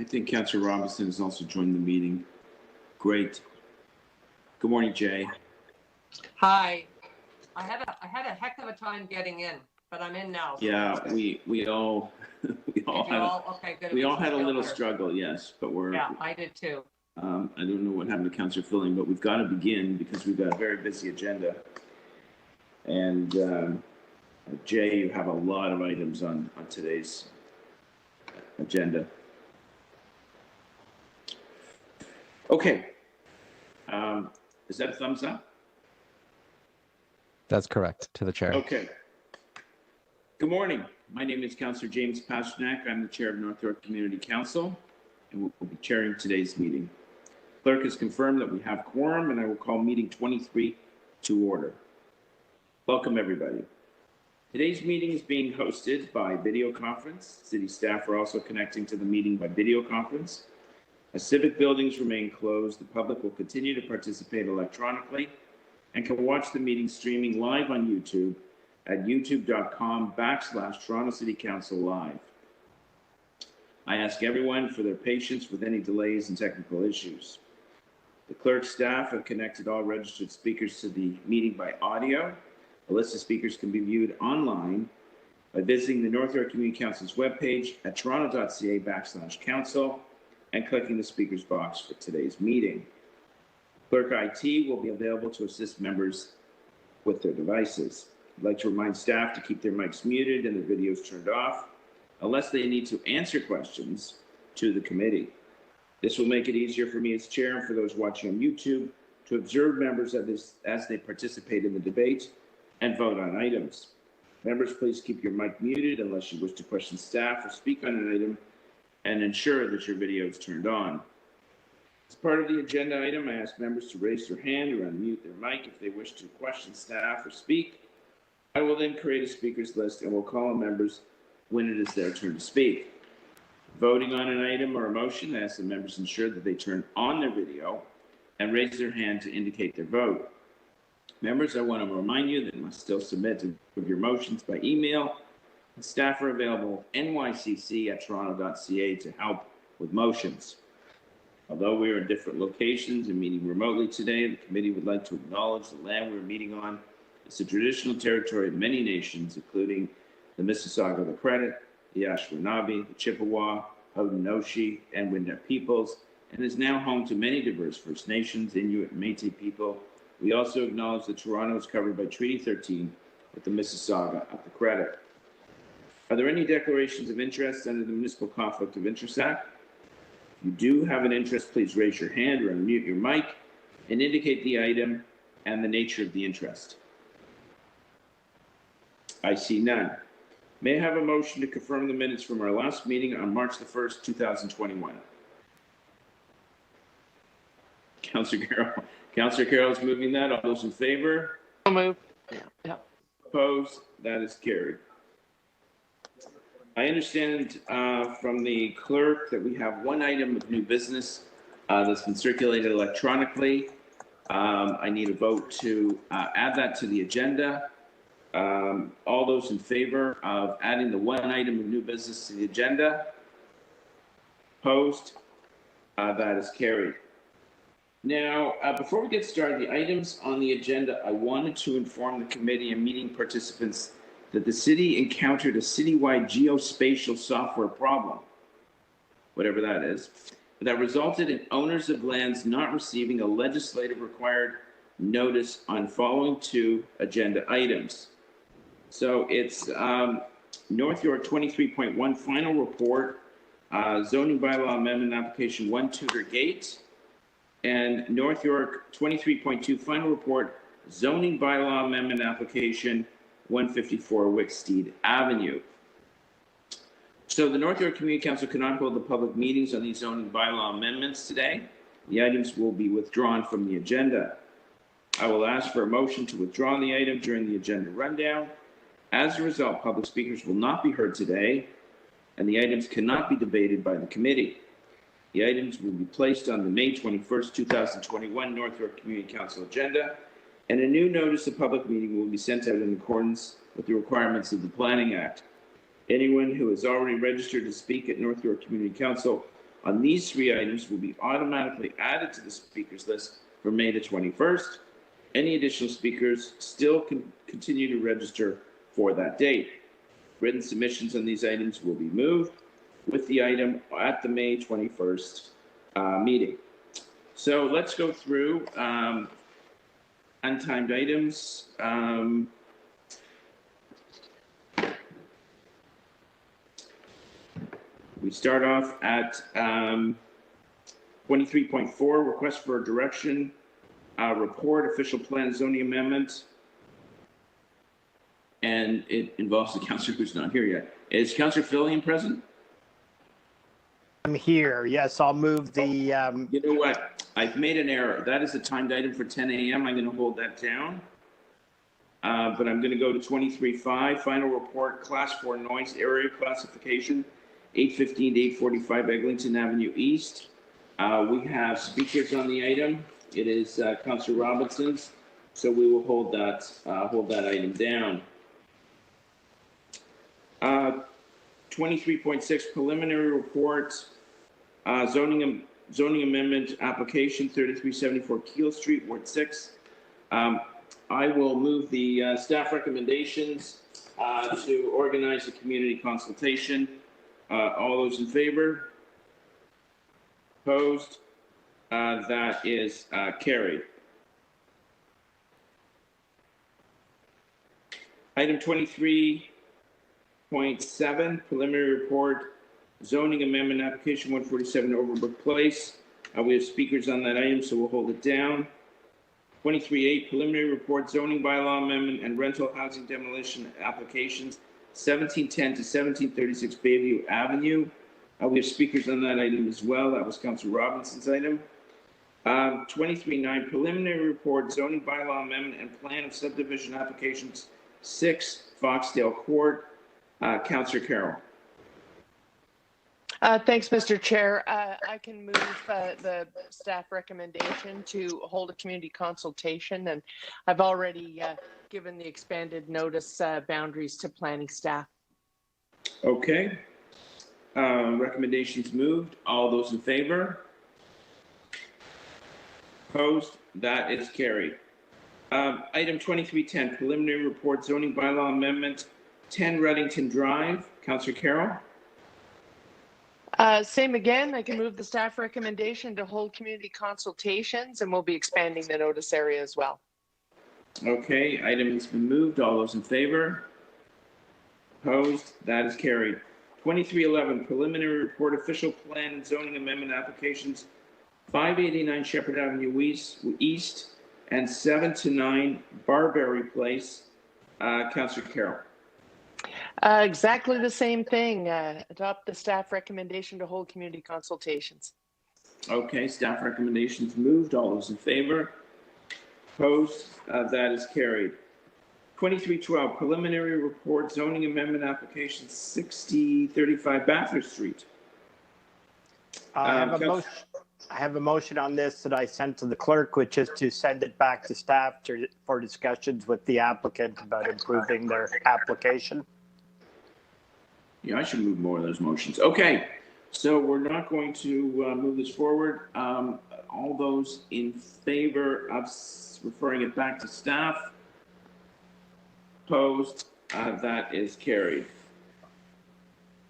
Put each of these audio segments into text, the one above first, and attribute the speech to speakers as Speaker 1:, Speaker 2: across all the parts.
Speaker 1: think Councillor Robinson has also joined the meeting. Great. Good morning, Jay.
Speaker 2: Hi. I had a heck of a time getting in, but I'm in now. So
Speaker 1: yeah, we all had a little struggle, yes, but
Speaker 2: I did too.
Speaker 1: I don't know what happened to Councillor Filling, but we've got to begin because we've got a very busy agenda. And Jay, you have a lot of items on today's agenda. Okay. Is that a thumbs up?
Speaker 3: That's correct, to the chair.
Speaker 1: Okay. Good morning. My name is Councillor James Pasternak. I'm the chair of North York Community Council, and we'll be chairing today's meeting. Clerk has confirmed that we have quorum, and I will call meeting 23 to order. Welcome, everybody. Today's meeting is being hosted by video conference. City staff are also connecting to the meeting by video conference. As civic buildings remain closed, the public will continue to participate electronically and can watch the meeting streaming live on YouTube at youtube.com/Toronto City Council Live. I ask everyone for their patience with any delays and technical issues. The clerk staff have connected all registered speakers to the meeting by audio. A list of speakers can be viewed online by visiting the North York Community Council's webpage at toronto.ca/council and clicking the speakers box for today's meeting. Clerk IT will be available to assist members with their devices. I'd like to remind staff to keep their mics muted and their videos turned off unless they need to answer questions to the committee. This will make it easier for me as chair and for those watching on YouTube to observe members as they participate in the debate and vote on items. Members, please keep your mic muted unless you wish to question staff or speak on an item, and ensure that your video is turned on. As part of the agenda item, I ask members to raise their hand or unmute their mic if they wish to question staff or speak. I will then create a speakers list and will call on members when it is their turn to speak. Voting on an item or a motion, I ask the members ensure that they turn on their video and raise their hand to indicate their vote. Members, I want to remind you that you must still submit your motions by email. Staff are available at nycc@toronto.ca to help with motions. Although we are in different locations and meeting remotely today, the committee would like to acknowledge the land we're meeting on is the traditional territory of many nations, including the Mississauga of the Credit, the Anishinaabe, the Chippewa, Haudenosaunee, and Wendat peoples, and is now home to many diverse First Nations, Inuit, and Métis people. We also acknowledge that Toronto is covered by Treaty 13 with the Mississauga of the Credit. Are there any declarations of interest under the Municipal Conflict of Interest Act? If you do have an interest, please raise your hand or unmute your mic and indicate the item and the nature of the interest. I see none. May I have a motion to confirm the minutes from our last meeting on March the 1st, 2021? Councillor Carroll is moving that. All those in favor?
Speaker 2: I'll move. Yeah.
Speaker 1: Opposed? That is carried. I understand from the clerk that we have one item of new business that's been circulated electronically. I need a vote to add that to the agenda. All those in favor of adding the one item of new business to the agenda? Opposed? That is carried. Now, before we get started, the items on the agenda, I wanted to inform the committee and meeting participants that the city encountered a citywide geospatial software problem, whatever that is, that resulted in owners of lands not receiving a legislative required notice on following two agenda items. So it's North York 23.1 final report, zoning bylaw amendment application 1 Tudor Gate, and North York 23.2 final report, zoning bylaw amendment application 154 Wicksteed Avenue. So the North York Community Council cannot hold the public meetings on these zoning bylaw amendments today. The items will be withdrawn from the agenda. I will ask for a motion to withdraw the item during the agenda rundown. As a result, public speakers will not be heard today, and the items cannot be debated by the committee. The items will be placed on the May 21st, 2021 North York Community Council agenda, and a new notice of public meeting will be sent out in accordance with the requirements of the Planning Act. Anyone who has already registered to speak at North York Community Council on these three items will be automatically added to the speakers list for May the 21st. Any additional speakers still can continue to register for that date. Written submissions on these items will be moved with the item at the May 21st meeting. So let's go through untimed items. We start off at 23.4, request for a direction report, official plan zoning amendment. And it involves the councillor who's not here yet. Is Councillor Fillion present?
Speaker 3: I'm here. Yes, I'll move the.
Speaker 1: You know what? I've made an error. That is a timed item for 10 a.m. I'm going to hold that down. But I'm going to go to 23.5, final report, class 4 noise area classification, 815 to 845 Eglinton Avenue East. We have speakers on the item. It is Councillor Robinson's, so we will hold that item down. 23.6 preliminary report, zoning amendment application 3374 Keele Street, Ward 6. I will move the staff recommendations to organize a community consultation. All those in favor? Opposed? That is carried. Item 23.7, preliminary report, zoning amendment application 147 Overbrook Place. We have speakers on that item, so we'll hold it down. 23.8, preliminary report, zoning bylaw amendment and rental housing demolition applications 1710 to 1736 Bayview Avenue. We have speakers on that item as well. That was Councillor Robinson's item. 23.9, preliminary report, zoning bylaw amendment and plan of subdivision applications 6 Foxdale Court. Councillor Carroll.
Speaker 4: Thanks, Mr. Chair. I can move the staff recommendation to hold a community consultation, and I've already given the expanded notice boundaries to planning staff.
Speaker 1: Okay. Recommendations moved. All those in favor? Opposed? That is carried. Item 23.10, preliminary report, zoning bylaw amendment, 10 Reddington Drive. Councillor Carroll.
Speaker 4: Same again. I can move the staff recommendation to hold community consultations, and we'll be expanding the notice area as well.
Speaker 1: Okay, item has been moved. All those in favor? Opposed? That is carried. 23.11, preliminary report, official plan and zoning amendment applications 589 Shepherd Avenue East and 7 to 9 Barberry Place. Councillor Carroll.
Speaker 4: Exactly the same thing. Adopt the staff recommendation to hold community consultations.
Speaker 1: Okay, staff recommendations moved. All those in favor? Opposed? That is carried. 23.12, preliminary report, zoning amendment application 6035 Bathurst Street.
Speaker 3: I have a motion on this that I sent to the clerk, which is to send it back to staff for discussions with the applicant about improving their application.
Speaker 1: Yeah, I should move more of those motions. Okay, so we're not going to move this forward. All those in favor of referring it back to staff? Opposed? That is carried.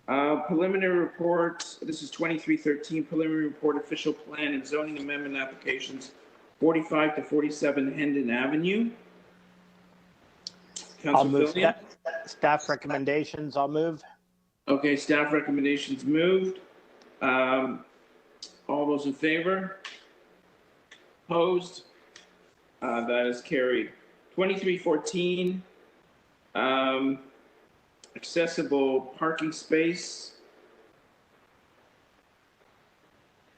Speaker 1: Preliminary report, this is 2313, preliminary report, official plan and zoning amendment applications 45 to 47 Hendon Avenue.
Speaker 3: I'll move
Speaker 1: Fillion?
Speaker 3: staff recommendations. I'll move.
Speaker 1: Okay, staff recommendations moved. All those in favor? Opposed? That is carried. 2314, accessible parking space.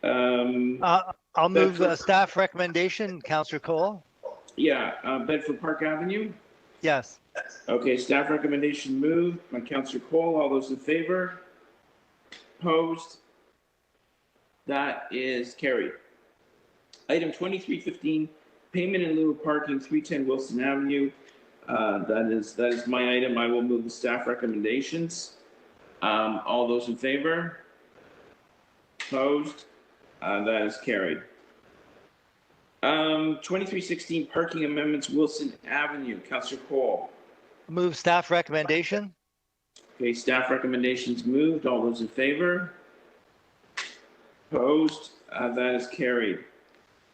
Speaker 5: I'll move the staff recommendation, Councillor Cole.
Speaker 1: Yeah, Bedford Park Avenue.
Speaker 5: Yes.
Speaker 1: Okay, staff recommendation moved by Councillor Cole. All those in favor? Opposed? That is carried. Item 2315, payment in lieu of parking, 310 Wilson Avenue. That is my item. I will move the staff recommendations. All those in favor? Opposed? That is carried. 2316 parking amendments, Wilson Avenue. Councillor Cole.
Speaker 5: Move staff recommendation.
Speaker 1: Okay, staff recommendations moved. All those in favor? Opposed? That is carried.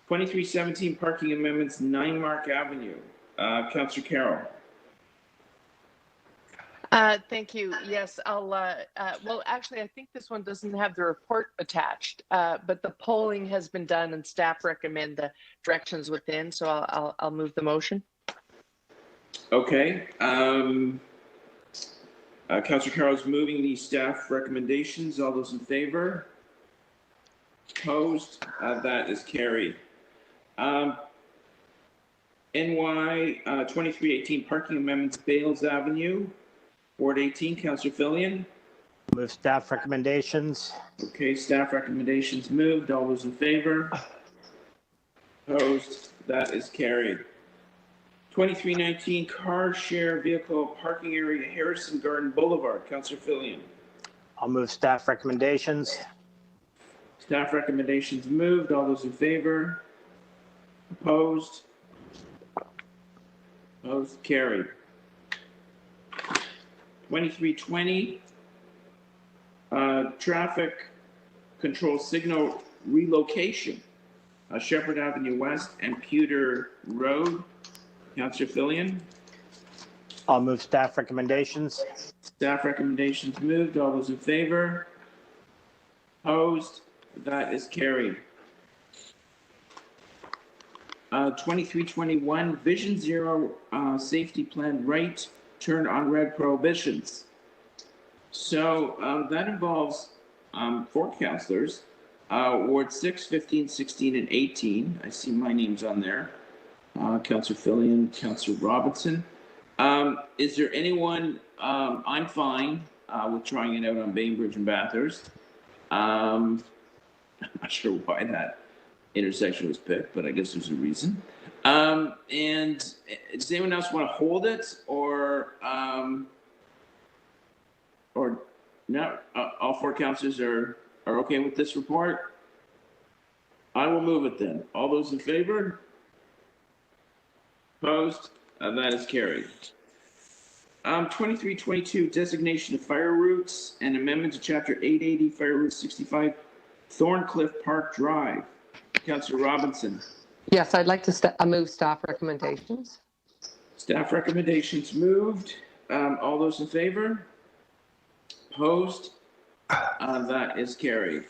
Speaker 1: 2317 parking amendments, 9 Mark Avenue. Councillor Carroll.
Speaker 4: Thank you. Yes, well, actually, I think this one doesn't have the report attached, but the polling has been done and staff recommend the directions within, so I'll move the motion.
Speaker 1: Okay. Councillor Carroll is moving the staff recommendations. All those in favor? Opposed? That is carried. NY 2318 parking amendments, Bales Avenue. Ward 18, Councillor Fillion.
Speaker 3: Move staff recommendations.
Speaker 1: Okay, staff recommendations moved. All those in favor? Opposed? That is carried. 2319 car share vehicle parking area, Harrison Garden Boulevard. Councillor Fillion.
Speaker 3: I'll move staff recommendations.
Speaker 1: Staff recommendations moved. All those in favor? Opposed? Opposed? Carried. 2320, traffic control signal relocation, Shepherd Avenue West and Tudor Road. Councillor Fillion.
Speaker 3: I'll move staff recommendations.
Speaker 1: Staff recommendations moved. All those in favor? Opposed? That is carried. 2321, Vision Zero safety plan right turn on red prohibitions. So that involves 4 councillors, Ward 6, 15, 16, and 18. I see my name's on there. Councillor Fillion, Councillor Robinson. Is there anyone, I'm fine with trying it out on Bainbridge and Bathurst. I'm not sure why that intersection was picked, but I guess there's a reason. And does anyone else want to hold it, or no? All 4 councillors are okay with this report? I will move it then. All those in favor? Opposed? That is carried. 2322 designation of fire routes and amendment to chapter 880 fire route 65 Thorncliffe Park Drive. Councillor Robinson.
Speaker 2: Yes, I'd like to move staff recommendations.
Speaker 1: Staff recommendations moved. All those in favor? Opposed? That is carried.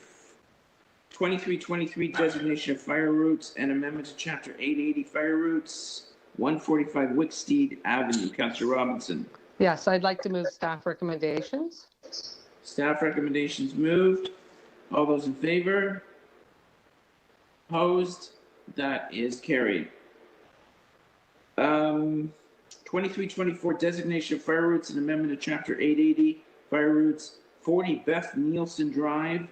Speaker 1: 2323 designation of fire routes and amendment to chapter 880 fire routes 145 Wicksteed Avenue. Councillor Robinson.
Speaker 2: Yes, I'd like to move staff recommendations.
Speaker 1: Staff recommendations moved. All those in favor? Opposed? That is carried. 2324 designation of fire routes and amendment to chapter 880 fire routes 40 Beth Nielsen Drive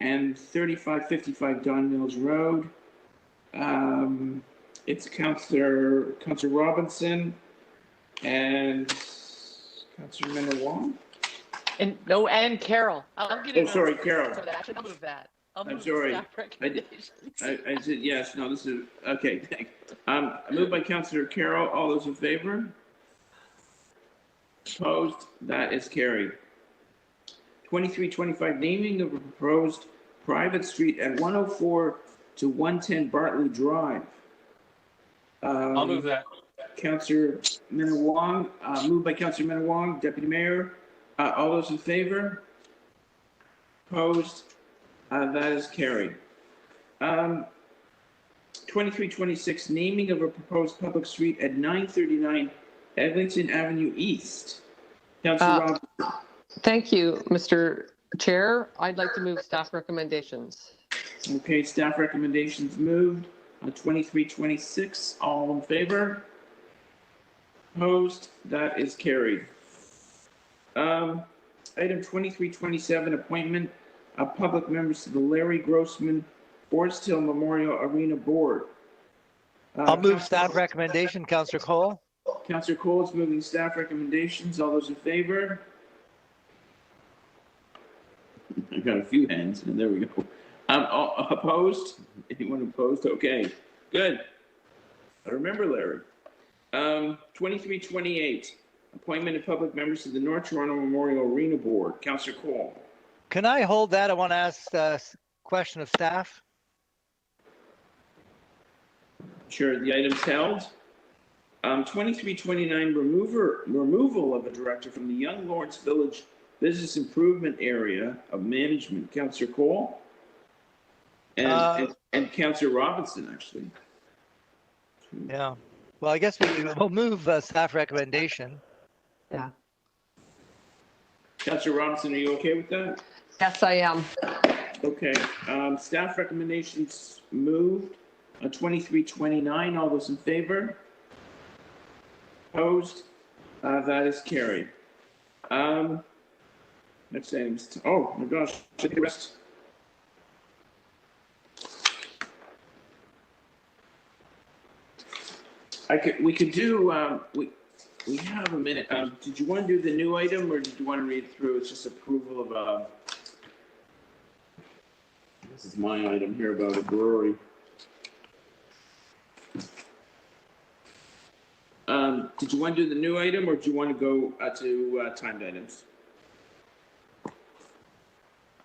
Speaker 1: and 3555 Don Mills Road. It's Councillor Robinson and Councillor Minawong.
Speaker 4: And Carol. I'll get it.
Speaker 1: Oh, sorry, Carol.
Speaker 4: So that, I'll move that.
Speaker 1: I'm sorry. I said yes. No, this is okay. Thanks. Moved by Councillor Carroll. All those in favor? Opposed? That is carried. 2325 naming of a proposed private street at 104 to 110 Bartley Drive.
Speaker 6: I'll move that.
Speaker 1: Councillor Minawong. Moved by Councillor Minawong, Deputy Mayor. All those in favor? Opposed? That is carried. 2326, naming of a proposed public street at 939 Eglinton Avenue East. Councillor Robinson.
Speaker 2: Thank you, Mr. Chair. I'd like to move staff recommendations.
Speaker 1: Okay, staff recommendations moved. 2326, all in favor? Opposed? That is carried. Item 2327, appointment of public members to the Larry Grossman Forest Hill Memorial Arena Board.
Speaker 5: I'll move staff recommendation, Councillor Cole.
Speaker 1: Councillor Cole is moving staff recommendations. All those in favor? I got a few hands, and there we go. Opposed? Anyone opposed? Okay, good. I remember Larry. 2328, appointment of public members to the North Toronto Memorial Arena Board. Councillor Cole.
Speaker 5: Can I hold that? I want to ask a question of staff.
Speaker 1: Sure, the item's held. 2329, removal of a director from the Young Lawrence Village Business Improvement Area of Management. Councillor Cole and Councillor Robinson, actually.
Speaker 5: Yeah. Well, I guess we'll move staff recommendation.
Speaker 2: Yeah.
Speaker 1: Councillor Robinson, are you okay with that?
Speaker 2: Yes, I am.
Speaker 1: Okay. Staff recommendations moved. 2329, all those in favor? Opposed? That is carried. Next item is, oh my gosh, should the rest. We could do, we have a minute. Did you want to do the new item or did you want to read through? It's just approval of, this is my item here about a brewery. Did you want to do the new item or do you want to go to timed items?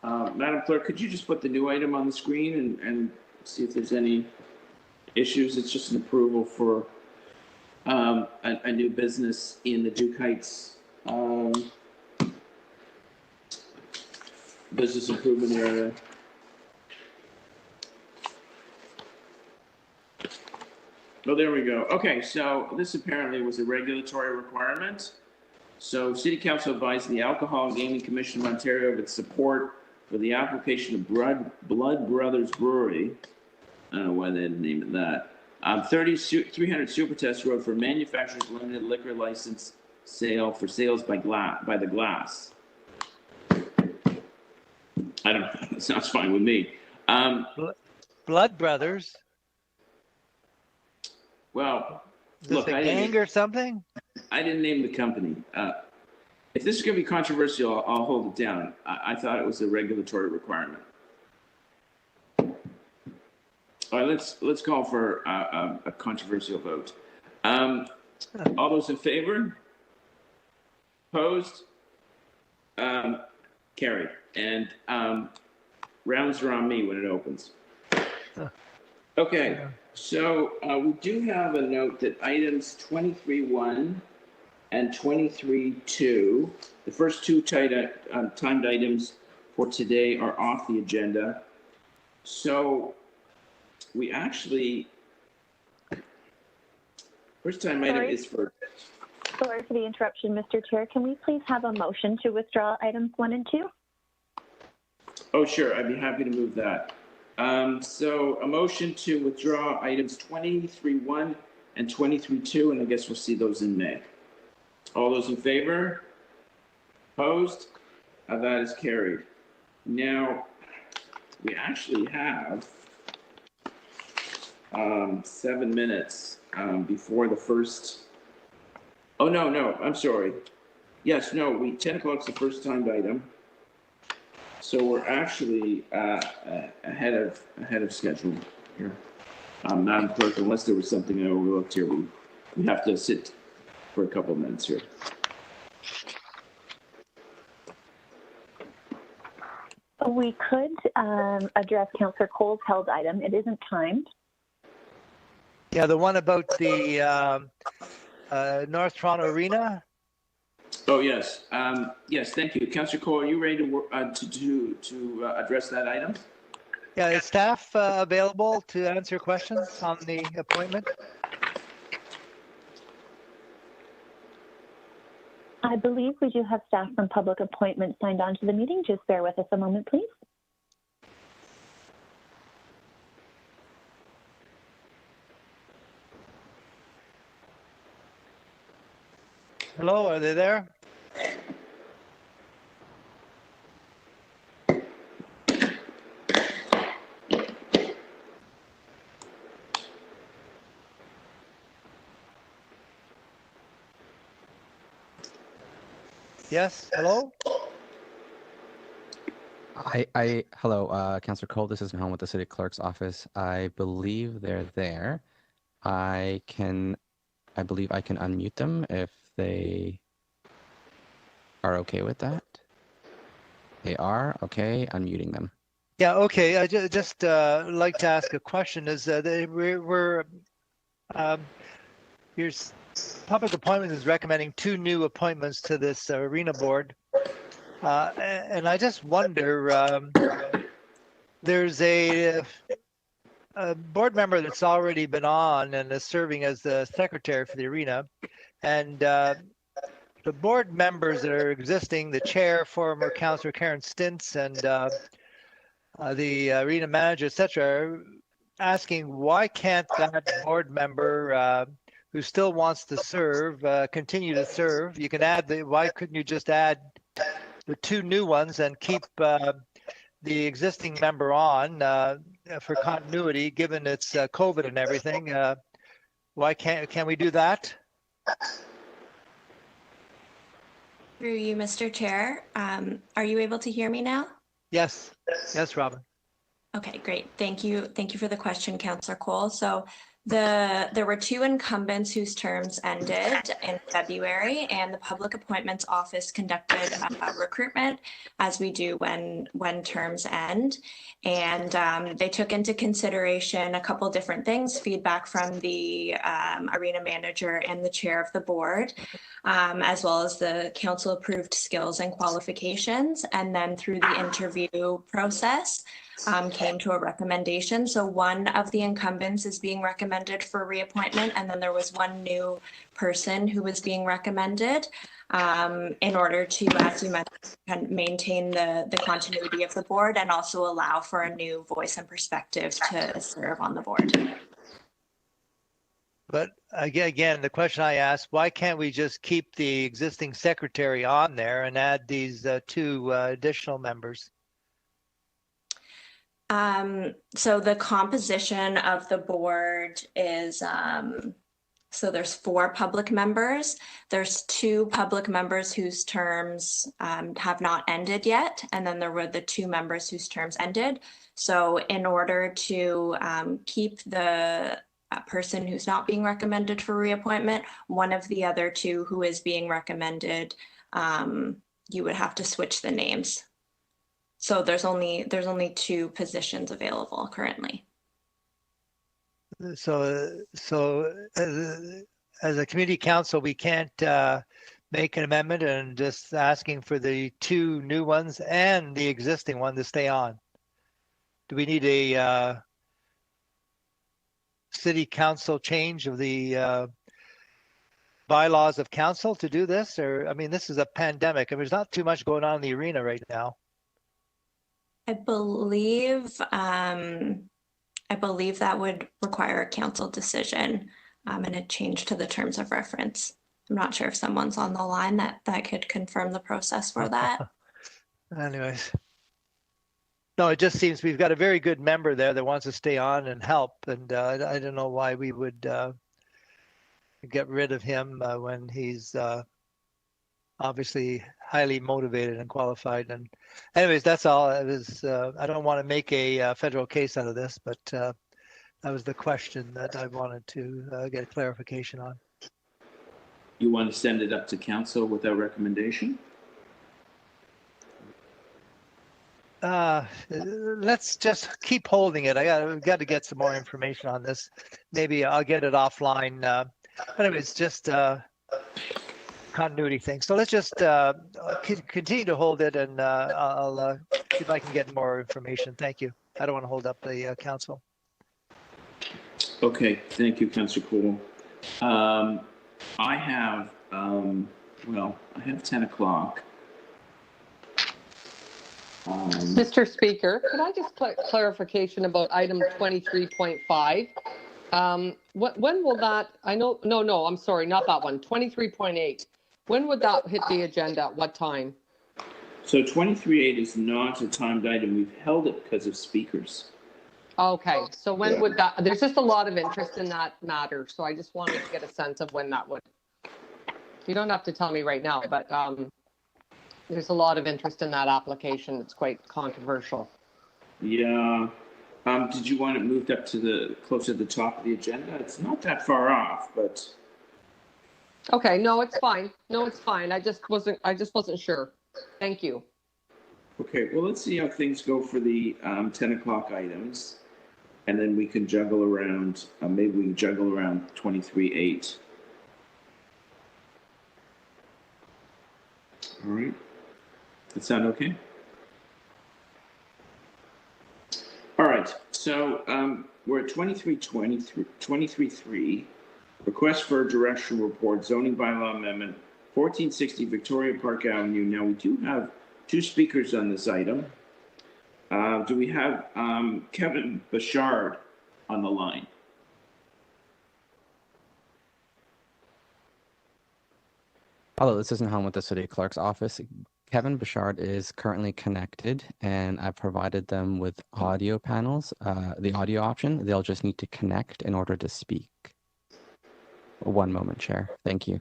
Speaker 1: Madam Clerk, could you just put the new item on the screen and see if there's any issues? It's just an approval for a new business in the Duke Heights business improvement area. Oh, there we go. Okay, so this apparently was a regulatory requirement. So City Council advised the Alcohol and Gaming Commission of Ontario of its support for the application of Blood Brothers Brewery. I don't know why they didn't name it that. 300 Supertest Road for manufacturer's limited liquor license sale for sales by the glass. I don't know. It sounds fine with me.
Speaker 5: Blood Brothers.
Speaker 1: Well,
Speaker 5: Is
Speaker 1: look,
Speaker 5: this a gang or something?
Speaker 1: I didn't name the company. If this is going to be controversial, I'll hold it down. I thought it was a regulatory requirement. All right, let's call for a controversial vote. All those in favor? Opposed? Carried. And rounds are on me when it opens. Okay, so we do have a note that items 23.1 and 23.2, the first two timed items for today are off the agenda. So we actually, first time item is for.
Speaker 7: Sorry for the interruption, Mr. Chair. Can we please have a motion to withdraw items 1 and 2?
Speaker 1: Oh, sure. I'd be happy to move that. So a motion to withdraw items 23.1 and 23.2, and I guess we'll see those in May. All those in favor? Opposed? That is carried. Now, we actually have 7 minutes before the first. Oh, no, I'm sorry. Yes, no, 10 o'clock's the first timed item. So we're actually ahead of schedule here. Madam Clerk, unless there was something I overlooked here, we have to sit for a couple of minutes here.
Speaker 7: We could address Councillor Cole's held item. It isn't timed.
Speaker 5: Yeah, the one about the North Toronto Arena.
Speaker 1: Oh, yes. Yes, thank you. Councillor Cole, are you ready to address that item?
Speaker 5: Yeah, is staff available to answer questions on the appointment?
Speaker 7: I believe we do have staff from public appointments signed on to the meeting. Just bear with us a moment, please.
Speaker 5: Hello, are they there? Yes, hello?
Speaker 8: Hello, Councillor Cole. This is Homewood with the City Clerk's office. I believe they're there. I believe I can unmute them if they are okay with that. They are okay. Unmuting them.
Speaker 5: Yeah, okay. I just like to ask a question. Here's public appointments is recommending 2 new appointments to this arena board. And I just wonder, there's a board member that's already been on and is serving as the secretary for the arena. And the board members that are existing, the chair, former Councillor Karen Stintz, and the arena manager, etc., are asking why can't that board member who still wants to serve continue to serve? You can add why couldn't you just add the 2 new ones and keep the existing member on for continuity, given it's COVID and everything? Why can we do that?
Speaker 9: Through you, Mr. Chair. Are you able to hear me now?
Speaker 5: Yes, Robin.
Speaker 9: Okay, great. Thank you. Thank you for the question, Councillor Cole. So there were 2 incumbents whose terms ended in February, and the Public Appointments Office conducted recruitment, as we do when terms end. And they took into consideration a couple different things: feedback from the arena manager and the chair of the board, as well as the council approved skills and qualifications. And then through the interview process, came to a recommendation. So one of the incumbents is being recommended for reappointment, and then there was 1 new person who was being recommended in order to, as you mentioned, maintain the continuity of the board and also allow for a new voice and perspective to serve on the board.
Speaker 5: But again, the question I asked, why can't we just keep the existing secretary on there and add these 2 additional members?
Speaker 9: So the composition of the board is, so there's 4 public members. There's 2 public members whose terms have not ended yet. And then there were the 2 members whose terms ended. So in order to keep the person who's not being recommended for reappointment, one of the other 2 who is being recommended, you would have to switch the names. So there's only 2 positions available currently.
Speaker 5: So as a community council, we can't make an amendment and just asking for the 2 new ones and the existing one to stay on. Do we need a city council change of the bylaws of council to do this? Or, I mean, this is a pandemic and there's not too much going on in the arena right now.
Speaker 9: I believe that would require a council decision and a change to the terms of reference. I'm not sure if someone's on the line that could confirm the process for that.
Speaker 5: Anyways. No, it just seems we've got a very good member there that wants to stay on and help. And I don't know why we would get rid of him when he's obviously highly motivated and qualified. And anyways, that's all. It was, I don't want to make a federal case out of this, but that was the question that I wanted to get clarification on.
Speaker 1: You want to send it up to council with a recommendation?
Speaker 5: Let's just keep holding it. We've got to get some more information on this. Maybe I'll get it offline. But anyways, just continuity thing. So let's just continue to hold it, and I'll see if I can get more information. Thank you. I don't want to hold up the council.
Speaker 1: Okay, thank you, Councillor Cole. I have, I have 10 o'clock.
Speaker 2: Mr. Speaker, could I just clarification about item 23.5? When will that, no, I'm sorry, not that one, 23.8. When would that hit the agenda? At what time?
Speaker 1: So 23.8 is not a timed item. We've held it because of speakers.
Speaker 2: Okay, so when would that, there's just a lot of interest in that matter. So I just wanted to get a sense of when that would. You don't have to tell me right now, but There's a lot of interest in that application. It's quite controversial.
Speaker 1: Yeah. Did you want it moved up to the closer to the top of the agenda? It's not that far off, but
Speaker 2: Okay, no, it's fine. No, it's fine. I just wasn't sure. Thank you.
Speaker 1: okay. Well, let's see how things go for the 10 o'clock items, and then we can juggle around. Maybe we can juggle around 23.8. All right. That sound okay? All right. So we're at 23.3. Request for a directional report, zoning bylaw amendment, 1460 Victoria Park Avenue. Now, we do have two speakers on this item. Do we have Kevin Bouchard on the line?
Speaker 8: Hello, this isn't Homewood, the city clerk's office. Kevin Bouchard is currently connected, and I provided them with audio panels, the audio option. They'll just need to connect in order to speak. One moment, Chair. Thank you.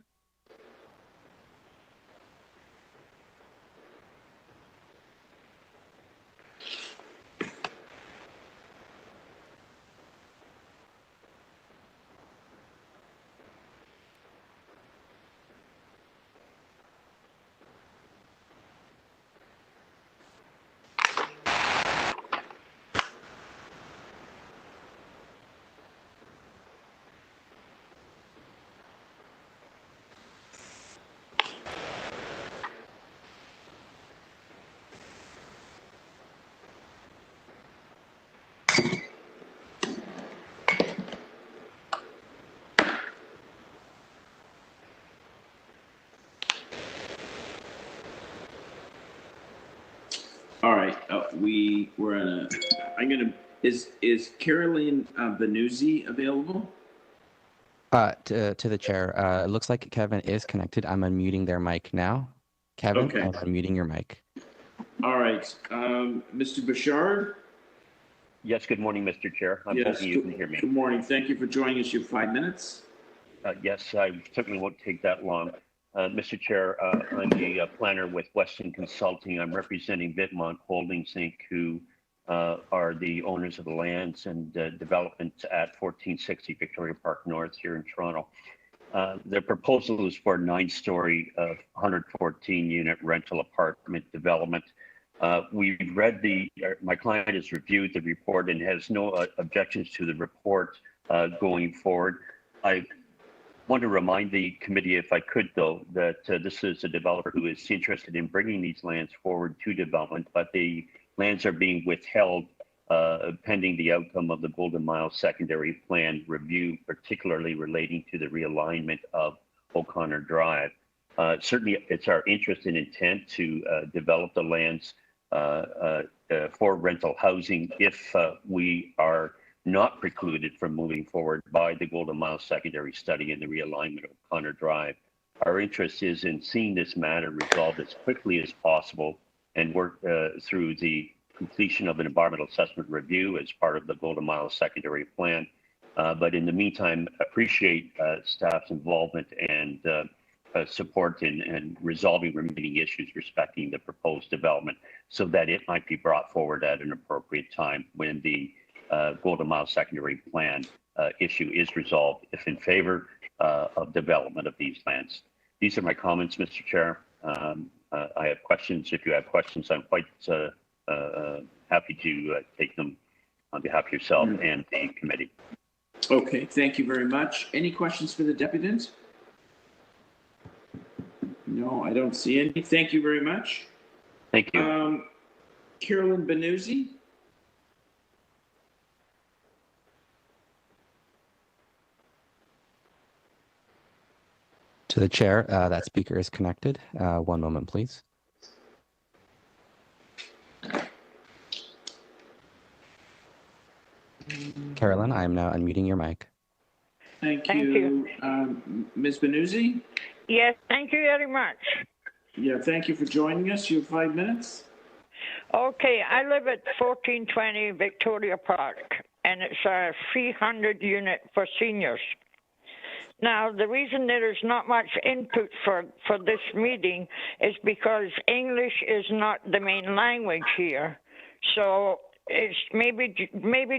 Speaker 1: All right, we're on a. Is Caroline Benuzzi available?
Speaker 8: To the chair, it looks like Kevin is connected. I'm unmuting their mic now. Kevin,
Speaker 1: Okay.
Speaker 8: I'm unmuting your mic.
Speaker 1: All right, Mr. Bouchard.
Speaker 10: Yes, good morning, Mr. Chair. I'm hoping you can hear me.
Speaker 1: Good morning. Thank you for joining us. You have 5 minutes.
Speaker 10: Yes, I certainly won't take that long. Mr. Chair, I'm the planner with Weston Consulting. I'm representing Vidmont Holdings, Inc., who are the owners of the lands and development at 1460 Victoria Park North here in Toronto. The proposal is for a 9-story, 114-unit rental apartment development. We've read my client has reviewed the report and has no objections to the report going forward. I want to remind the committee, if I could, though, that this is a developer who is interested in bringing these lands forward to development, but the lands are being withheld pending the outcome of the Golden Mile secondary plan review, particularly relating to the realignment of O'Connor Drive. Certainly, it's our interest and intent to develop the lands for rental housing if we are not precluded from moving forward by the Golden Mile secondary study and the realignment of O'Connor Drive. Our interest is in seeing this matter resolved as quickly as possible and work through the completion of an environmental assessment review as part of the Golden Mile secondary plan. But in the meantime, appreciate staff's involvement and support in resolving remaining issues respecting the proposed development so that it might be brought forward at an appropriate time when the Golden Mile secondary plan issue is resolved, if in favor of development of these lands. These are my comments, Mr. Chair. I have questions. If you have questions, I'm quite happy to take them on behalf of yourself and the committee.
Speaker 1: Okay, thank you very much. Any questions for the deputant? No, I don't see any. Thank you very much.
Speaker 10: Thank you.
Speaker 1: Carolyn Benuzzi.
Speaker 8: To the chair, that speaker is connected. One moment, please. Carolyn, I am now unmuting your mic.
Speaker 1: Thank you. Ms. Benuzzi?
Speaker 11: Yes, thank you very much.
Speaker 1: Yeah, thank you for joining us. You have 5 minutes.
Speaker 11: Okay, I live at 1420 Victoria Park, and it's a 300 unit for seniors. Now, the reason there is not much input for this meeting is because English is not the main language here. So it's maybe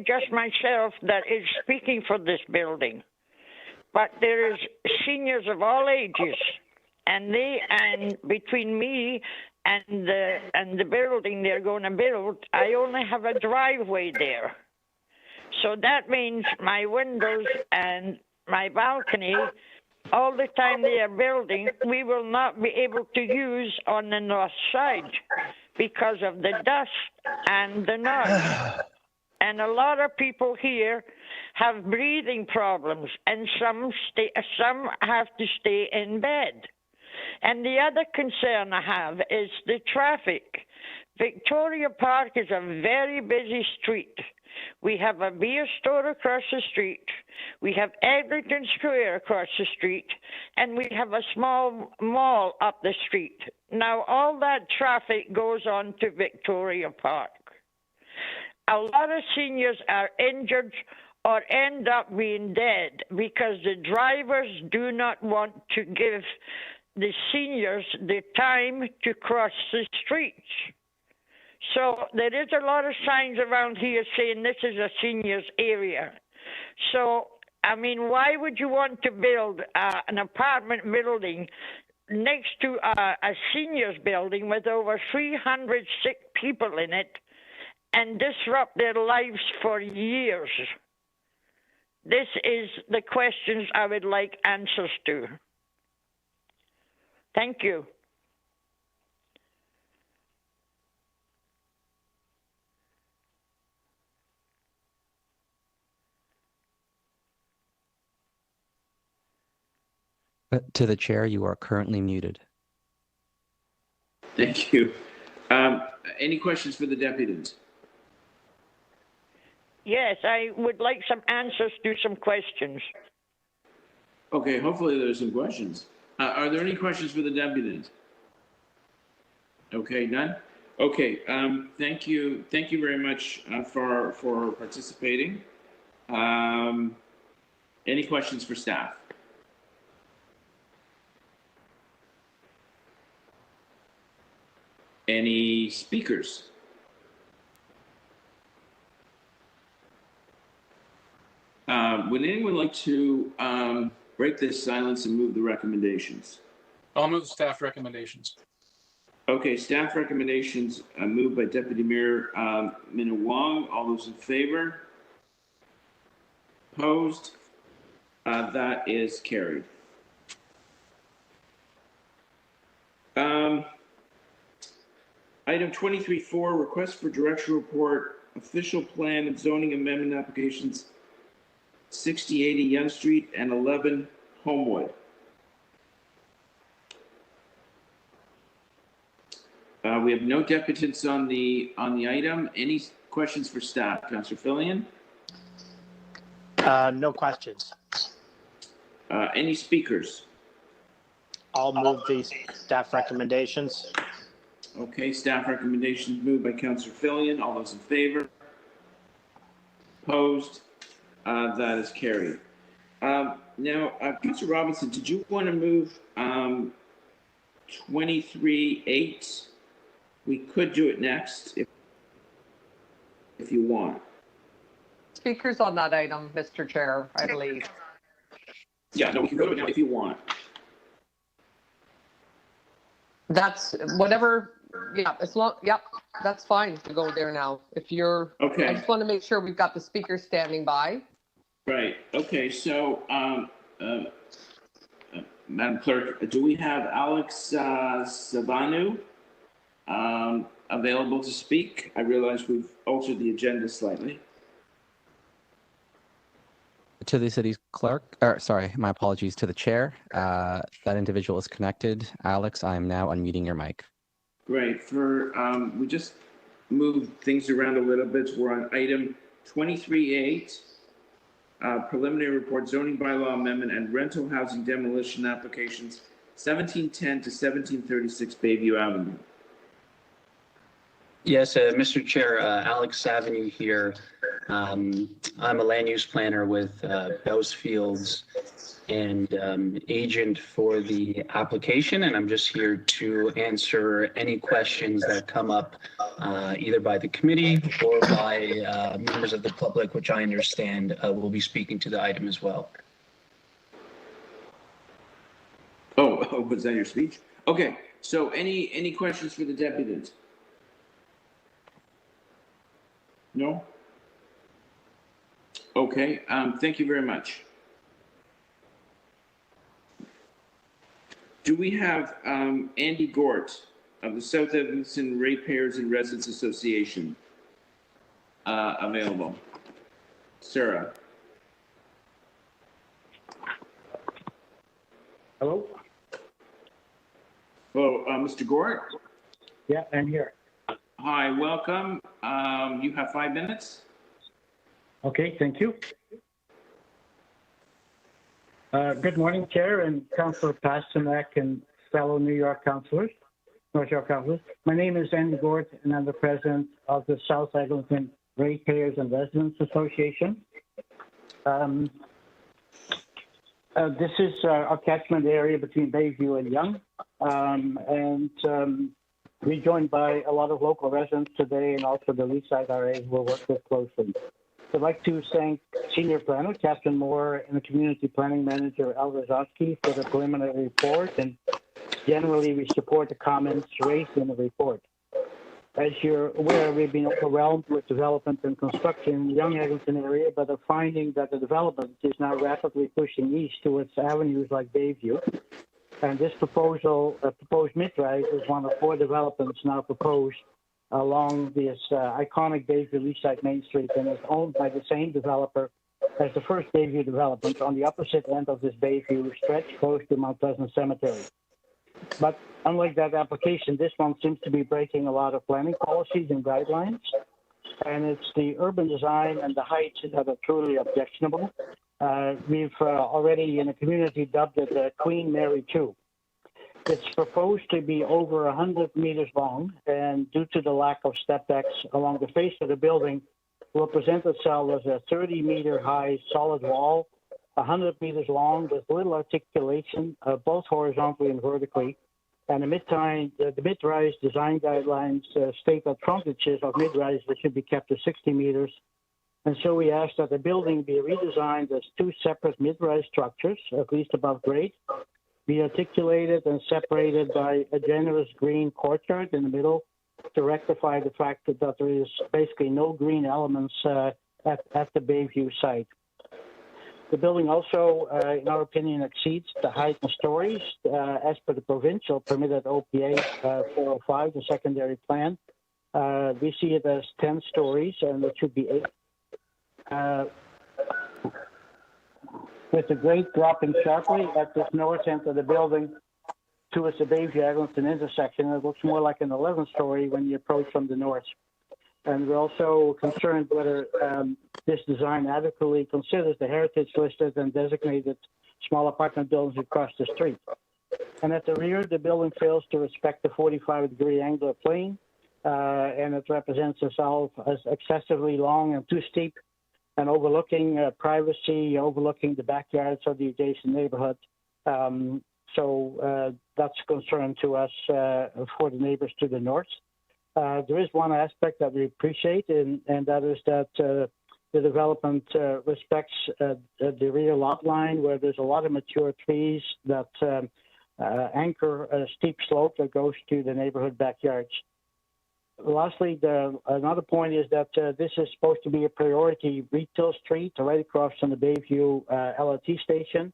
Speaker 11: just myself that is speaking for this building. But there is seniors of all ages, and between me and the building they're going to build, I only have a driveway there. So that means my windows and my balcony, all the time they are building, we will not be able to use on the north side because of the dust and the noise. And a lot of people here have breathing problems, and some have to stay in bed. And the other concern I have is the traffic. Victoria Park is a very busy street. We have a beer store across the street. We have Eglinton Square across the street. And we have a small mall up the street. Now, all that traffic goes on to Victoria Park. A lot of seniors are injured or end up being dead because the drivers do not want to give the seniors the time to cross the streets. So there is a lot of signs around here saying this is a seniors area. So, I mean, why would you want to build an apartment building next to a seniors building with over 300 sick people in it and disrupt their lives for years? This is the questions I would like answers to. Thank you.
Speaker 8: To the chair, you are currently muted.
Speaker 1: Thank you. Any questions for the deputies?
Speaker 11: Yes, I would like some answers to some questions.
Speaker 1: Okay, hopefully there's some questions. Are there any questions for the deputies? Okay, none? Okay, thank you. Thank you very much for participating. Any questions for staff? Any speakers? Would anyone like to break this silence and move the recommendations?
Speaker 6: I'll move staff recommendations.
Speaker 1: Okay, staff recommendations moved by Deputy Mayor Minna-Wong. All those in favor? Opposed? That is carried. Item 23.4, request for director report, official plan and zoning amendment applications 6080 Yonge Street and 11 Homewood. We have no deputants on the item. Any questions for staff? Councillor Fillion?
Speaker 3: No questions.
Speaker 1: Any speakers?
Speaker 3: I'll move these staff recommendations.
Speaker 1: Okay, staff recommendations moved by Councillor Fillion. All those in favor? Opposed? That is carried. Now, Councillor Robinson, did you want to move 23.8? We could do it next if you want.
Speaker 2: Speakers on that item, Mr. Chair, I believe.
Speaker 1: Yeah, no, we can go to it now if you want.
Speaker 2: That's whatever. Yeah, as long. Yep, that's fine to go there now. If you're.
Speaker 1: Okay.
Speaker 2: I just want to make sure we've got the speakers standing by.
Speaker 1: Right. Okay. So, Madam Clerk, do we have Alex Savanu available to speak? I realize we've altered the agenda slightly.
Speaker 8: To the city's clerk, or sorry, my apologies to the chair. That individual is connected. Alex, I'm now unmuting your mic.
Speaker 1: Great. We just moved things around a little bit. We're on item 23.8, preliminary report, zoning bylaw amendment and rental housing demolition applications, 1710 to 1736 Bayview Avenue.
Speaker 12: Yes, Mr. Chair, Alex Avenue here. I'm a land use planner with Bell's Fields and agent for the application, and I'm just here to answer any questions that come up either by the committee or by members of the public, which I understand will be speaking to the item as well.
Speaker 1: Oh, was that your speech? Okay, so any questions for the deputies? No? Okay, thank you very much. Do we have Andy Gort of the South Eglinton Ratepayers and Residents Association available? Sarah.
Speaker 13: Hello?
Speaker 1: Hello, Mr. Gort?
Speaker 13: Yeah, I'm here.
Speaker 1: Hi, welcome. You have 5 minutes.
Speaker 13: Okay, thank you. Good morning, Chair and Councillor Pasternak and fellow North York councillors. My name is Andy Gort, and I'm the president of the South Eglinton Ratepayers and Residents Association. This is our catchment area between Bayview and Yonge, we're joined by a lot of local residents today, and also the Leaside RA we'll work with closely. I'd like to thank Senior Planner Captain Moore and the Community Planning Manager Al Rozowski for the preliminary report, and generally we support the comments raised in the report. As you're aware, we've been overwhelmed with development and construction in the Yonge Eglinton area, but are finding that the development is now rapidly pushing east towards avenues like Bayview. And this proposed mid-rise is one of 4 developments now proposed along this iconic Bayview Leaside Main Street, and is owned by the same developer as the first Bayview development on the opposite end of this Bayview stretch close to Mount Pleasant Cemetery. But unlike that application, this one seems to be breaking a lot of planning policies and guidelines, and it's the urban design and the heights that are truly objectionable. We've already in the community dubbed it Queen Mary 2. It's proposed to be over 100 meters long, and due to the lack of step decks along the face of the building, will present itself as a 30-meter high solid wall, 100 meters long with little articulation, both horizontally and vertically. And the mid-rise design guidelines state that frontages of mid-rise should be kept to 60 meters. And so we ask that the building be redesigned as 2 separate mid-rise structures, at least above grade, be articulated and separated by a generous green courtyard in the middle to rectify the fact that there is basically no green elements at the Bayview site. The building also, in our opinion, exceeds the height and stories as per the provincial permitted OPA 405, the secondary plan. We see it as 10 stories, and it should be 8. With the grade dropping sharply at this north end of the building towards the Bayview Eglinton intersection, it looks more like an 11-story when you approach from the north. And we're also concerned whether this design adequately considers the heritage listed and designated small apartment buildings across the street. And at the rear, the building fails to respect the 45-degree angular plane, and it represents itself as excessively long and too steep, and overlooking privacy, overlooking the backyards of the adjacent neighborhood. So that's a concern to us for the neighbors to the north. There is one aspect that we appreciate, and that is that the development respects the rear lot line, where there's a lot of mature trees that anchor a steep slope that goes to the neighborhood backyards. Lastly, another point is that this is supposed to be a priority retail street right across from the Bayview LRT station,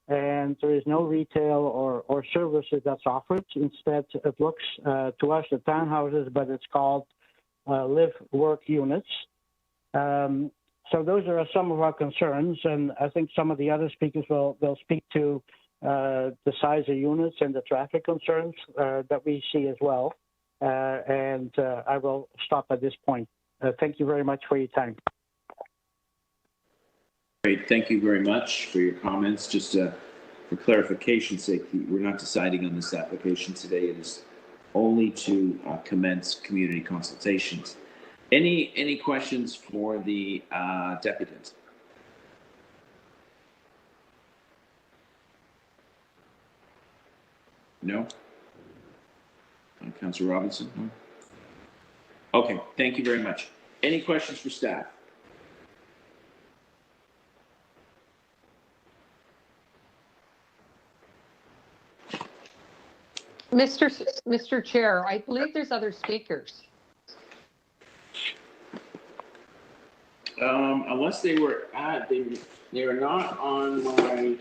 Speaker 13: and there is no retail or services that's offered. Instead, it looks to us at townhouses, but it's called live-work units. So those are some of our concerns, and I think some of the other speakers will speak to the size of units and the traffic concerns that we see as well. And I will stop at this point. Thank you very much for your time.
Speaker 1: Great, thank you very much for your comments. Just for clarification's sake, we're not deciding on this application today. It is only to commence community consultations. Any questions for the deputant? No? Councillor Robinson? No? Okay, thank you very much. Any questions for staff?
Speaker 2: Mr. Chair, I believe there's other speakers.
Speaker 1: Unless they were they were not on my.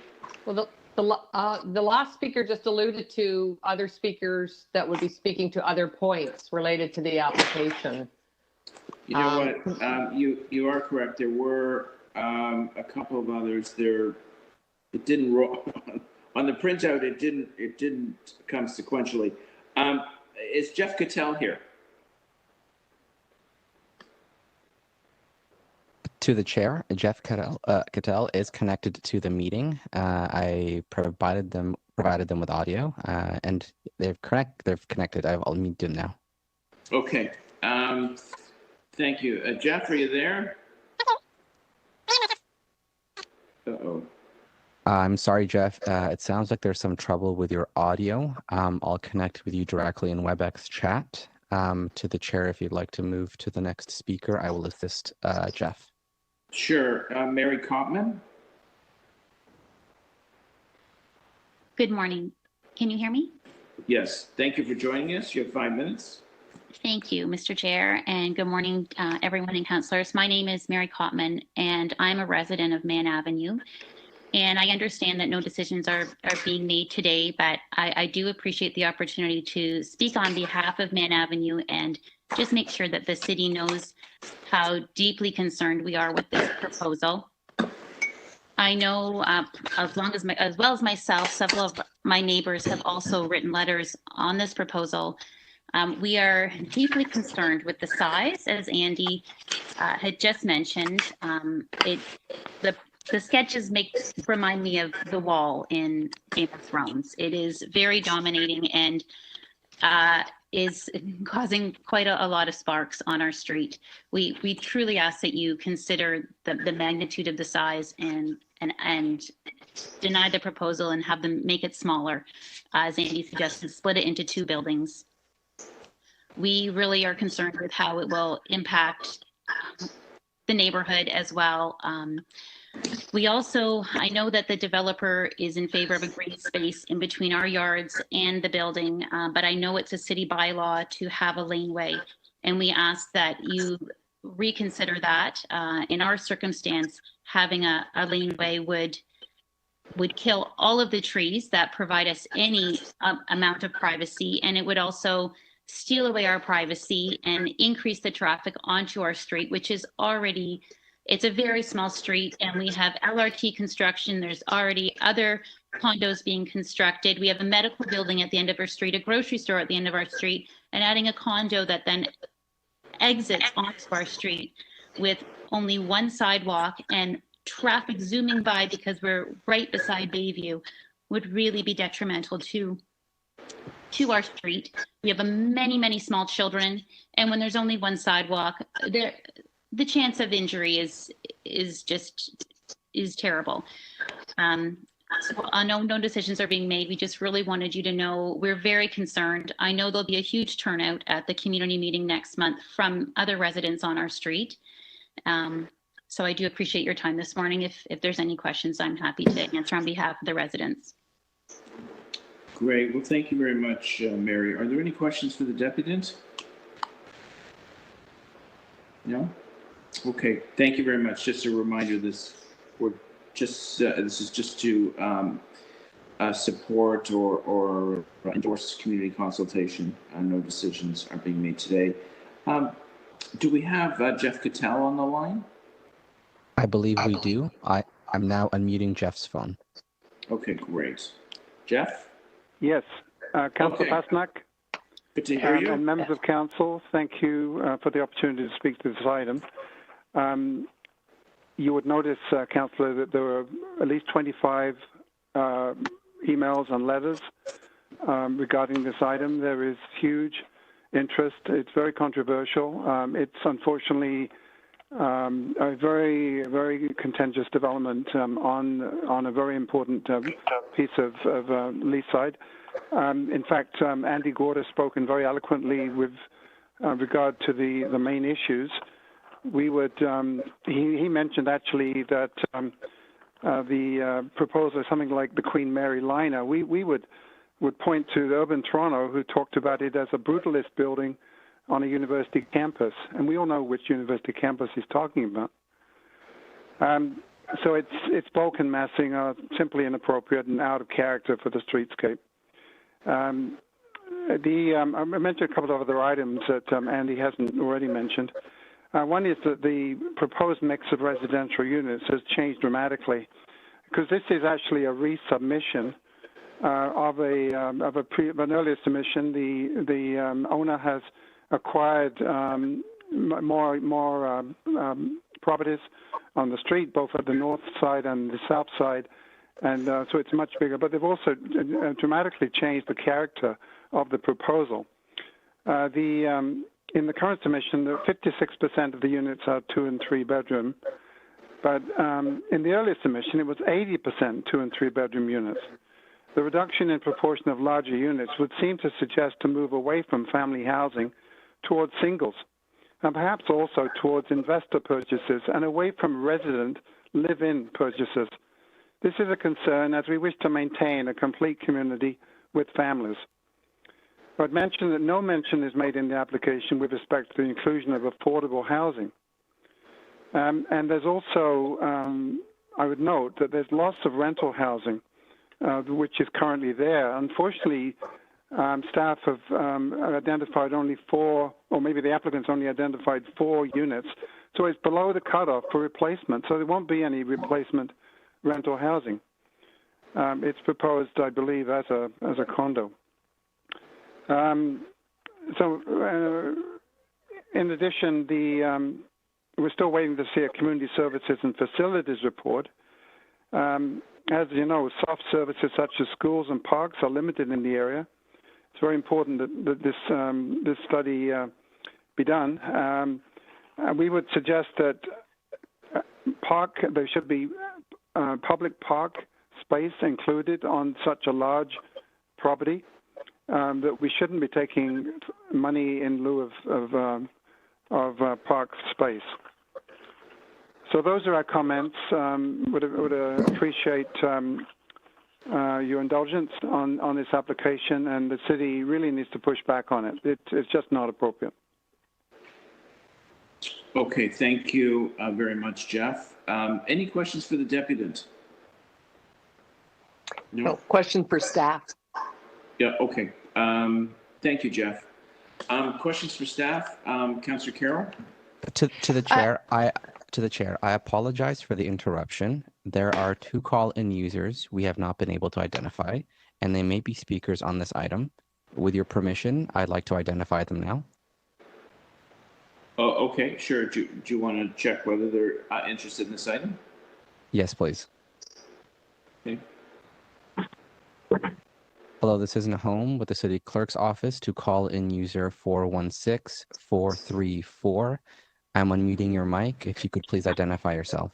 Speaker 2: Well, the last speaker just alluded to other speakers that would be speaking to other points related to the application.
Speaker 1: You know what? You are correct. There were a couple of others there. It didn't roll on the printout. It didn't come sequentially. Is Jeff Cattell here?
Speaker 8: To the chair, Jeff Cattell is connected to the meeting. I provided them with audio, and they're connected. I'll mute them now.
Speaker 1: Okay. Thank you. Jeff, are you there? Uh-oh.
Speaker 8: I'm sorry, Jeff. It sounds like there's some trouble with your audio. I'll connect with you directly in WebEx chat. To the chair, if you'd like to move to the next speaker, I will assist Jeff.
Speaker 1: Sure. Mary Kopman?
Speaker 14: Good morning. Can you hear me?
Speaker 1: Yes. Thank you for joining us. You have 5 minutes.
Speaker 14: Thank you, Mr. Chair, and good morning, everyone and councillors. My name is Mary Kopman, and I'm a resident of Man Avenue. And I understand that no decisions are being made today, but I do appreciate the opportunity to speak on behalf of Man Avenue and just make sure that the city knows how deeply concerned we are with this proposal. I know as well as myself, several of my neighbors have also written letters on this proposal. We are deeply concerned with the size, as Andy had just mentioned. The sketches remind me of the wall in Game of Thrones. It is very dominating and is causing quite a lot of sparks on our street. We truly ask that you consider the magnitude of the size and deny the proposal and have them make it smaller, as Andy suggested, split it into 2 buildings. We really are concerned with how it will impact the neighborhood as well. I know that the developer is in favor of a green space in between our yards and the building, but I know it's a city bylaw to have a laneway, and we ask that you reconsider that. In our circumstance, having a laneway would kill all of the trees that provide us any amount of privacy, and it would also steal away our privacy and increase the traffic onto our street, which is already, it's a very small street, and we have LRT construction. There's already other condos being constructed. We have a medical building at the end of our street, a grocery store at the end of our street, and adding a condo that then exits onto our street with only one sidewalk and traffic zooming by because we're right beside Bayview would really be detrimental to our street. We have many small children, and when there's only one sidewalk, the chance of injury is terrible. So I know no decisions are being made. We just really wanted you to know we're very concerned. I know there'll be a huge turnout at the community meeting next month from other residents on our street. So I do appreciate your time this morning. If there's any questions, I'm happy to answer on behalf of the residents.
Speaker 1: Great. Well, thank you very much, Mary. Are there any questions for the deputant? No? Okay. Thank you very much. Just a reminder, this is just to support or endorse community consultation. No decisions are being made today. Do we have Jeff Cattell on the line?
Speaker 8: I believe we do. I'm now unmuting Jeff's phone.
Speaker 1: Okay, great. Jeff?
Speaker 15: Yes. Councillor Pasternak.
Speaker 1: Good to hear you.
Speaker 15: And members of council, thank you for the opportunity to speak to this item. You would notice, Councillor, that there were at least 25 emails and letters regarding this item. There is huge interest. It's very controversial. It's unfortunately a very, very contentious development on a very important piece of Leith side. In fact, Andy Gord has spoken very eloquently with regard to the main issues. We would he mentioned actually that the proposal is something like the Queen Mary liner. We would point to the Urban Toronto, who talked about it as a brutalist building on a university campus, and we all know which university campus he's talking about. So it's bulk and massing are simply inappropriate and out of character for the streetscape. I mentioned a couple of other items that Andy hasn't already mentioned. One is that the proposed mix of residential units has changed dramatically, because this is actually a resubmission of an earlier submission. The owner has acquired more properties on the street, both at the north side and the south side, and so it's much bigger. But they've also dramatically changed the character of the proposal. In the current submission, 56% of the units are 2 and 3 bedroom, but in the earlier submission, it was 80% 2 and 3 bedroom units. The reduction in proportion of larger units would seem to suggest to move away from family housing towards singles, and perhaps also towards investor purchases and away from resident live-in purchases. This is a concern as we wish to maintain a complete community with families. I'd mention that no mention is made in the application with respect to the inclusion of affordable housing. And there's also, I would note that there's lots of rental housing, which is currently there. Unfortunately, staff have identified only 4, or maybe the applicants only identified 4 units. So it's below the cutoff for replacement. So there won't be any replacement rental housing. It's proposed, I believe, as a condo. In addition, we're still waiting to see a community services and facilities report. As you know, soft services such as schools and parks are limited in the area. It's very important that this study be done. We would suggest that there should be public park space included on such a large property. That we shouldn't be taking money in lieu of park space. So those are our comments. Would appreciate your indulgence on this application, and the city really needs to push back on it. It's just not appropriate.
Speaker 1: Okay, thank you very much, Jeff. Any questions for the deputant?
Speaker 2: No, question for staff.
Speaker 1: Yeah, okay. Thank you, Jeff. Questions for staff? Councillor Carroll?
Speaker 8: To the chair, I apologize for the interruption. There are 2 call-in users we have not been able to identify, and they may be speakers on this item. With your permission, I'd like to identify them now.
Speaker 1: Oh, okay, sure. Do you want to check whether they're interested in this item?
Speaker 8: Yes, please.
Speaker 1: Okay.
Speaker 8: Hello, this is Nahom with the City Clerk's Office to call-in user 416-434. I'm unmuting your mic. If you could please identify yourself.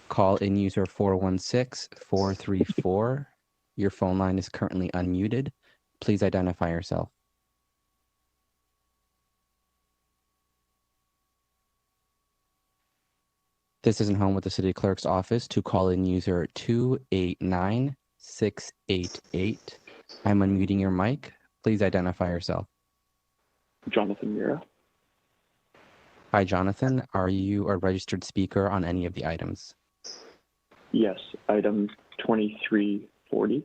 Speaker 8: Call-in user 416-434. Your phone line is currently unmuted. Please identify yourself. This isn't home with the City Clerk's Office to call-in user 289688. I'm unmuting your mic. Please identify yourself.
Speaker 16: Jonathan Mira.
Speaker 8: Hi, Jonathan. Are you a registered speaker on any of the items?
Speaker 16: Yes, item 2340.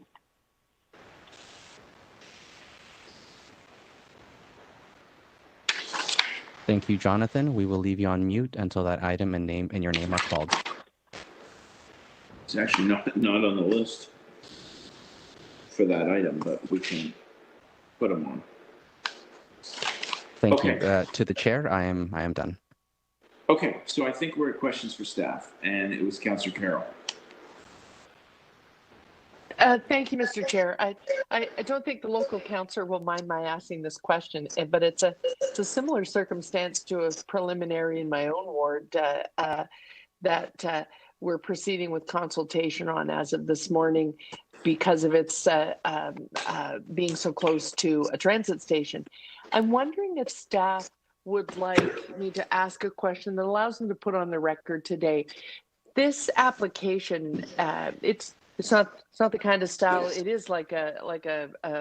Speaker 8: Thank you, Jonathan. We will leave you on mute until that item and your name are called.
Speaker 1: It's actually not on the list for that item, but we can put them on.
Speaker 8: Thank you. To the chair, I am done.
Speaker 1: Okay, so I think we're at questions for staff, and it was Councillor Carroll.
Speaker 4: Thank you, Mr. Chair. I don't think the local councillor will mind my asking this question, but it's a similar circumstance to a preliminary in my own ward that we're proceeding with consultation on as of this morning because of its being so close to a transit station. I'm wondering if staff would like me to ask a question that allows them to put on the record today. This application, it's not the kind of style. It is like a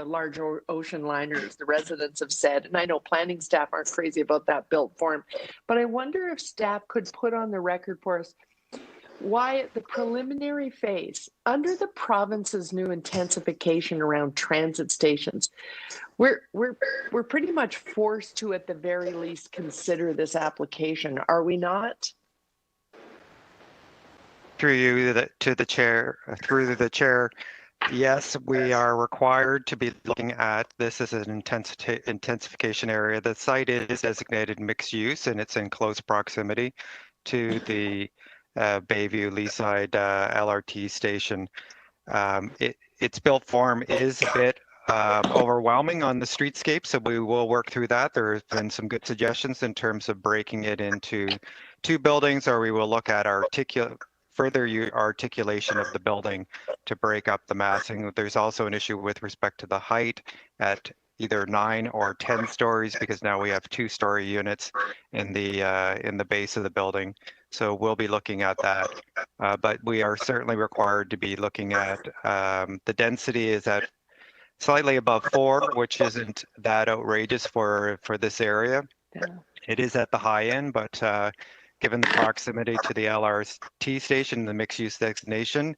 Speaker 4: large ocean liner, as the residents have said. And I know planning staff aren't crazy about that built form, but I wonder if staff could put on the record for us why at the preliminary phase, under the province's new intensification around transit stations, we're pretty much forced to, at the very least, consider this application. Are we not?
Speaker 17: Through you to the chair, through the chair, yes, we are required to be looking at this as an intensification area. The site is designated mixed use and it's in close proximity to the Bayview Leaside LRT station. Its built form is a bit overwhelming on the streetscape, so we will work through that. There have been some good suggestions in terms of breaking it into 2 buildings, or we will look at further articulation of the building to break up the massing. There's also an issue with respect to the height at either 9 or 10 stories, because now we have 2-story units in the base of the building. So we'll be looking at that, but we are certainly required to be looking at the density is at slightly above 4, which isn't that outrageous for this area. Yeah. It is at the high end, but given the proximity to the LRT station, the mixed-use designation,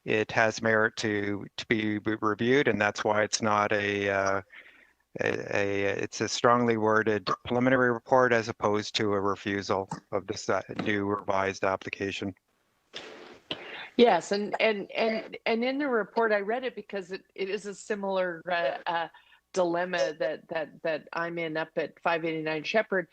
Speaker 17: it has merit to be reviewed, and that's why it's not it's a strongly worded preliminary report as opposed to a refusal of this new revised application.
Speaker 4: Yes, and in the report, I read it because it is a similar dilemma that I'm in up at 589 Shepherd.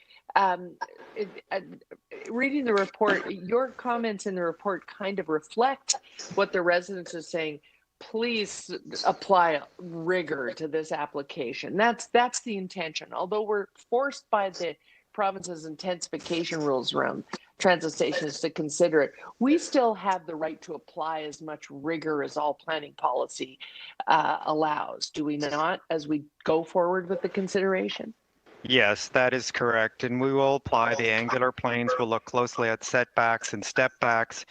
Speaker 4: Reading the report, your comments in the report kind of reflect what the residents are saying. Please apply rigor to this application. That's the intention. Although we're forced by the province's intensification rules around transit stations to consider it, we still have the right to apply as much rigor as all planning policy allows, do we not, as we go forward with the consideration?
Speaker 17: Yes, that is correct. And we will apply the angular planes. We'll look closely at setbacks and step backs.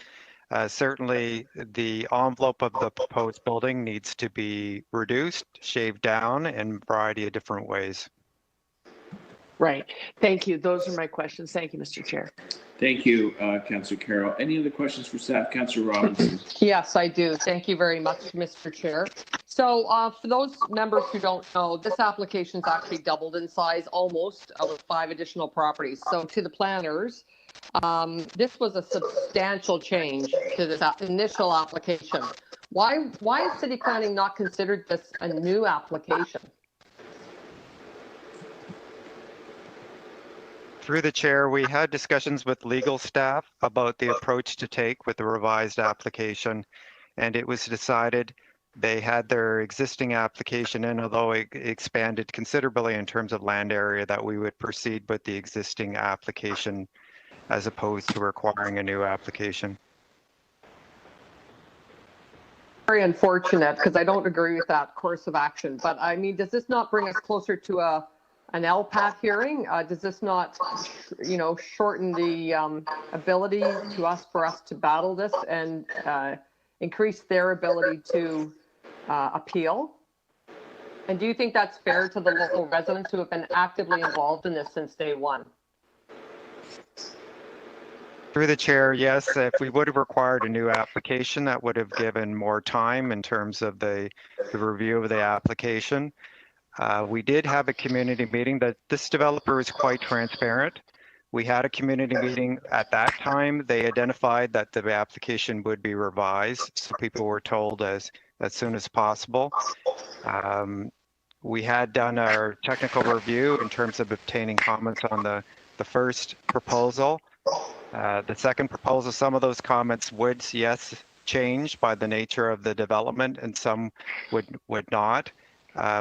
Speaker 17: Certainly, the envelope of the proposed building needs to be reduced, shaved down in a variety of different ways.
Speaker 4: Right. Thank you. Those are my questions. Thank you, Mr. Chair.
Speaker 1: Thank you, Councillor Carroll. Any other questions for staff? Councillor Robinson.
Speaker 2: Yes, I do. Thank you very much, Mr. Chair. So for those members who don't know, this application is actually doubled in size almost with 5 additional properties. So to the planners, this was a substantial change to this initial application. Why has city planning not considered this a new application?
Speaker 17: Through the chair, we had discussions with legal staff about the approach to take with the revised application, and it was decided they had their existing application in, although it expanded considerably in terms of land area, that we would proceed with the existing application as opposed to requiring a new application.
Speaker 2: Very unfortunate, because I don't agree with that course of action. But I mean, does this not bring us closer to an LPAT hearing? Does this not, shorten the ability for us to battle this and increase their ability to appeal? And do you think that's fair to the local residents who have been actively involved in this since day one?
Speaker 17: Through the chair, yes, if we would have required a new application, that would have given more time in terms of the review of the application. We did have a community meeting. That this developer is quite transparent. We had a community meeting at that time. They identified that the application would be revised, so people were told as soon as possible. We had done our technical review in terms of obtaining comments on the first proposal. The second proposal, some of those comments would, yes, changed by the nature of the development, and some would not.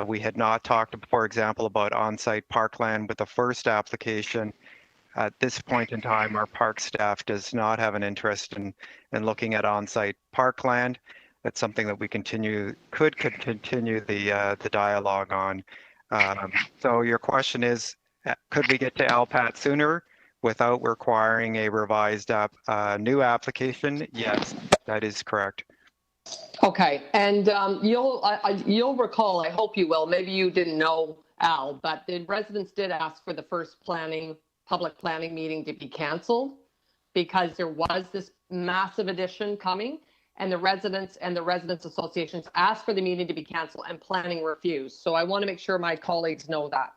Speaker 17: We had not talked, for example, about on-site parkland with the first application. At this point in time, our park staff does not have an interest in looking at on-site parkland. That's something that we could continue the dialogue on. So your question is, could we get to LPAT sooner without requiring a revised new application? Yes, that is correct.
Speaker 2: Okay, and you'll recall, I hope you will, maybe you didn't know, Al, but the residents did ask for the first public planning meeting to be canceled because there was this massive addition coming, and the residents associations asked for the meeting to be canceled and planning refused. So I want to make sure my colleagues know that.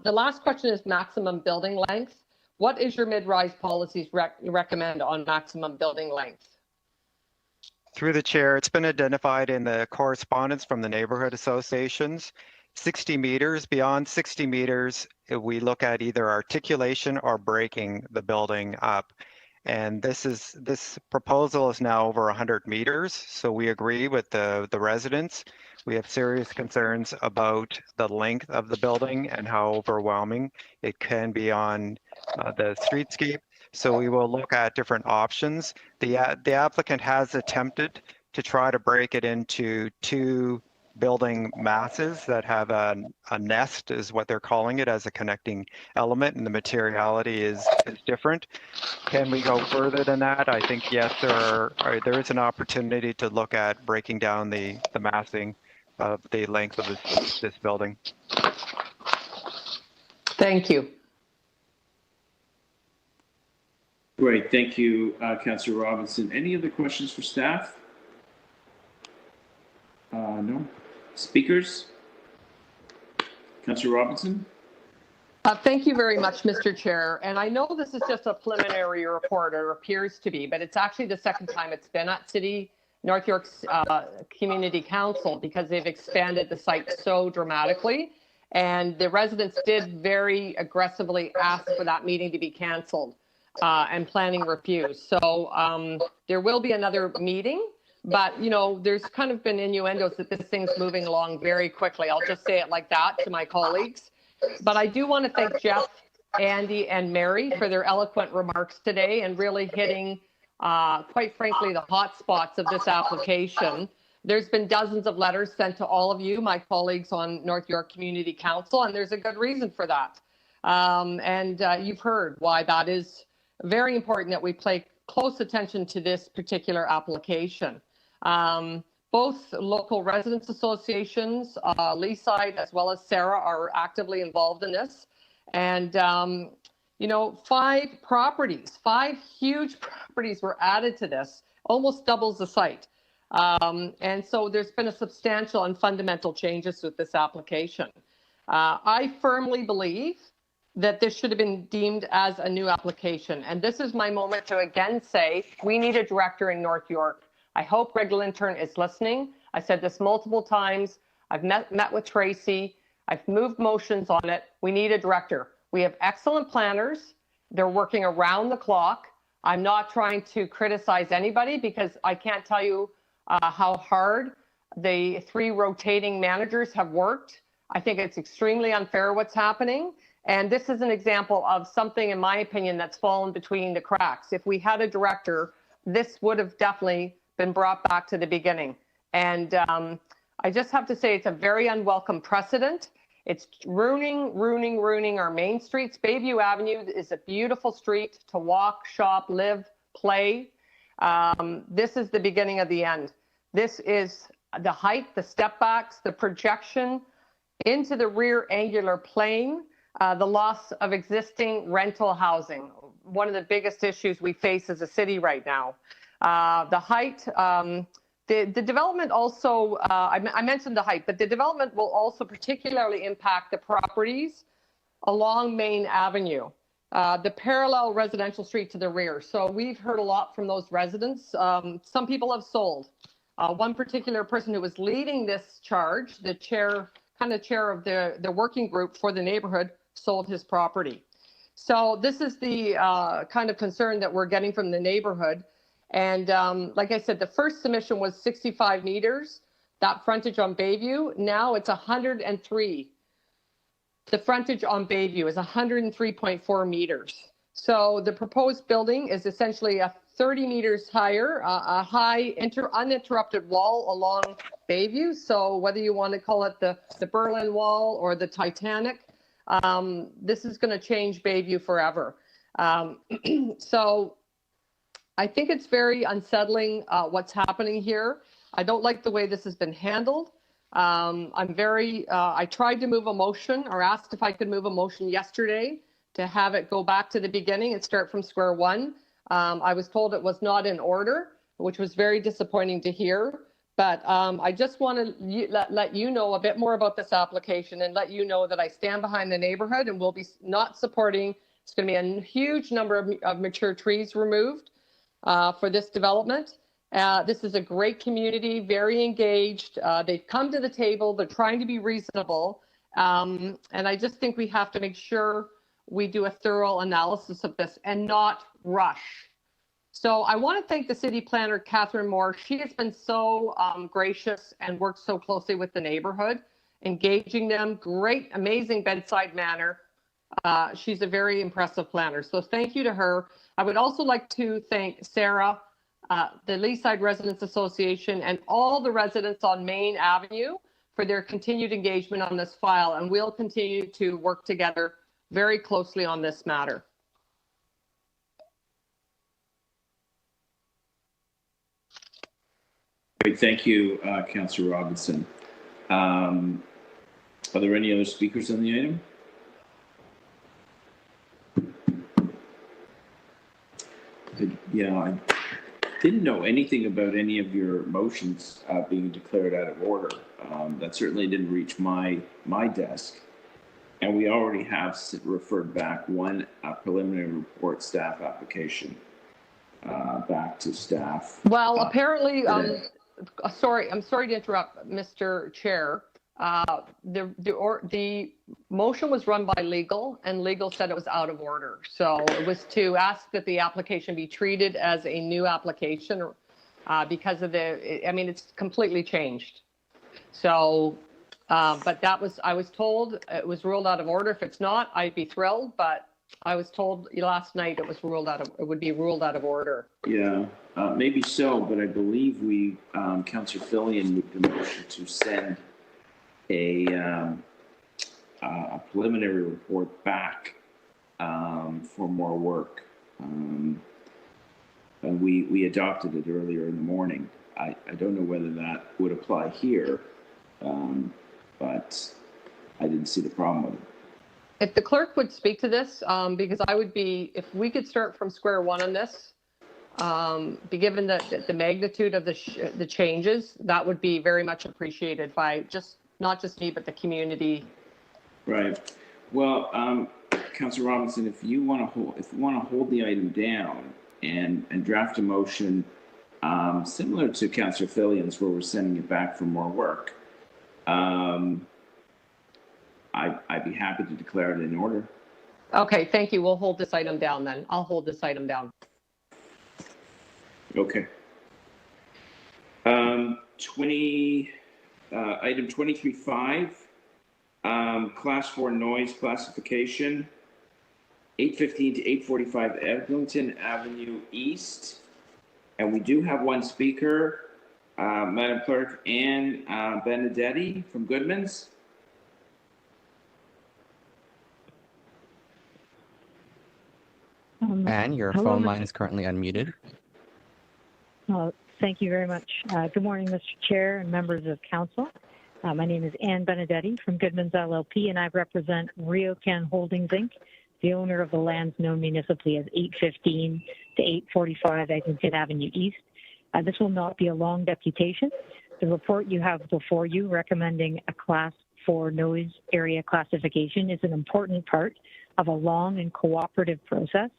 Speaker 2: The last question is maximum building length. What is your mid-rise policies recommend on maximum building length?
Speaker 17: Through the chair, it's been identified in the correspondence from the neighborhood associations, 60 meters. Beyond 60 meters, we look at either articulation or breaking the building up. And this proposal is now over 100 meters, so we agree with the residents. We have serious concerns about the length of the building and how overwhelming it can be on the streetscape. So we will look at different options. The applicant has attempted to try to break it into two building masses that have a nest, is what they're calling it, as a connecting element, and the materiality is different. Can we go further than that? I think yes, there is an opportunity to look at breaking down the massing of the length of this building.
Speaker 2: Thank you.
Speaker 1: Great, thank you, Councillor Robinson. Any other questions for staff? No. Speakers? Councillor Robinson?
Speaker 2: Thank you very much, Mr. Chair. And I know this is just a preliminary report, or appears to be, but it's actually the second time it's been at North York's Community Council, because they've expanded the site so dramatically. And the residents did very aggressively ask for that meeting to be canceled, and planning refused. So there will be another meeting. But, you know, there's kind of been innuendos that this thing's moving along very quickly. I'll just say it like that to my colleagues. But I do want to thank Jeff, Andy, and Mary for their eloquent remarks today, and really hitting, quite frankly, the hot spots of this application. There's been dozens of letters sent to all of you, my colleagues on North York Community Council, and there's a good reason for that. You've heard why that is very important, that we pay close attention to this particular application. Both local residents associations, Leaside as well as Sarah, are actively involved in this. And, you know, 5 huge properties were added to this, almost doubles the site. And so there's been a substantial and fundamental changes with this application. I firmly believe that this should have been deemed as a new application. And this is my moment to again say, we need a director in North York. I hope Eglinton is listening. I said this multiple times. I've met with Tracy. I've moved motions on it. We need a director. We have excellent planners. They're working around the clock. I'm not trying to criticize anybody, because I can't tell you how hard the 3 rotating managers have worked. I think it's extremely unfair what's happening. And this is an example of something, in my opinion, that's fallen between the cracks. If we had a director, this would have definitely been brought back to the beginning. And I just have to say, it's a very unwelcome precedent. It's ruining our main streets. Bayview Avenue is a beautiful street to walk, shop, live, play. This is the beginning of the end. This is the height, the step backs, the projection into the rear angular plane, the loss of existing rental housing, one of the biggest issues we face as a city right now. The height, the development also, I mentioned the height, but the development will also particularly impact the properties along Main Avenue, the parallel residential street to the rear. So we've heard a lot from those residents. Some people have sold. One particular person who was leading this charge, the chair of the working group for the neighborhood, sold his property. So this is the kind of concern that we're getting from the neighborhood. And like I said, the first submission was 65 meters, that frontage on Bayview. Now it's 103. The frontage on Bayview is 103.4 meters. So the proposed building is essentially a 30 meters higher, a high uninterrupted wall along Bayview. So whether you want to call it the Berlin Wall or the Titanic, this is going to change Bayview forever. So I think it's very unsettling what's happening here. I don't like the way this has been handled. I tried to move a motion, or asked if I could move a motion yesterday to have it go back to the beginning and start from square one. I was told it was not in order, which was very disappointing to hear. But I just want to let you know a bit more about this application and let you know that I stand behind the neighborhood and will be not supporting. It's going to be a huge number of mature trees removed for this development. This is a great community, very engaged. They've come to the table. They're trying to be reasonable. And I just think we have to make sure we do a thorough analysis of this and not rush. So I want to thank the city planner, Catherine Moore. She has been so gracious and worked so closely with the neighborhood, engaging them. Great, amazing bedside manner. She's a very impressive planner. So thank you to her. I would also like to thank Sarah, the Leaside Residents Association, and all the residents on Main Avenue for their continued engagement on this file. And we'll continue to work together very closely on this matter.
Speaker 1: Great, thank you, Councillor Robinson. Are there any other speakers on the item? I didn't know anything about any of your motions being declared out of order. That certainly didn't reach my desk. And we already have referred back one preliminary report staff application back to staff.
Speaker 2: Well, apparently, I'm sorry to interrupt, Mr. Chair. The motion was run by legal, and legal said it was out of order. So it was to ask that the application be treated as a new application because of it's completely changed. So, but I was told it was ruled out of order. If it's not, I'd be thrilled, but I was told last night it would be ruled out of order.
Speaker 1: Yeah, maybe so, but I believe Councillor Fillion moved the motion to send a preliminary report back for more work. And we adopted it earlier in the morning. I don't know whether that would apply here, but I didn't see the problem with it.
Speaker 2: If the clerk would speak to this, because if we could start from square one on this, given the magnitude of the changes, that would be very much appreciated by not just me, but the community.
Speaker 1: Right. Well, Councillor Robinson, if you want to hold the item down and draft a motion similar to Councillor Fillion's, where we're sending it back for more work, I'd be happy to declare it in order.
Speaker 2: Okay, thank you. We'll hold this item down then. I'll hold this item down.
Speaker 1: Okay. Item 23.5, Class 4 noise classification, 815 to 845 Eglinton Avenue East. And we do have one speaker, Madam Clerk, Ann Benedetti from Goodman's.
Speaker 8: Anne, your phone line is currently unmuted.
Speaker 18: Thank you very much. Good morning, Mr. Chair and members of council. My name is Ann Benedetti from Goodman's LLP, and I represent RioCan Holdings, Inc., the owner of the lands known municipally as 815 to 845 Eglinton Avenue East. This will not be a long deputation. The report you have before you recommending a Class 4 noise area classification is an important part of a long and cooperative process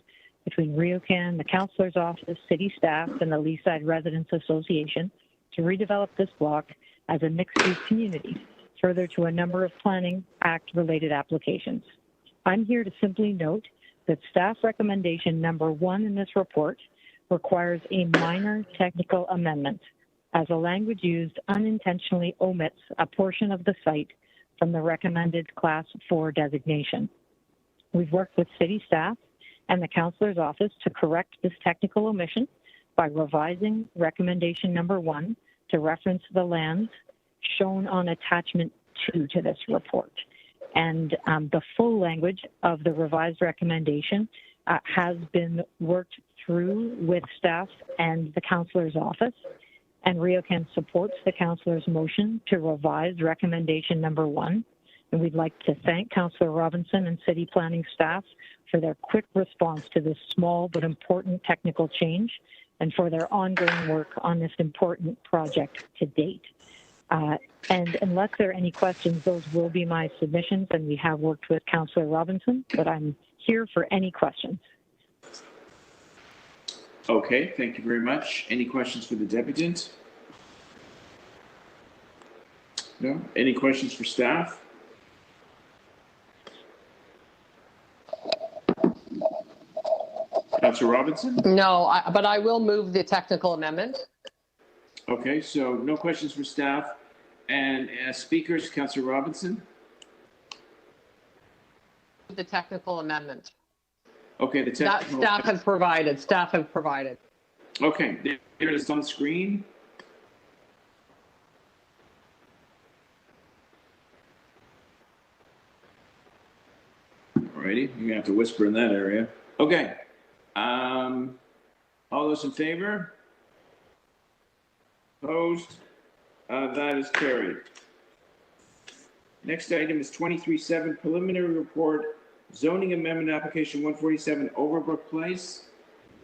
Speaker 18: between RioCan, the Councillor's Office, City staff, and the Leaside Residents Association to redevelop this block as a mixed-use community, further to a number of Planning Act-related applications. I'm here to simply note that staff recommendation number 1 in this report requires a minor technical amendment, as the language used unintentionally omits a portion of the site from the recommended Class 4 designation. We've worked with city staff and the councillor's office to correct this technical omission by revising recommendation number 1 to reference the lands shown on attachment 2 to this report. And the full language of the revised recommendation has been worked through with staff and the councillor's office. And RioCan supports the councillor's motion to revise recommendation number 1. And we'd like to thank Councillor Robinson and city planning staff for their quick response to this small but important technical change and for their ongoing work on this important project to date. And unless there are any questions, those will be my submissions, and we have worked with Councillor Robinson, but I'm here for any questions.
Speaker 1: Okay, thank you very much. Any questions for the deputant? No? Any questions for staff? Councillor Robinson?
Speaker 2: No, but I will move the technical amendment.
Speaker 1: Okay, so no questions for staff. And as speakers, Councillor Robinson?
Speaker 2: The technical amendment.
Speaker 1: Okay, the technical.
Speaker 2: Staff have provided.
Speaker 1: Okay, there it is on the screen. Alrighty, you're gonna have to whisper in that area. Okay. All those in favor? Opposed? That is carried. Next item is 23-7 preliminary report, zoning amendment application 147 Overbrook Place.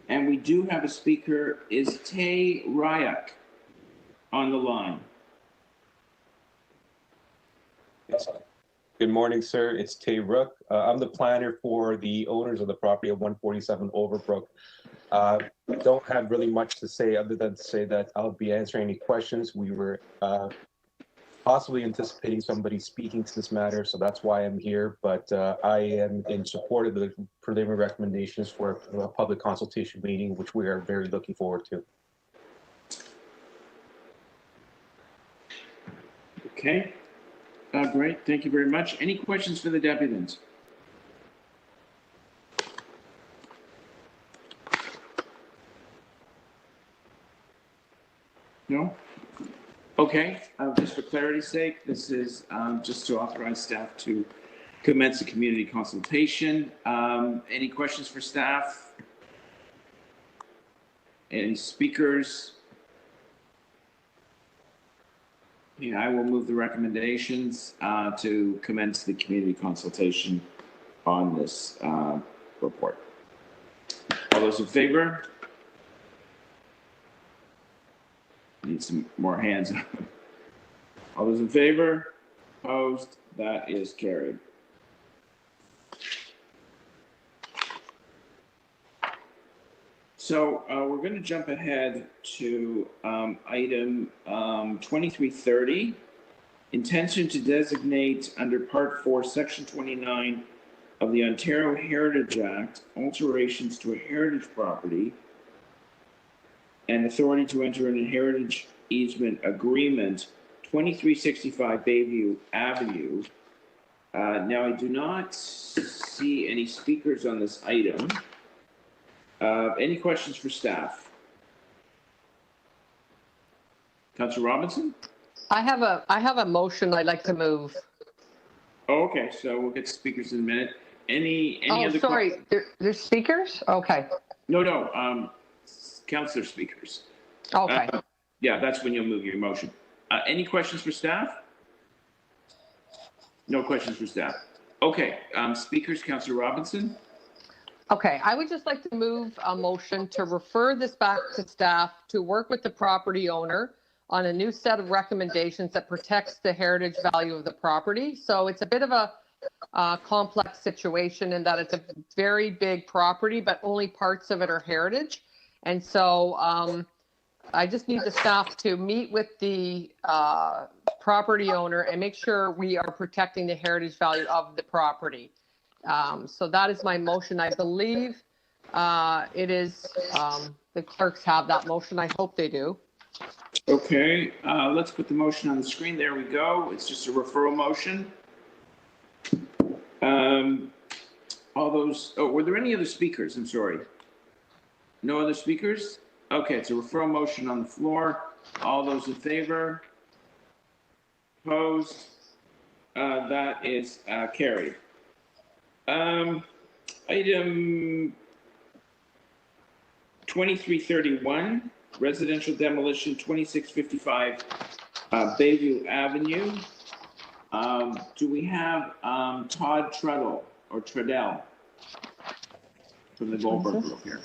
Speaker 1: And we do have a speaker. Is Tay Ryak on the line?
Speaker 19: Good morning, sir. It's Tay Rook. I'm the planner for the owners of the property of 147 Overbrook. Don't have really much to say other than to say that I'll be answering any questions. We were possibly anticipating somebody speaking to this matter, so that's why I'm here. But I am in support of the preliminary recommendations for a public consultation meeting, which we are very looking forward to.
Speaker 1: Okay. Great. Thank you very much. Any questions for the deputants? No? Okay. Just for clarity's sake, this is just to authorize staff to commence a community consultation. Any questions for staff? Any speakers? Yeah, I will move the recommendations to commence the community consultation on this report. All those in favor? Need some more hands. All those in favor? Opposed? That is carried. So we're going to jump ahead to item 2330, intention to designate under Part 4, Section 29 of the Ontario Heritage Act, alterations to a heritage property and authority to enter an heritage easement agreement, 2365 Bayview Avenue. Now, I do not see any speakers on this item. Any questions for staff? Councillor Robinson?
Speaker 2: I have a motion I'd like to move.
Speaker 1: Oh, okay, so we'll get speakers in a minute. Any other?
Speaker 2: Sorry, there's speakers? Okay.
Speaker 1: No, councillor speakers.
Speaker 2: Okay.
Speaker 1: Yeah, that's when you'll move your motion. Any questions for staff? No questions for staff. Okay, speakers, Councillor Robinson?
Speaker 2: Okay, I would just like to move a motion to refer this back to staff to work with the property owner on a new set of recommendations that protects the heritage value of the property. So it's a bit of a complex situation in that it's a very big property, but only parts of it are heritage. And so I just need the staff to meet with the property owner and make sure we are protecting the heritage value of the property. So that is my motion. I believe it is the clerks have that motion. I hope they do.
Speaker 1: Okay, let's put the motion on the screen. There we go. It's just a referral motion. All those, oh, were there any other speakers? I'm sorry. No other speakers? Okay, it's a referral motion on the floor. All those in favor? Opposed? That is carried. Item 2331, residential demolition, 2655 Bayview Avenue. Do we have Todd Treadle or Treadell from the Goldberg Group here?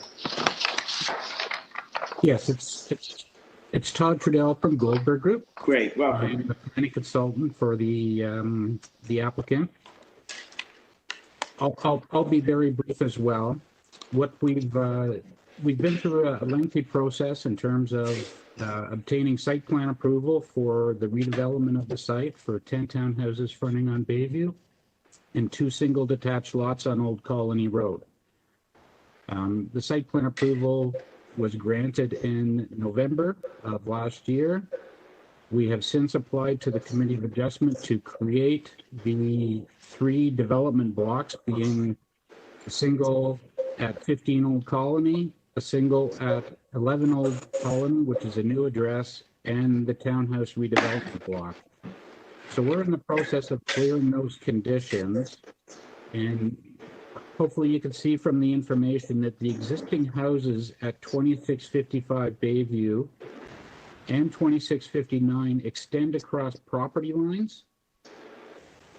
Speaker 20: Yes, it's Todd Treadell from Goldberg Group.
Speaker 1: Great, welcome.
Speaker 20: I'm the planning consultant for the applicant. I'll be very brief as well. What we've been through a lengthy process in terms of obtaining site plan approval for the redevelopment of the site for 10 townhouses fronting on Bayview and 2 single detached lots on Old Colony Road. The site plan approval was granted in November of last year. We have since applied to the Committee of Adjustment to create the 3 development blocks, being a single at 15 Old Colony, a single at 11 Old Colony, which is a new address, and the townhouse redevelopment block. So we're in the process of clearing those conditions, and hopefully you can see from the information that the existing houses at 2655 Bayview and 2659 extend across property lines.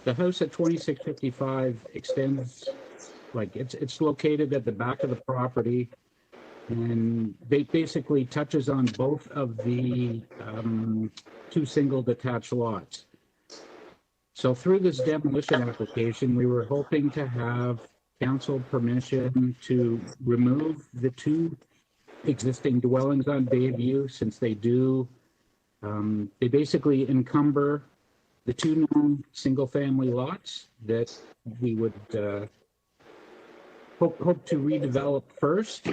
Speaker 20: The house at 2655 extends, like it's located at the back of the property and basically touches on both of the 2 single detached lots. So through this demolition application, we were hoping to have council permission to remove the 2 existing dwellings on Bayview, since they do, they basically encumber the 2 known single-family lots that we would hope to redevelop first,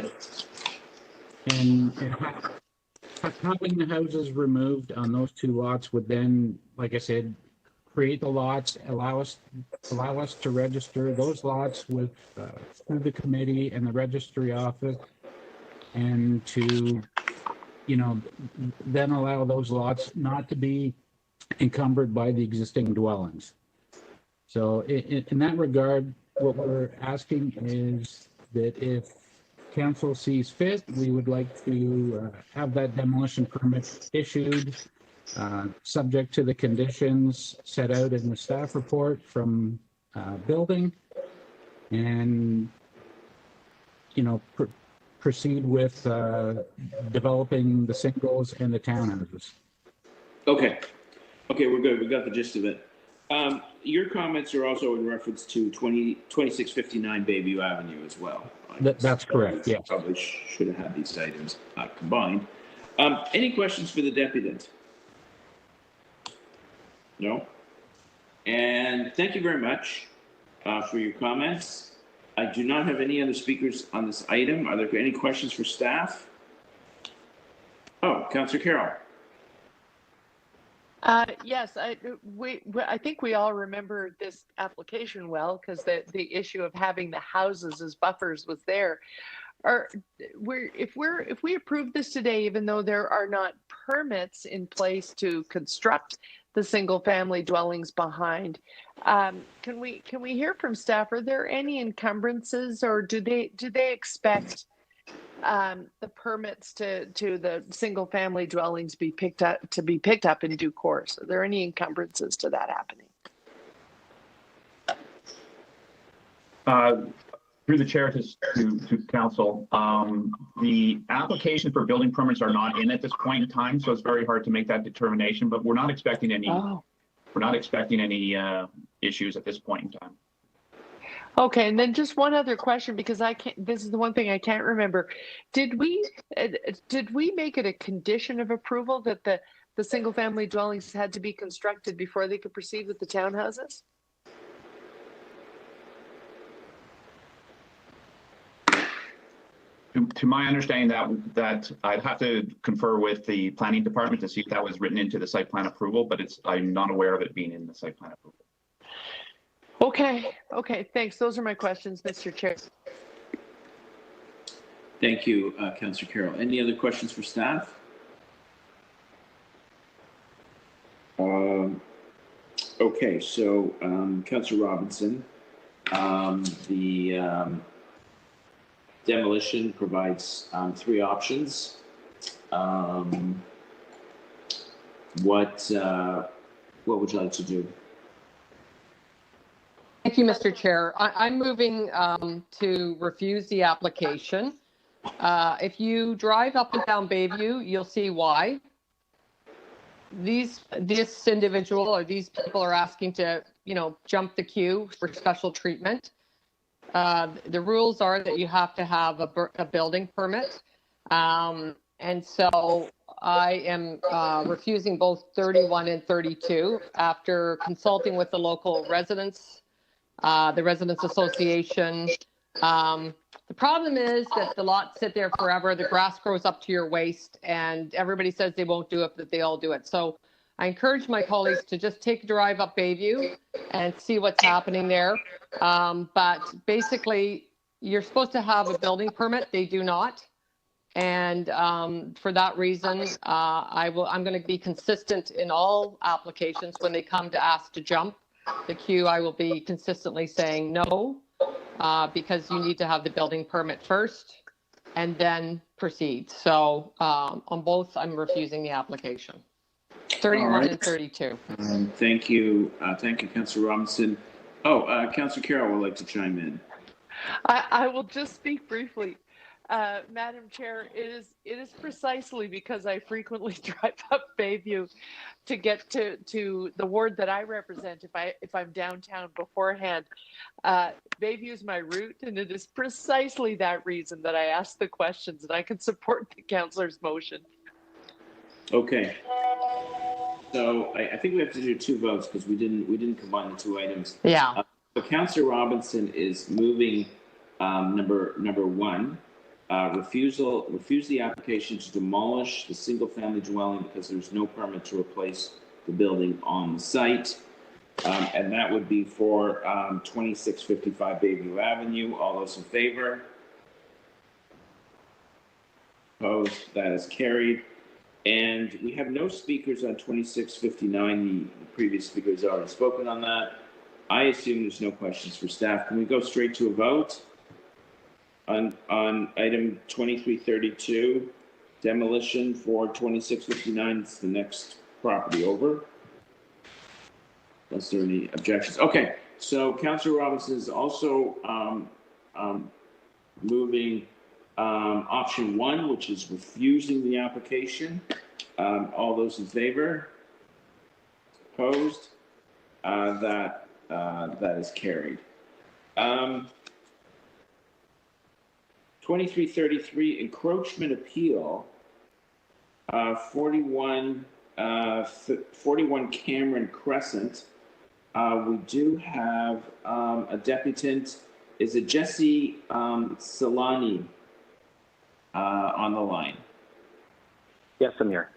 Speaker 20: and having the houses removed on those 2 lots would then, like I said, create the lots, allow us to register those lots with through the committee and the registry office, and to, you know, then allow those lots not to be encumbered by the existing dwellings. So in that regard, what we're asking is that if council sees fit, we would like to have that demolition permit issued, subject to the conditions set out in the staff report from building, and, you know, proceed with developing the singles and the townhouses.
Speaker 1: Okay, we're good. We got the gist of it. Your comments are also in reference to 2659 Bayview Avenue as well.
Speaker 20: That's correct, yes.
Speaker 1: Probably should have had these items combined. Any questions for the deputant? No? And thank you very much for your comments. I do not have any other speakers on this item. Are there any questions for staff? Oh, Councillor Carroll.
Speaker 4: Yes, I think we all remember this application well, because the issue of having the houses as buffers was there. If we approve this today, even though there are not permits in place to construct the single family dwellings behind, can we hear from staff? Are there any encumbrances, or do they expect the permits to the single family dwellings be picked up in due course? Are there any encumbrances to that happening?
Speaker 21: Through the chair to council, the application for building permits are not in at this point in time, so it's very hard to make that determination. But we're not expecting any. Oh. We're not expecting any issues at this point in time.
Speaker 4: Okay, and then just one other question, because I can't. This is the one thing I can't remember. Did we make it a condition of approval that the single family dwellings had to be constructed before they could proceed with the townhouses?
Speaker 21: To my understanding, that I'd have to confer with the planning department to see if that was written into the site plan approval, but I'm not aware of it being in the site plan approval.
Speaker 4: Okay, thanks. Those are my questions, Mr. Chair.
Speaker 1: Thank you, Councillor Carroll. Any other questions for staff? Okay, so Councillor Robinson, the demolition provides 3 options. What would you like to do?
Speaker 2: Thank you, Mr. Chair. I'm moving to refuse the application. If you drive up and down Bayview, you'll see why. This individual or these people are asking to, jump the queue for special treatment. The rules are that you have to have a building permit. And so I am refusing both 31 and 32 after consulting with the local residents, the Residents Association. The problem is that the lots sit there forever. The grass grows up to your waist and everybody says they won't do it, but they all do it. So I encourage my colleagues to just take a drive up Bayview and see what's happening there. But basically, you're supposed to have a building permit. They do not. And for that reason, I'm going to be consistent in all applications when they come to ask to jump the queue. I will be consistently saying no, because you need to have the building permit first and then proceed. So on both, I'm refusing the application. 31 and 32.
Speaker 1: Thank you, Councillor Robinson. Councillor Carroll would like to chime in.
Speaker 4: I will just speak briefly. Madam Chair, it is precisely because I frequently drive up Bayview to get to the ward that I represent if I'm downtown beforehand. Bayview is my route, and it is precisely that reason that I ask the questions, and I can support the councillor's motion.
Speaker 1: Okay. So I think we have to do 2 votes because we didn't combine the 2 items.
Speaker 2: Yeah.
Speaker 1: So Councillor Robinson is moving number 1. Refuse the application to demolish the single-family dwelling because there's no permit to replace the building on the site. And that would be for 2655 Bayview Avenue. All those in favor? Opposed? That is carried. And we have no speakers on 2659. The previous speaker has already spoken on that. I assume there's no questions for staff. Can we go straight to a vote? On item 2332, demolition for 2659, it's the next property over. Unless there are any objections. Okay, so Councillor Robinson is also moving option 1, which is refusing the application. All those in favor? Opposed? That is carried. 2333 encroachment appeal, 41 Cameron Crescent. We do have a deputant. Is it Jesse Solani on the line?
Speaker 7: Yes, I'm here.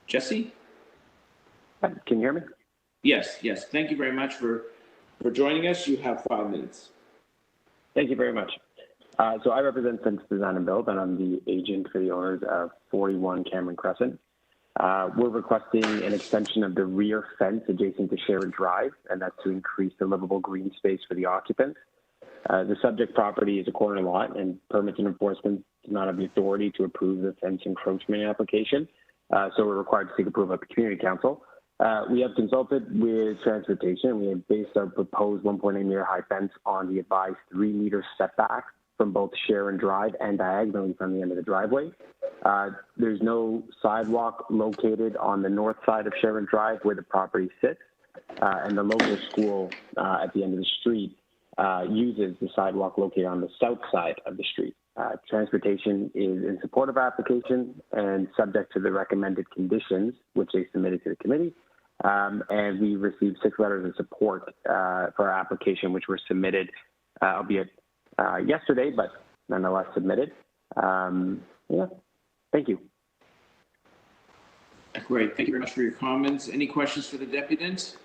Speaker 1: Jesse?
Speaker 7: Can you hear me?
Speaker 1: Yes. Thank you very much for joining us. You have 5 minutes.
Speaker 7: Thank you very much. So I represent Census Design and Build, and I'm the agent for the owners of 41 Cameron Crescent. We're requesting an extension of the rear fence adjacent to Sharon Drive, and that's to increase the livable green space for the occupants. The subject property is a corner lot, and permits and enforcement do not have the authority to approve the fence encroachment application. So we're required to seek approval at the Community Council. We have consulted with transportation. We have based our proposed 1.8 meter high fence on the advised 3 meter setback from both Sharon Drive and diagonally from the end of the driveway. There's no sidewalk located on the north side of Sharon Drive where the property sits, and the local school at the end of the street uses the sidewalk located on the south side of the street. Transportation is in support of our application and subject to the recommended conditions, which they submitted to the committee. And we received 6 letters of support for our application, which were submitted albeit yesterday, but nonetheless submitted. Yeah, thank you.
Speaker 1: Great. Thank you very much for your comments. Any questions for the deputant?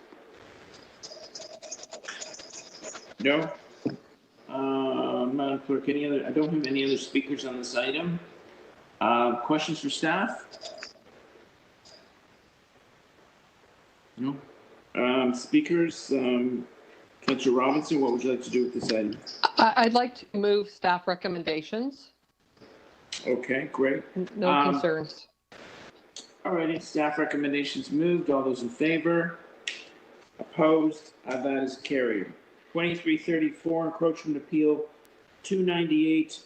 Speaker 1: No? Madam Clerk, any other? I don't have any other speakers on this item. Questions for staff? No? Speakers, Councillor Robinson, what would you like to do with this item?
Speaker 2: I'd like to move staff recommendations.
Speaker 1: Okay, great.
Speaker 2: No concerns.
Speaker 1: All righty, staff recommendations moved. All those in favor? Opposed? That is carried. 2334, encroachment appeal, 298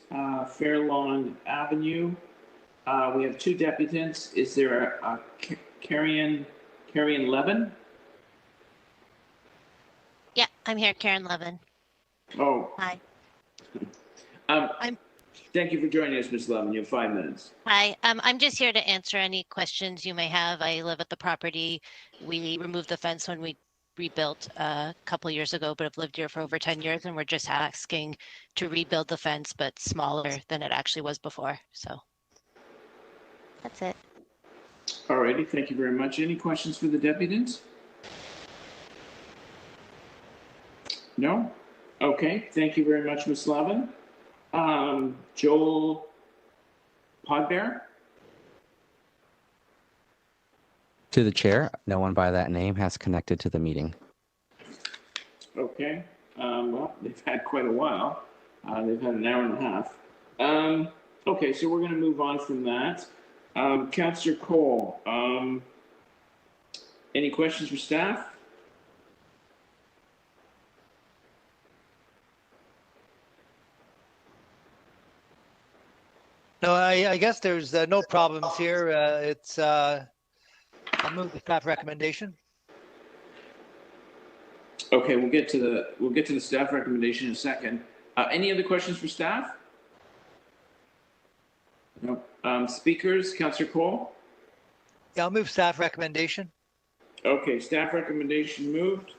Speaker 1: Fairlawn Avenue. We have two deputants. Is there a Carrion Levin?
Speaker 9: Yeah, I'm here, Karen Levin.
Speaker 1: Oh.
Speaker 9: Hi.
Speaker 1: Thank you for joining us, Ms. Levin. You have 5 minutes.
Speaker 9: Hi, I'm just here to answer any questions you may have. I live at the property. We removed the fence when we rebuilt a couple years ago, but I've lived here for over 10 years, and we're just asking to rebuild the fence, but smaller than it actually was before. So that's it.
Speaker 1: All righty, thank you very much. Any questions for the deputants? No? Okay, thank you very much, Ms. Levin. Joel Podbear?
Speaker 8: To the chair, no one by that name has connected to the meeting.
Speaker 1: Okay, well, they've had quite a while. They've had an hour and a half. Okay, so we're going to move on from that. Councillor Cole, any questions for staff?
Speaker 5: No, I guess there's no problems here. I'll move the staff recommendation.
Speaker 1: Okay, we'll get to the staff recommendation in a second. Any other questions for staff? No. Speakers, Councillor Cole?
Speaker 5: Yeah, I'll move staff recommendation.
Speaker 1: Okay, staff recommendation moved.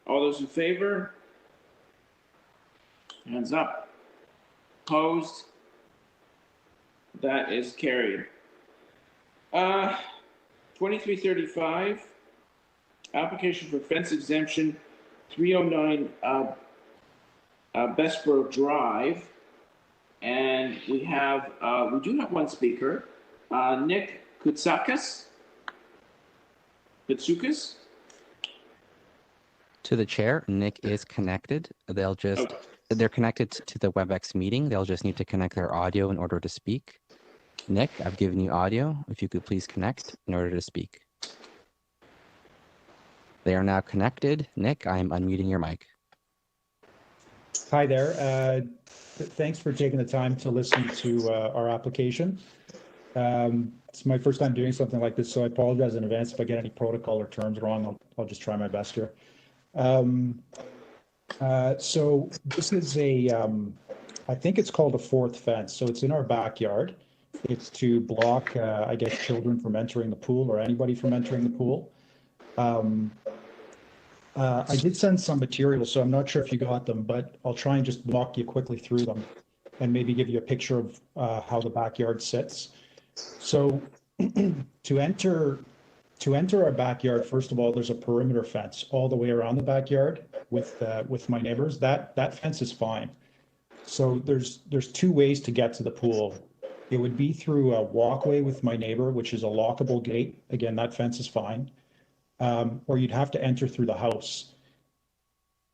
Speaker 1: All those in favor? Hands up. Opposed? That is carried. 2335, application for fence exemption, 309 Bessborough Drive. And we do have one speaker, Nick Koutsakis.
Speaker 8: To the chair, Nick is connected. They're connected to the WebEx meeting. They'll just need to connect their audio in order to speak. Nick, I've given you audio. If you could please connect in order to speak. They are now connected. Nick, I am unmuting your mic.
Speaker 22: Hi there. Thanks for taking the time to listen to our application. It's my first time doing something like this, so I apologize in advance if I get any protocol or terms wrong. I'll just try my best here. So this is I think it's called a fourth fence. So it's in our backyard. It's to block, I guess, children from entering the pool or anybody from entering the pool. I did send some materials, so I'm not sure if you got them, but I'll try and just walk you quickly through them and maybe give you a picture of how the backyard sits. So to enter our backyard, first of all, there's a perimeter fence all the way around the backyard with my neighbors. That fence is fine. So there's two ways to get to the pool. It would be through a walkway with my neighbor, which is a lockable gate. Again, that fence is fine. Or you'd have to enter through the house.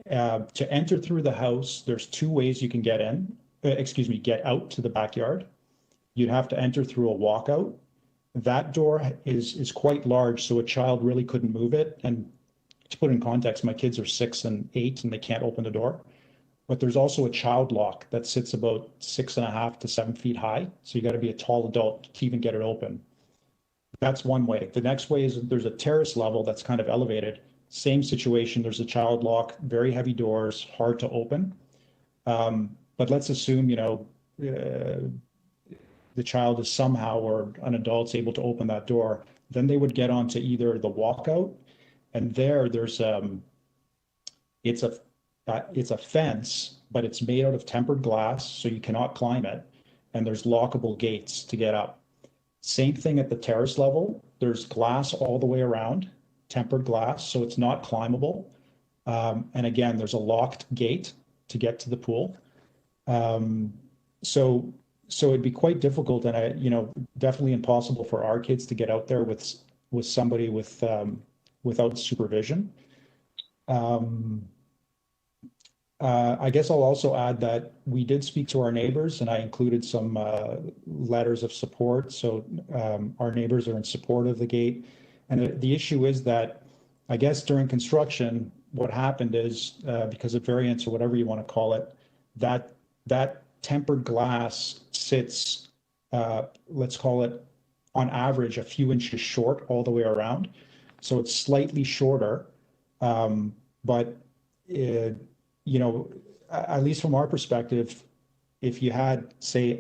Speaker 22: To enter through the house, there's two ways you can get out to the backyard. You'd have to enter through a walkout. That door is quite large, so a child really couldn't move it. And to put in context, my kids are 6 and 8 and they can't open the door. But there's also a child lock that sits about 6.5 to 7 feet high. So you got to be a tall adult to even get it open. That's one way. The next way is there's a terrace level that's kind of elevated. Same situation. There's a child lock, very heavy doors, hard to open. But let's assume, the child is somehow or an adult's able to open that door. Then they would get onto either the walkout, and there's it's a fence, but it's made out of tempered glass, so you cannot climb it. And there's lockable gates to get up. Same thing at the terrace level. There's glass all the way around, tempered glass, so it's not climbable. And again, there's a locked gate to get to the pool. So it'd be quite difficult, and definitely impossible for our kids to get out there with somebody without supervision. I guess I'll also add that we did speak to our neighbors, and I included some letters of support. So our neighbors are in support of the gate. And the issue is that, I guess during construction, what happened is, because of variance or whatever you want to call it, that tempered glass sits, let's call it, on average, a few inches short all the way around. So it's slightly shorter, but at least from our perspective, if you had, say,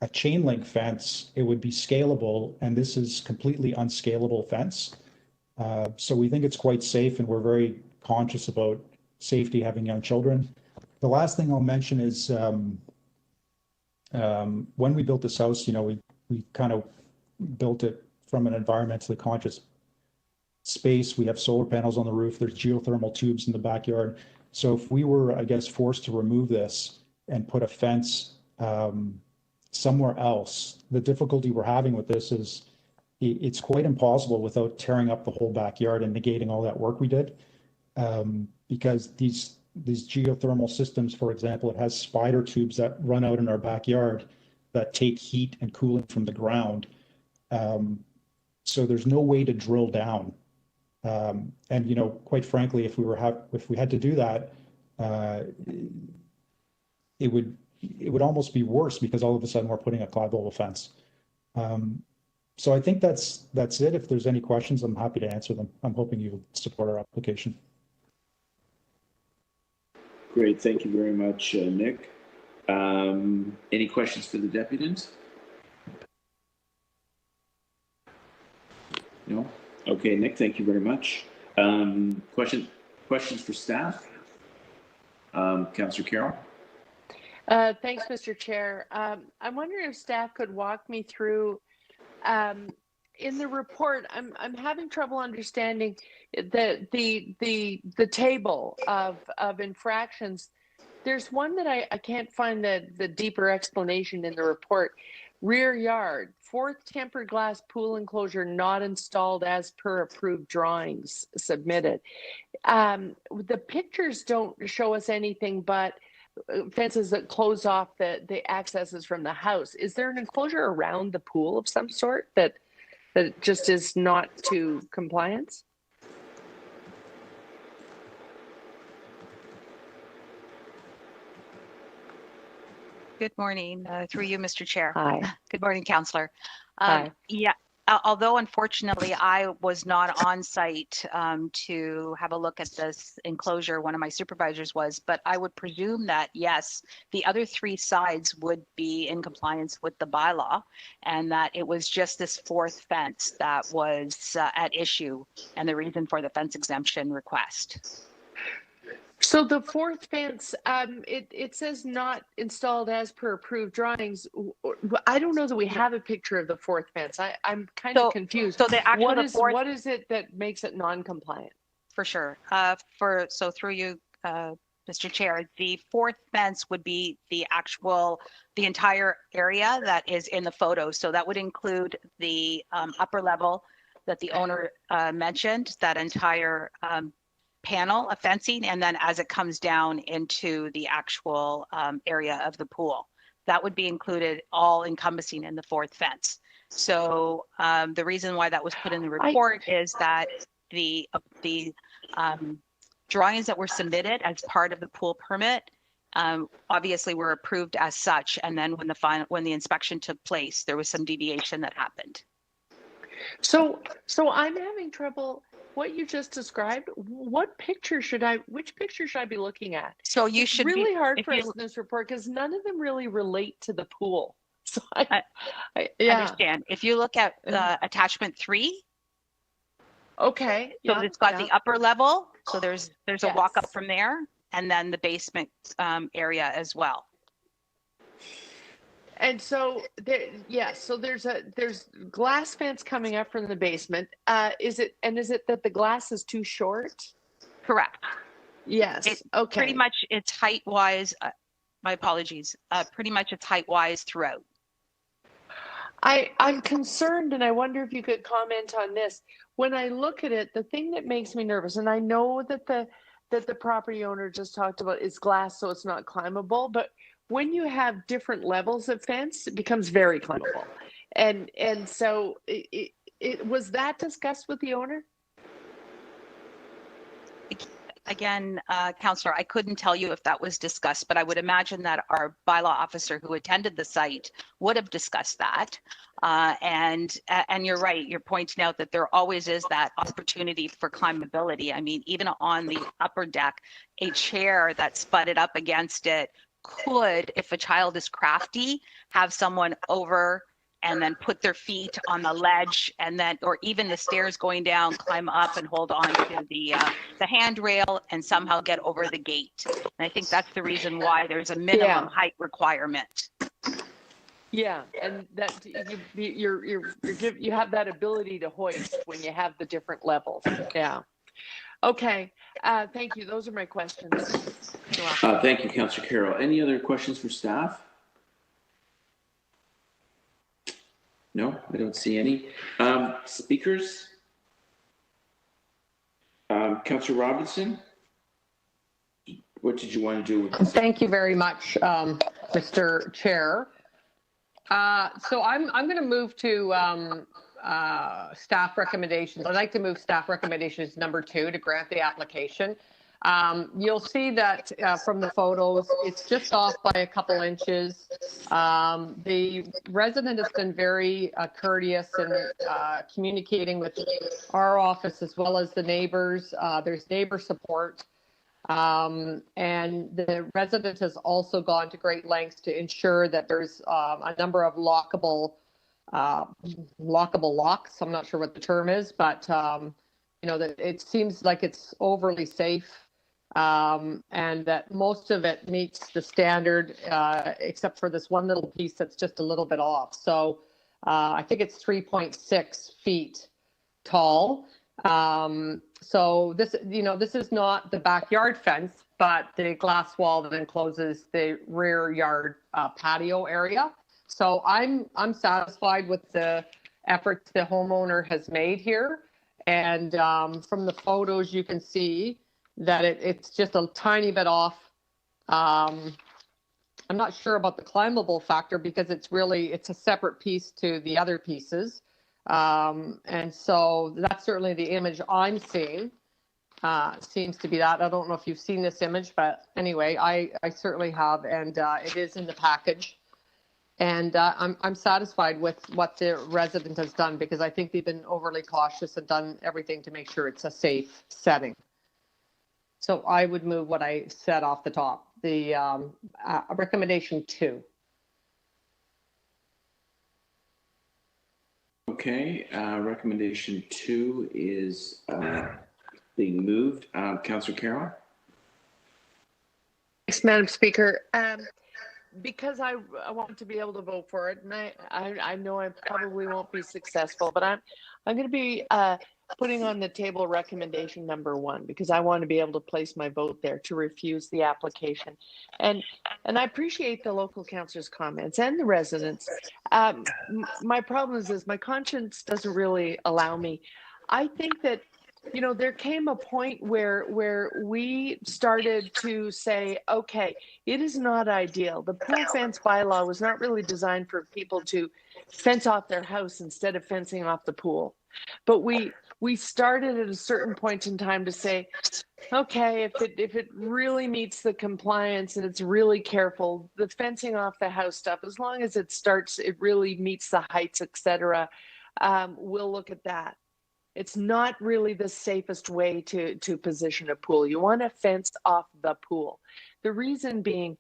Speaker 22: a chain link fence, it would be scalable, and this is completely unscalable fence. So we think it's quite safe, and we're very conscious about safety having young children. The last thing I'll mention is when we built this house, we kind of built it from an environmentally conscious space. We have solar panels on the roof. There's geothermal tubes in the backyard. So if we were, I guess, forced to remove this and put a fence somewhere else, the difficulty we're having with this is it's quite impossible without tearing up the whole backyard and negating all that work we did. Because these geothermal systems, for example, it has spider tubes that run out in our backyard that take heat and cooling from the ground. So there's no way to drill down. And quite frankly, if we had to do that, it would almost be worse, because all of a sudden we're putting a climbable fence. So I think that's it. If there's any questions, I'm happy to answer them. I'm hoping you support our application.
Speaker 1: Great, thank you very much, Nick. Any questions for the deputants? No? Okay, Nick, thank you very much. Questions for staff? Councillor Carroll?
Speaker 4: Thanks, Mr. Chair. I'm wondering if staff could walk me through, in the report, I'm having trouble understanding the table of infractions. There's one that I can't find the deeper explanation in the report. Rear yard, fourth tempered glass pool enclosure not installed as per approved drawings submitted. The pictures don't show us anything but fences that close off the accesses from the house. Is there an enclosure around the pool of some sort that just is not to compliance?
Speaker 10: Good morning, through you, Mr. Chair.
Speaker 4: Hi.
Speaker 10: Good morning, Councillor.
Speaker 4: Hi.
Speaker 10: Yeah, although unfortunately I was not on site to have a look at this enclosure, one of my supervisors was, but I would presume that yes, the other three sides would be in compliance with the bylaw, and that it was just this fourth fence that was at issue and the reason for the fence exemption request.
Speaker 4: So the fourth fence, it says not installed as per approved drawings. I don't know that we have a picture of the fourth fence. I'm kind of confused.
Speaker 10: So the actual
Speaker 4: what is it that makes it non-compliant?
Speaker 10: For sure. So through you, Mr. Chair, the fourth fence would be the entire area that is in the photo. So that would include the upper level that the owner mentioned, that entire panel of fencing, and then as it comes down into the actual area of the pool, that would be included, all encompassing in the fourth fence. So the reason why that was put in the report is that the drawings that were submitted as part of the pool permit obviously were approved as such, and then when the inspection took place, there was some deviation that happened.
Speaker 4: So I'm having trouble. What you just described, which picture should I be looking at?
Speaker 10: So you should
Speaker 4: be really hard
Speaker 10: if
Speaker 4: for
Speaker 10: you,
Speaker 4: us in this report because none of them really relate to the pool. So
Speaker 10: I understand. If you look at attachment 3.
Speaker 4: Okay.
Speaker 10: So it's got the upper level. So there's a
Speaker 4: Yes.
Speaker 10: walk up from there, and then the basement area as well.
Speaker 4: And so so there's glass fence coming up from the basement. Is it that the glass is too short?
Speaker 10: Correct.
Speaker 4: Yes. Okay.
Speaker 10: Pretty much it's height wise. My apologies. Pretty much it's height wise throughout.
Speaker 4: I'm concerned, and I wonder if you could comment on this. When I look at it, the thing that makes me nervous, and I know that the property owner just talked about is glass, so it's not climbable, but when you have different levels of fence, it becomes very climbable. And so it was that discussed with the owner?
Speaker 10: Again, Councillor, I couldn't tell you if that was discussed, but I would imagine that our bylaw officer who attended the site would have discussed that. And you're right, you're pointing out that there always is that opportunity for climbability. I mean, even on the upper deck, a chair that's butted up against it could, if a child is crafty, have someone over and then put their feet on the ledge, and then, or even the stairs going down, climb up and hold on to the handrail and somehow get over the gate. And I think that's the reason why there's a minimum height requirement.
Speaker 4: Yeah, and that you have that ability to hoist when you have the different levels. Yeah. Okay. Thank you. Those are my questions.
Speaker 1: Thank you, Councillor Carroll. Any other questions for staff? No, I don't see any. Speakers? Councillor Robinson? What did you want to do with this?
Speaker 2: Thank you very much, Mr. Chair. So I'm going to move to staff recommendations. I'd like to move staff recommendations number 2 to grant the application. You'll see that from the photos, it's just off by a couple inches. The resident has been very courteous in communicating with our office as well as the neighbors. There's neighbor support. And the resident has also gone to great lengths to ensure that there's a number of lockable locks. I'm not sure what the term is, but that it seems like it's overly safe. And that most of it meets the standard, except for this one little piece that's just a little bit off. So I think it's 3.6 feet tall. So this is not the backyard fence, but the glass wall that encloses the rear yard patio area. So I'm satisfied with the efforts the homeowner has made here. And from the photos, you can see that it's just a tiny bit off. I'm not sure about the climbable factor because it's a separate piece to the other pieces. And so that's certainly the image I'm seeing. Seems to be that. I don't know if you've seen this image, but anyway, I certainly have, and it is in the package. And I'm satisfied with what the resident has done because I think they've been overly cautious and done everything to make sure it's a safe setting. So I would move what I said off the top, the recommendation 2.
Speaker 1: Okay, recommendation 2 is being moved. Councillor Carroll?
Speaker 4: Thanks, Madam Speaker. Because I want to be able to vote for it, and I know I probably won't be successful, but I'm going to be putting on the table recommendation number 1 because I want to be able to place my vote there to refuse the application. And I appreciate the local councillors' comments and the residents. My problem is my conscience doesn't really allow me. I think that there came a point where we started to say, okay, it is not ideal. The pool fence bylaw was not really designed for people to fence off their house instead of fencing off the pool. But we started at a certain point in time to say, okay, if it really meets the compliance and it's really careful, the fencing off the house stuff, as long as it really meets the heights, etc., we'll look at that. It's not really the safest way to position a pool. You want to fence off the pool. The reason being,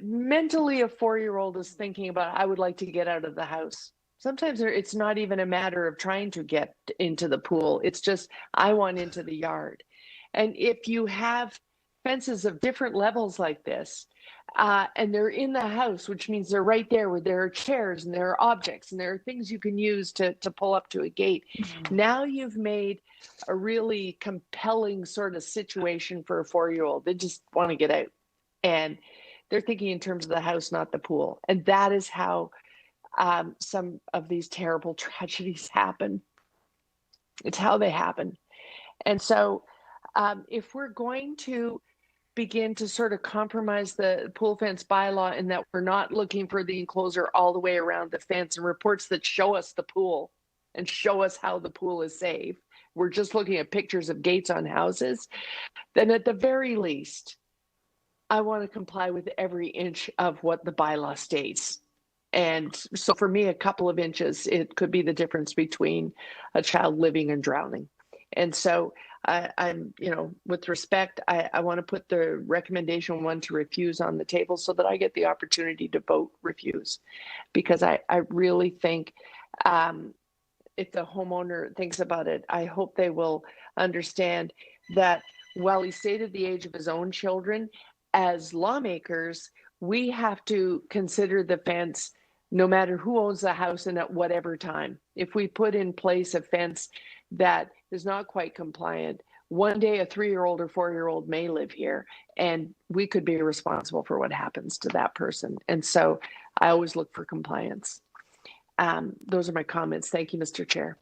Speaker 4: mentally a 4-year-old is thinking about, I would like to get out of the house. Sometimes it's not even a matter of trying to get into the pool. It's just, I want into the yard. And if you have fences of different levels like this, and they're in the house, which means they're right there where there are chairs and there are objects and there are things you can use to pull up to a gate. Now you've made a really compelling sort of situation for a 4-year-old. They just want to get out. And they're thinking in terms of the house, not the pool. And that is how some of these terrible tragedies happen. It's how they happen. And so if we're going to begin to sort of compromise the pool fence bylaw in that we're not looking for the enclosure all the way around the fence and reports that show us the pool and show us how the pool is safe, we're just looking at pictures of gates on houses, then at the very least, I want to comply with every inch of what the bylaw states. And so for me, a couple of inches, it could be the difference between a child living and drowning. And so I'm, with respect, I want to put the recommendation 1 to refuse on the table so that I get the opportunity to vote refuse. Because I really think if the homeowner thinks about it, I hope they will understand that while he stated the age of his own children, as lawmakers, we have to consider the fence no matter who owns the house and at whatever time. If we put in place a fence that is not quite compliant, one day a 3-year-old or 4-year-old may live here, and we could be responsible for what happens to that person. And so I always look for compliance. Those are my comments. Thank you, Mr. Chair.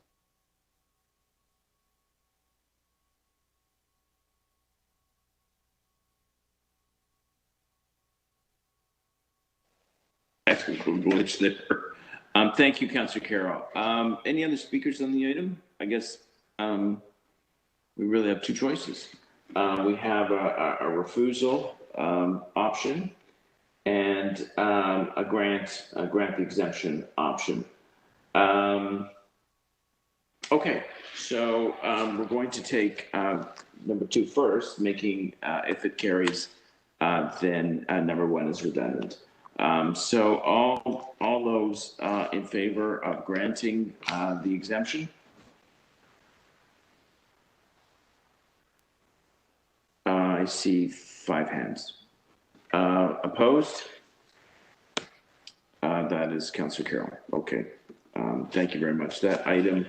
Speaker 1: Glitch there. Thank you, Councillor Carroll. Any other speakers on the item? I guess we really have 2 choices. We have a refusal option and a grant the exemption option. Okay, so we're going to take number 2 first, making if it carries, then number 1 is redundant. So all those in favor of granting the exemption? I see 5 hands. Opposed? That is Councillor Carroll. Okay. Thank you very much. That item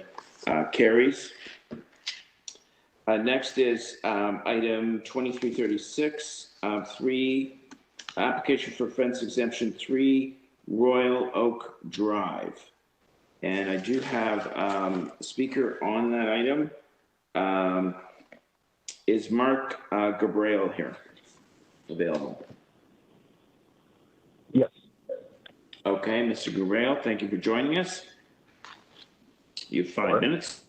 Speaker 1: carries. Next is item 2336, 3 application for fence exemption 3 Royal Oak Drive. And I do have a speaker on that item. Is Mark Gabriel here available?
Speaker 6: Yes.
Speaker 1: Okay, Mr. Gabriel, thank you for joining us. You have 5 minutes.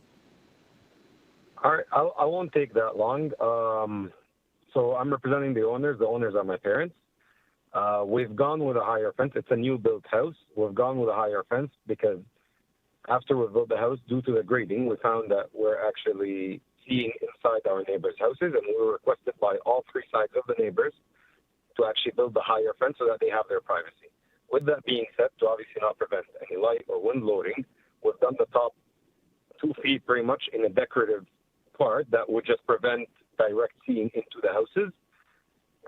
Speaker 6: All right, I won't take that long. So I'm representing the owners. The owners are my parents. We've gone with a higher fence. It's a new built house. We've gone with a higher fence because after we built the house, due to the grading, we found that we're actually seeing inside our neighbors' houses, and we were requested by all 3 sides of the neighbors to actually build the higher fence so that they have their privacy. With that being said, to obviously not prevent any light or wind loading, we've done the top 2 feet pretty much in a decorative part that would just prevent direct seeing into the houses.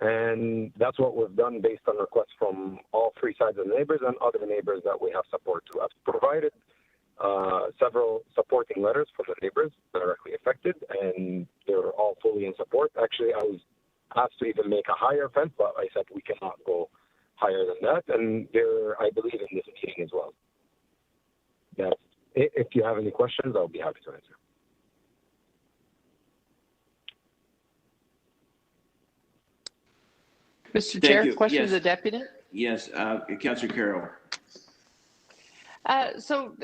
Speaker 6: And that's what we've done based on requests from all 3 sides of the neighbors and other neighbors that we have support to. I've provided several supporting letters from the neighbors directly affected, and they're all fully in support. Actually, I was asked to even make a higher fence, but I said we cannot go higher than that, and they're, I believe, in this meeting as well. That's it. If you have any questions, I'll be happy to answer.
Speaker 4: Mr. Chair, question to the deputy?
Speaker 1: Yes, Councillor Carroll.
Speaker 4: So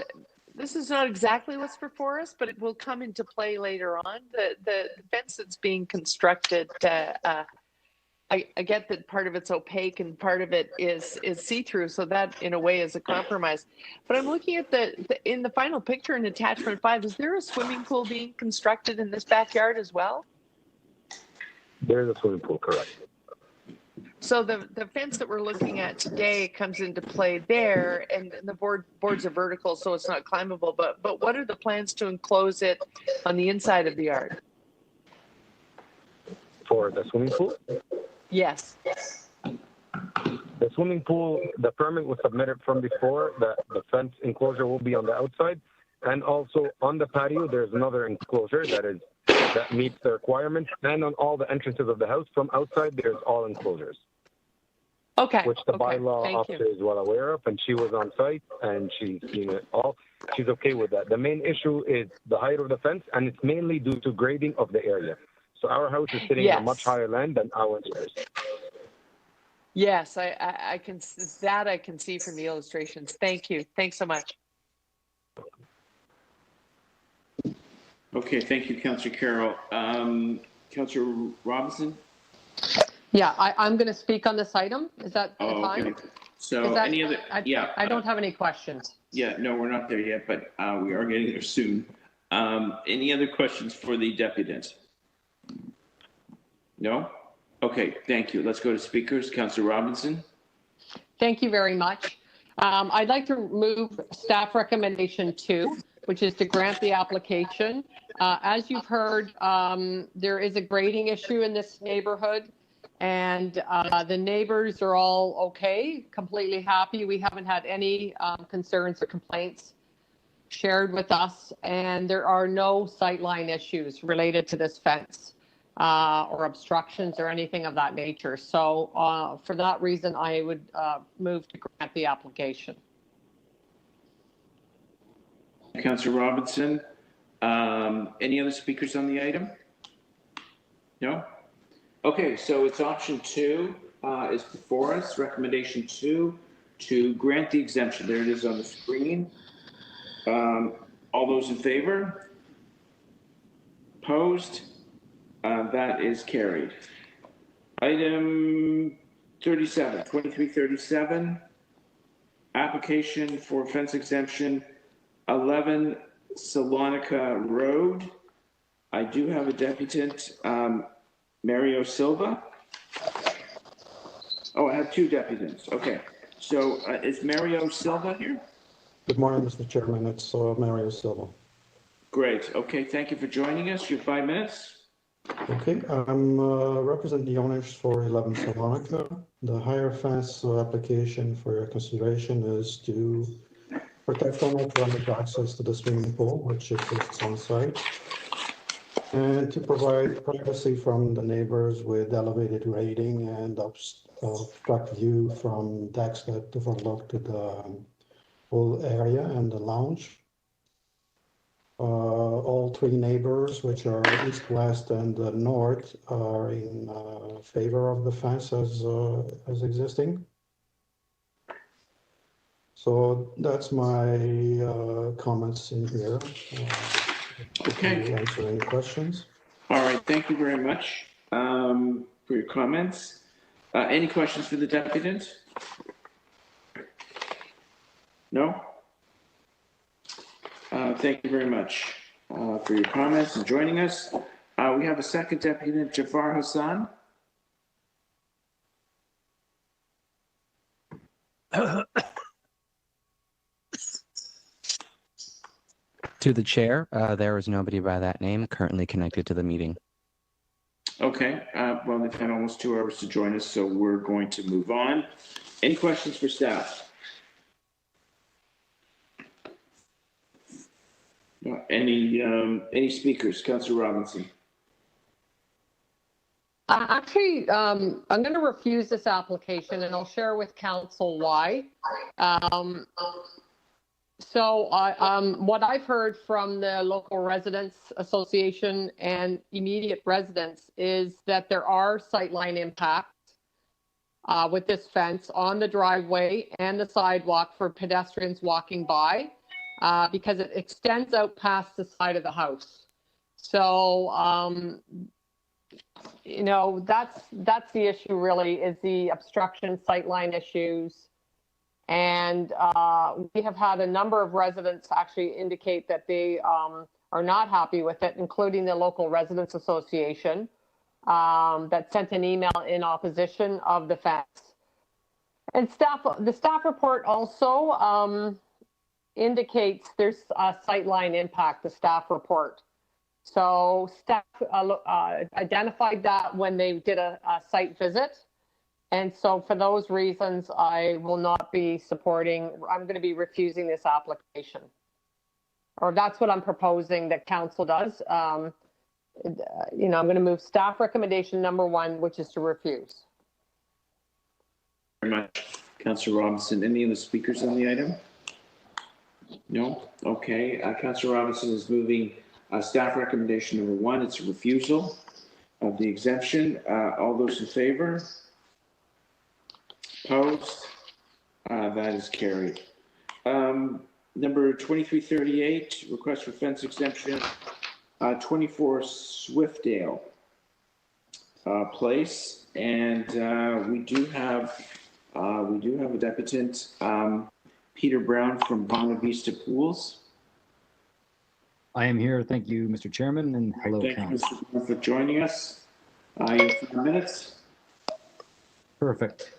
Speaker 4: this is not exactly what's before us, but it will come into play later on. The fence that's being constructed, I get that part of it's opaque and part of it is see-through, so that in a way is a compromise. But I'm looking at in the final picture in attachment 5, is there a swimming pool being constructed in this backyard as well?
Speaker 6: There is a swimming pool, correct.
Speaker 4: So the fence that we're looking at today comes into play there, and the boards are vertical, so it's not climbable. But what are the plans to enclose it on the inside of the yard?
Speaker 6: For the swimming pool?
Speaker 4: Yes.
Speaker 6: The swimming pool, the permit was submitted from before. The fence enclosure will be on the outside, and also on the patio, there's another enclosure that meets the requirements. And on all the entrances of the house from outside, there's all enclosures.
Speaker 4: Okay.
Speaker 6: Which the
Speaker 4: okay.
Speaker 6: bylaw
Speaker 4: Thank
Speaker 6: officer
Speaker 4: you.
Speaker 6: is well aware of, and she was on site and she's seen it all. She's okay with that. The main issue is the height of the fence, and it's mainly due to grading of the area. So our house is sitting on a much higher land than our neighbors.
Speaker 4: Yes, I can see from the illustrations. Thank you. Thanks so much.
Speaker 1: Okay, thank you, Councillor Carroll. Councillor Robinson?
Speaker 2: Yeah, I'm going to speak on this item. Is that the time?
Speaker 1: Okay. So any other,
Speaker 2: I don't have any questions.
Speaker 1: Yeah, no, we're not there yet, but we are getting there soon. Any other questions for the deputant? No? Okay, thank you. Let's go to speakers. Councillor Robinson?
Speaker 2: Thank you very much. I'd like to move staff recommendation 2, which is to grant the application. As you've heard, there is a grading issue in this neighborhood, and the neighbors are all okay, completely happy. We haven't had any concerns or complaints shared with us, and there are no sightline issues related to this fence or obstructions or anything of that nature. So for that reason, I would move to grant the application.
Speaker 1: Councillor Robinson. Any other speakers on the item? No? Okay, so it's option 2 is before us, recommendation 2, to grant the exemption. There it is on the screen. All those in favor? Opposed? That is carried. Item 37, 2337, application for fence exemption 11 Salonica Road. I do have a deputant, Mario Silva. Oh, I have 2 deputants. Okay. So is Mario Silva here?
Speaker 3: Good morning, Mr. Chairman. It's Mario Silva.
Speaker 1: Great. Okay. Thank you for joining us. You have 5 minutes.
Speaker 3: Okay. I'm representing the owners for 11 Salonica. The higher fence application for your consideration is to protect unauthorized access to the swimming pool, which exists on site, and to provide privacy from the neighbors with elevated rating and obstruct view from decks that overlook to the pool area and the lounge. All 3 neighbors, which are east, west, and north, are in favor of the fence as existing. So that's my comments in here.
Speaker 1: Okay.
Speaker 3: Answer any questions.
Speaker 1: All right. Thank you very much for your comments. Any questions for the deputant? No? Thank you very much for your comments and joining us. We have a second deputant, Jafar Hassan.
Speaker 8: To the chair, there is nobody by that name currently connected to the meeting.
Speaker 1: Okay. Well, they've had almost 2 hours to join us, so we're going to move on. Any questions for staff? Any speakers? Councillor Robinson.
Speaker 2: Actually, I'm going to refuse this application, and I'll share with council why. So what I've heard from the local residents association and immediate residents is that there are sightline impacts with this fence on the driveway and the sidewalk for pedestrians walking by because it extends out past the side of the house. So, you know, that's the issue really, is the obstruction sightline issues. And we have had a number of residents actually indicate that they are not happy with it, including the local residents association. that sent an email in opposition of the fence. And the staff report also indicates there's a sightline impact, the staff report. So staff identified that when they did a site visit. And so for those reasons, I will not be supporting, I'm going to be refusing this application. Or that's what I'm proposing that council does. I'm going to move staff recommendation number 1, which is to refuse.
Speaker 1: Very much. Councillor Robinson, any of the speakers on the item? No? Okay. Councillor Robinson is moving staff recommendation number 1. It's a refusal of the exemption. All those in favor? Opposed? That is carried. Number 2338, request for fence exemption, 24 Swiftdale Place, and we do have a deputant, Peter Brown from Bonavista Vista Pools.
Speaker 11: I am here. Thank you, Mr. Chairman, and hello,
Speaker 1: Thank
Speaker 11: Council.
Speaker 1: you, Mr. Brown, for joining us. You have 5 minutes.
Speaker 11: Perfect.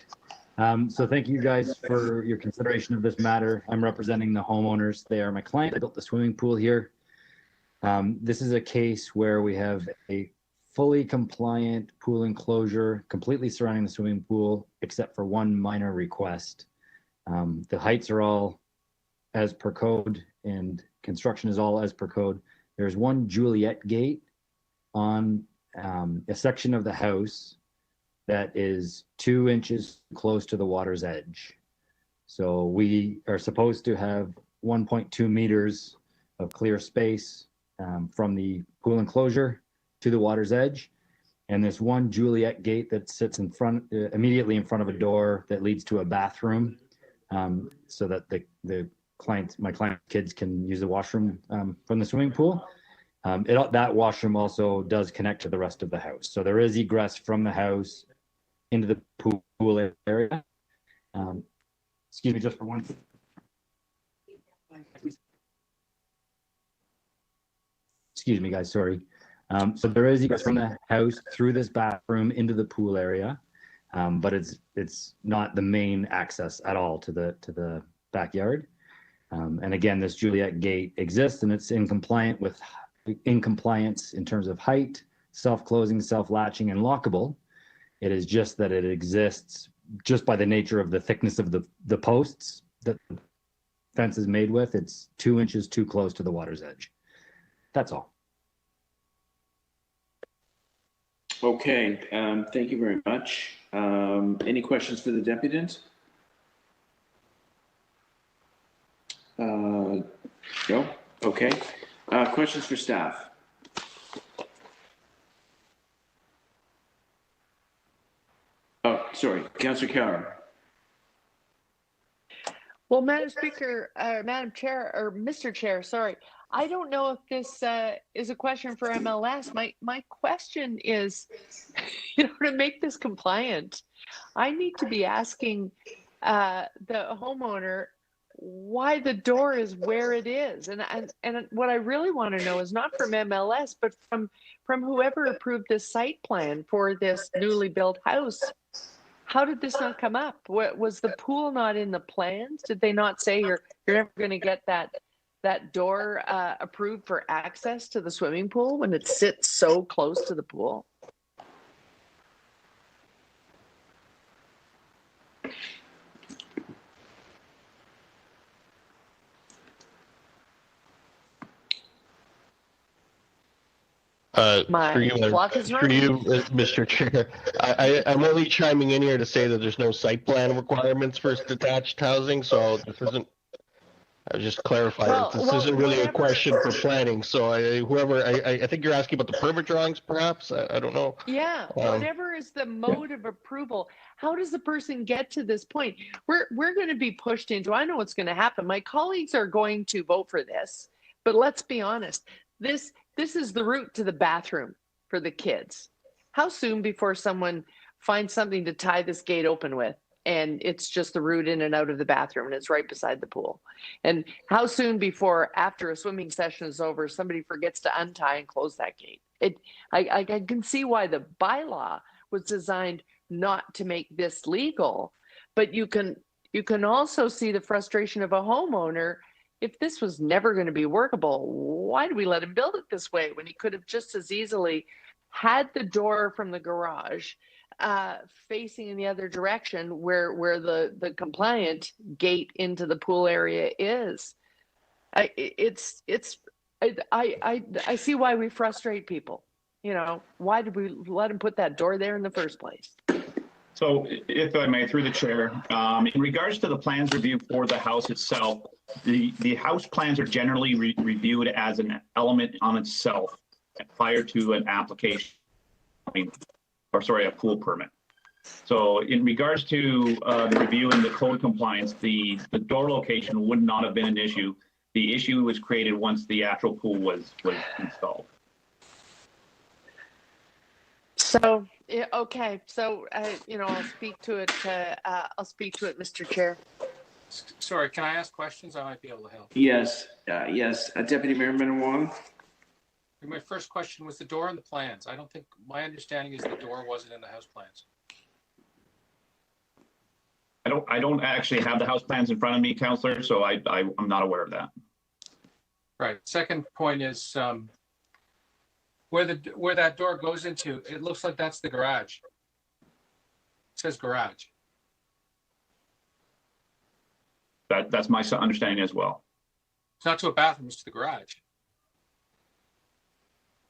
Speaker 11: So thank you guys for your consideration of this matter. I'm representing the homeowners. They are my client. I built the swimming pool here. This is a case where we have a fully compliant pool enclosure completely surrounding the swimming pool, except for one minor request. The heights are all as per code and construction is all as per code. There's one Juliet gate on a section of the house that is 2 inches close to the water's edge. So we are supposed to have 1.2 meters of clear space from the pool enclosure to the water's edge. And this one Juliet gate that sits in front, immediately in front of a door that leads to a bathroom, so that my client's kids can use the washroom from the swimming pool. That washroom also does connect to the rest of the house. So there is egress from the house into the pool area. Excuse me just for one. Excuse me, guys, sorry. So there is egress from the house through this bathroom into the pool area, but it's not the main access at all to the backyard. And again, this Juliet gate exists and it's in compliance in terms of height, self-closing, self-latching, and lockable. It is just that it exists just by the nature of the thickness of the posts that the fence is made with. It's 2 inches too close to the water's edge. That's all.
Speaker 1: Okay, thank you very much. Any questions for the deputant? No? Okay. Questions for staff? Oh, sorry, Councillor Carr.
Speaker 4: Well, Madam Speaker, Madam Chair, or Mr. Chair, sorry. I don't know if this is a question for MLS. My question is, to make this compliant, I need to be asking the homeowner why the door is where it is. And what I really want to know is not from MLS, but from whoever approved this site plan for this newly built house. How did this not come up? Was the pool not in the plans? Did they not say you're never going to get that door approved for access to the swimming pool when it sits so close to the pool?
Speaker 12: For you, Mr. Chair, I'm only chiming in here to say that there's no site plan requirements for detached housing, so this isn't. I just clarify that this isn't really a question for planning. So I think you're asking about the permit drawings, perhaps. I don't know.
Speaker 4: Yeah, whatever is the mode of approval. How does the person get to this point? We're going to be pushed into. I know what's going to happen. My colleagues are going to vote for this, but let's be honest. This is the route to the bathroom for the kids. How soon before someone finds something to tie this gate open with and it's just the route in and out of the bathroom and it's right beside the pool? And how soon before, after a swimming session is over, somebody forgets to untie and close that gate? I can see why the bylaw was designed not to make this legal, but you can also see the frustration of a homeowner. If this was never going to be workable, why did we let him build it this way when he could have just as easily had the door from the garage facing in the other direction where the compliant gate into the pool area is? I see why we frustrate people. You know, why did we let him put that door there in the first place?
Speaker 21: So if I may, through the chair, in regards to the plans review for the house itself, the house plans are generally reviewed as an element on itself prior to an application, a pool permit. So in regards to the review and the code compliance, the door location would not have been an issue. The issue was created once the actual pool was installed.
Speaker 4: So, yeah, okay. So, I'll speak to it. I'll speak to it, Mr. Chair.
Speaker 13: Sorry, can I ask questions? I might be able to help.
Speaker 1: Yes, yes. Deputy Mayor Minnan-Wong.
Speaker 13: My first question was the door on the plans. I don't think, my understanding is the door wasn't in the house plans.
Speaker 21: I don't actually have the house plans in front of me, Councillor, so I'm not aware of that.
Speaker 13: Right. Second point is where that door goes into, it looks like that's the garage. It says garage.
Speaker 21: That's my understanding as well.
Speaker 13: It's not to a bathroom, it's to the garage.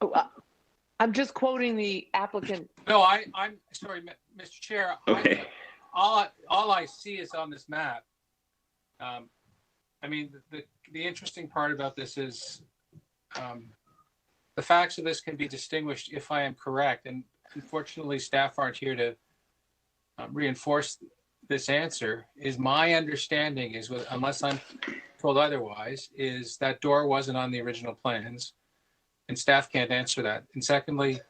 Speaker 4: Oh, I'm just quoting the applicant.
Speaker 13: No, I'm sorry, Mr. Chair.
Speaker 1: Okay.
Speaker 13: All I see is on this map. I mean, the interesting part about this is the facts of this can be distinguished if I am correct. And unfortunately, staff aren't here to reinforce this answer. Is my understanding is, unless I'm told otherwise, is that door wasn't on the original plans, and staff can't answer that. And secondly,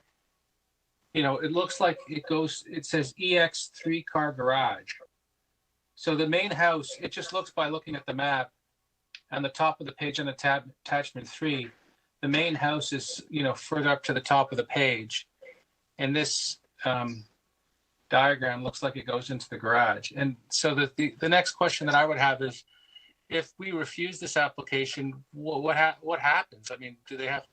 Speaker 13: it looks like it says EX 3-car garage. So the main house, it just looks by looking at the map on the top of the page on the attachment 3, the main house is, further up to the top of the page. And this diagram looks like it goes into the garage. And so the next question that I would have is, if we refuse this application, what happens? I mean, do they have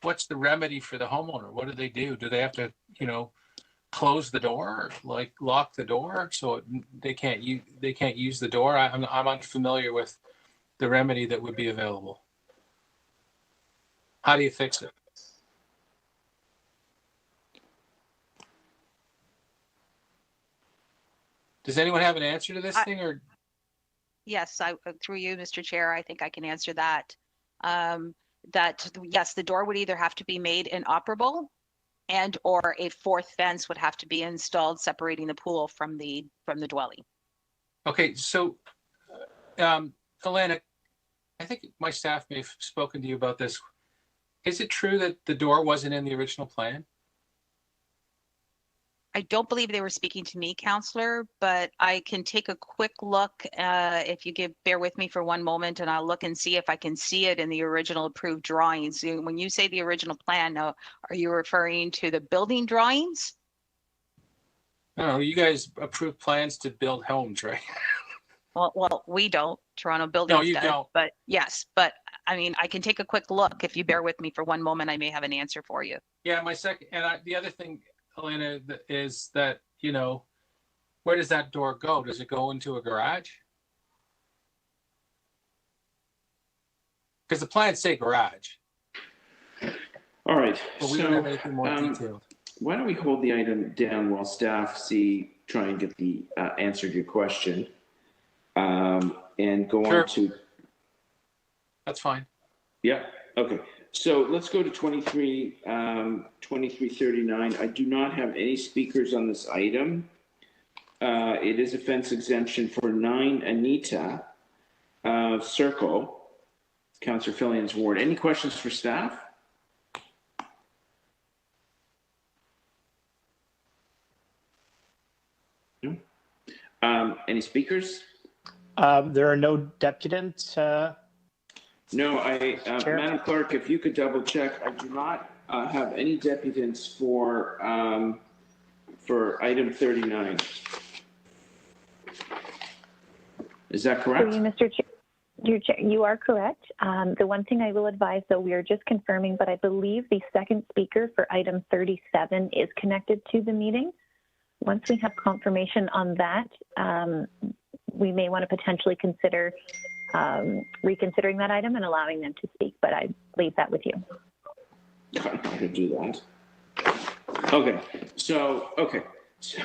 Speaker 13: what's the remedy for the homeowner? What do they do? Do they have to, close the door, lock the door so they can't use the door? I'm unfamiliar with the remedy that would be available. How do you fix it? Does anyone have an answer to this thing, or?
Speaker 10: Yes, through you, Mr. Chair, I think I can answer that. Yes, the door would either have to be made inoperable, and or a fourth fence would have to be installed separating the pool from the dwelling.
Speaker 13: Okay, so Elena, I think my staff may have spoken to you about this. Is it true that the door wasn't in the original plan?
Speaker 10: I don't believe they were speaking to me, Councillor, but I can take a quick look if you bear with me for one moment, and I'll look and see if I can see it in the original approved drawings. When you say the original plan, now, are you referring to the building drawings?
Speaker 13: No, you guys approved plans to build homes, right?
Speaker 10: Well, we don't. Toronto Building.
Speaker 13: No, you don't.
Speaker 10: But yes, but I mean, I can take a quick look. If you bear with me for one moment, I may have an answer for you.
Speaker 13: Yeah, the other thing, Elena, is that, where does that door go? Does it go into a garage? Because the plans say garage.
Speaker 1: All right.
Speaker 13: But we don't have anything more detailed.
Speaker 1: Why don't we hold the item down while staff try and get the answer to your question, and go on to.
Speaker 13: That's fine.
Speaker 1: Yeah. Okay. So let's go to 2339. I do not have any speakers on this item. It is a fence exemption for 9 Anita Circle, Councillor Fillion's ward. Any questions for staff? No. Any speakers?
Speaker 14: There are no deputants.
Speaker 1: No, Madam Clerk, if you could double check, I do not have any deputants for item 39? Is that correct?
Speaker 15: So Mr. Chair, you are correct. The one thing I will advise, though, we are just confirming, but I believe the second speaker for item 37 is connected to the meeting. Once we have confirmation on that, we may want to potentially consider reconsidering that item and allowing them to speak, but I leave that with you.
Speaker 1: I could do that. Okay, so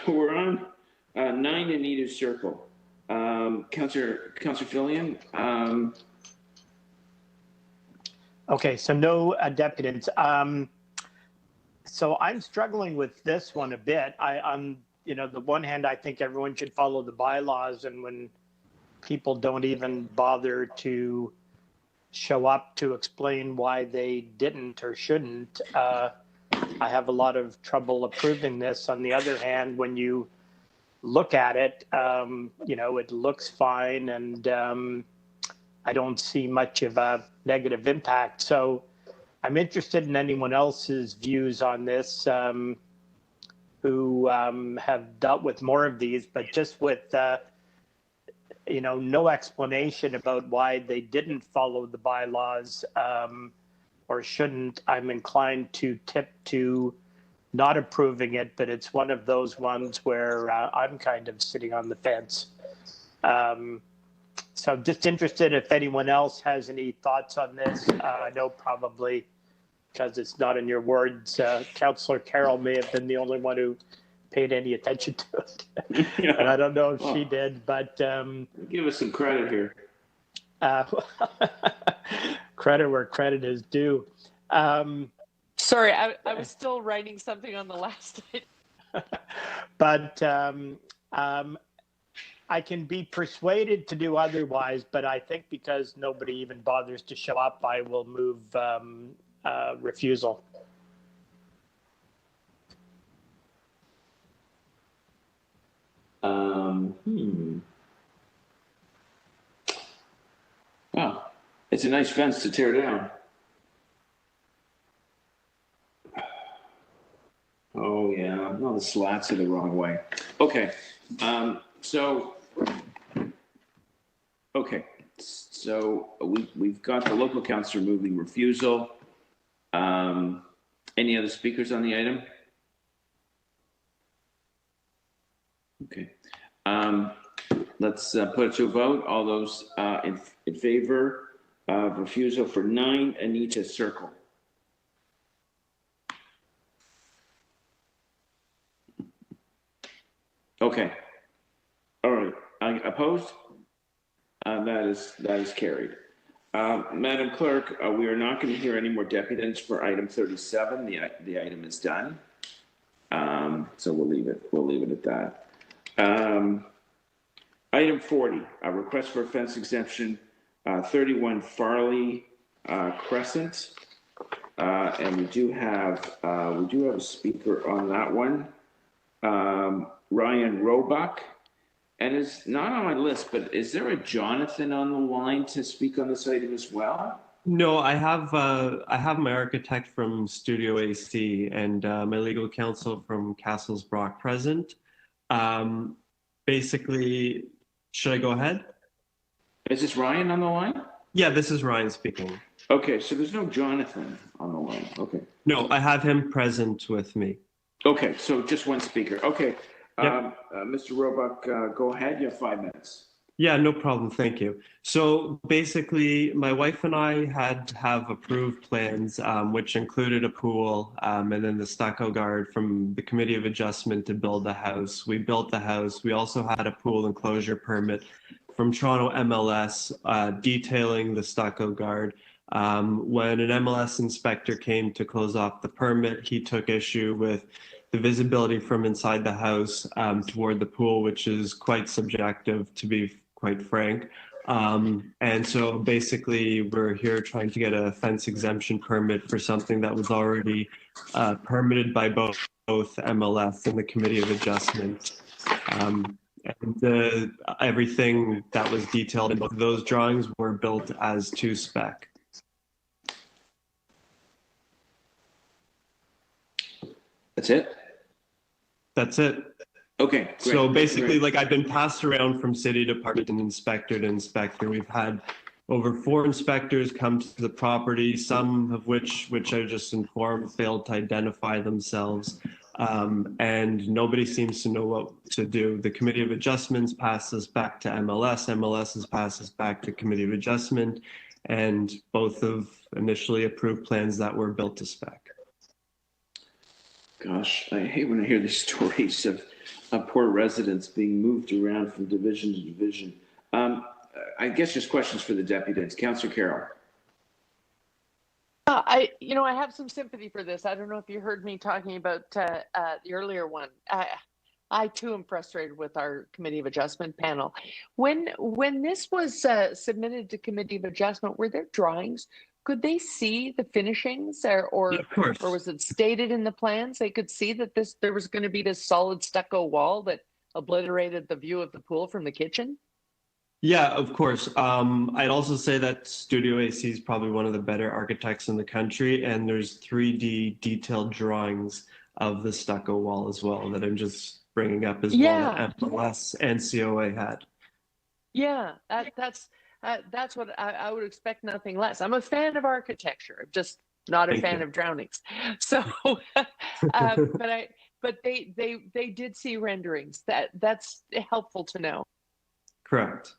Speaker 1: we're on 9 Anita Circle. Councillor Fillion.
Speaker 14: Okay, so no deputants. So I'm struggling with this one a bit. I'm, the one hand, I think everyone should follow the bylaws, and when people don't even bother to show up to explain why they didn't or shouldn't, I have a lot of trouble approving this. On the other hand, when you look at it, it looks fine, and I don't see much of a negative impact. So I'm interested in anyone else's views on this who have dealt with more of these, but just with, no explanation about why they didn't follow the bylaws or shouldn't. I'm inclined to tip to not approving it, but it's one of those ones where I'm kind of sitting on the fence. So I'm just interested if anyone else has any thoughts on this. I know probably because it's not in your words, Councillor Carroll may have been the only one who paid any attention to it. And I don't know if she did, but...
Speaker 1: give us some credit here.
Speaker 14: Credit where credit is due.
Speaker 4: Sorry, I was still writing something on the last item.
Speaker 14: But I can be persuaded to do otherwise, but I think because nobody even bothers to show up, I will move refusal.
Speaker 1: Wow, it's a nice fence to tear down. Oh yeah, no, the slats are the wrong way. Okay, so we've got the local councillor moving refusal. Any other speakers on the item? Okay, let's put it to a vote. All those in favor of refusal for 9 Anita Circle. Okay. All right. Opposed? That is carried. Madam Clerk, we are not going to hear any more deputants for item 37. The item is done. So we'll leave it at that. Item 40, a request for a fence exemption, 31 Farley Crescent, and we do have a speaker on that one, Ryan Roebuck, and it's not on my list, but is there a Jonathan on the line to speak on this item as well?
Speaker 16: No, I have my architect from Studio AC and my legal counsel from Castles Brock present. Basically, should I go ahead?
Speaker 1: Is this Ryan on the line?
Speaker 16: Yeah, this is Ryan speaking.
Speaker 1: Okay, so there's no Jonathan on the line. Okay.
Speaker 16: No, I have him present with me.
Speaker 1: Okay, so just one speaker. Okay,
Speaker 16: Yep.
Speaker 1: Mr. Roebuck, go ahead. You have 5 minutes.
Speaker 16: Yeah, no problem. Thank you. So basically, my wife and I have approved plans, which included a pool and then the stucco guard from the Committee of Adjustment to build the house. We built the house. We also had a pool enclosure permit from Toronto MLS detailing the stucco guard. When an MLS inspector came to close off the permit, he took issue with the visibility from inside the house toward the pool, which is quite subjective, to be quite frank. And so basically we're here trying to get a fence exemption permit for something that was already permitted by both MLS and the Committee of Adjustment. And everything that was detailed in both of those drawings were built as to spec.
Speaker 1: That's it?
Speaker 16: That's it.
Speaker 1: Okay, great.
Speaker 16: So basically, like I've been passed around from city department and inspector to inspector. We've had over 4 inspectors come to the property, some of which I just informed failed to identify themselves. And nobody seems to know what to do. The Committee of Adjustments passes back to MLS. MLS has passes back to Committee of Adjustment, and both have initially approved plans that were built to spec.
Speaker 1: Gosh, I hate when I hear these stories of poor residents being moved around from division to division. I guess just questions for the deputies. Councillor Carroll.
Speaker 4: I have some sympathy for this. I don't know if you heard me talking about the earlier one. I too am frustrated with our Committee of Adjustment panel. When this was submitted to Committee of Adjustment, were there drawings? Could they see the finishings, or was it stated in the plans they could see that there was going to be this solid stucco wall that obliterated the view of the pool from the kitchen?
Speaker 16: Yeah, of course. I'd also say that Studio AC is probably one of the better architects in the country, and there's 3D detailed drawings of the stucco wall as well that I'm just bringing up as well that MLS and COA had.
Speaker 4: Yeah, that's what I would expect, nothing less. I'm a fan of architecture. I'm just not a fan of drownings. So, but they did see renderings. That's helpful to know.
Speaker 16: Correct.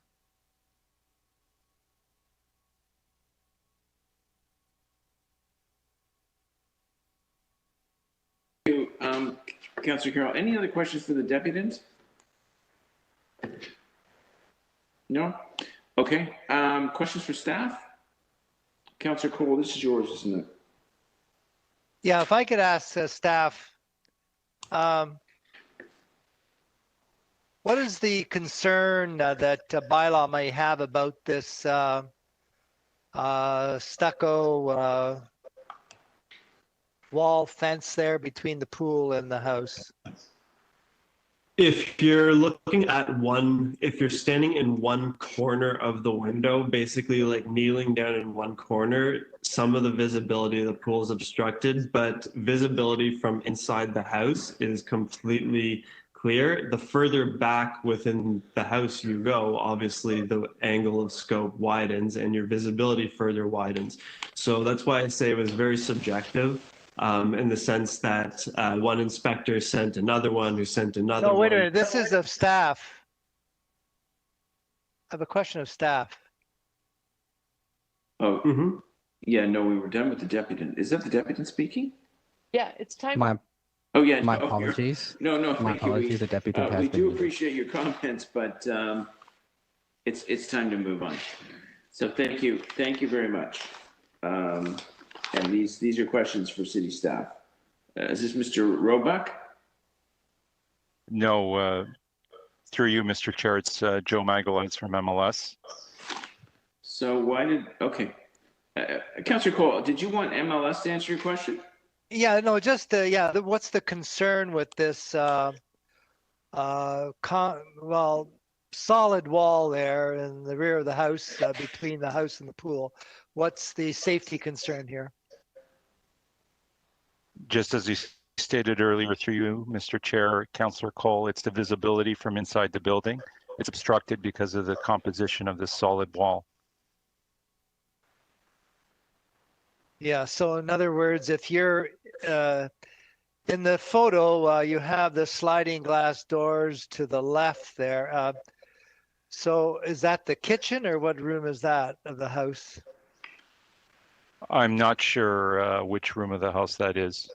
Speaker 1: Councillor Carroll, any other questions for the deputants? No? Okay. Questions for staff? Councillor Cole, this is yours, isn't it?
Speaker 5: Yeah, if I could ask staff, what is the concern that bylaw may have about this stucco wall fence there between the pool and the house?
Speaker 16: If you're looking at if you're standing in one corner of the window, basically like kneeling down in one corner, some of the visibility of the pool is obstructed, but visibility from inside the house is completely clear. The further back within the house you go, obviously the angle of scope widens and your visibility further widens. So that's why I say it was very subjective. In the sense that one inspector sent another one who sent another one.
Speaker 5: No, wait a minute. This is of staff. I have a question of staff.
Speaker 1: Oh, yeah, no, we were done with the deputant. Is that the deputant speaking?
Speaker 4: Yeah, it's time.
Speaker 8: My apologies.
Speaker 1: No,
Speaker 8: My
Speaker 1: thank
Speaker 8: apologies.
Speaker 1: you.
Speaker 8: The deputant has
Speaker 1: we
Speaker 8: been
Speaker 1: do
Speaker 8: muted.
Speaker 1: appreciate your comments, but it's time to move on. So thank you very much. And these are questions for city staff. Is this Mr. Roebuck?
Speaker 17: No, through you, Mr. Chair, it's Joe Magalides from MLS.
Speaker 1: So Councillor Cole, did you want MLS to answer your question?
Speaker 5: Yeah, no, just what's the concern with this solid wall there in the rear of the house between the house and the pool? What's the safety concern here?
Speaker 17: Just as you stated earlier through you, Mr. Chair, Councillor Cole, it's the visibility from inside the building. It's obstructed because of the composition of this solid wall.
Speaker 5: Yeah, so in other words, if you're in the photo, you have the sliding glass doors to the left there. So is that the kitchen, or what room is that of the house?
Speaker 17: I'm not sure which room of the house that is.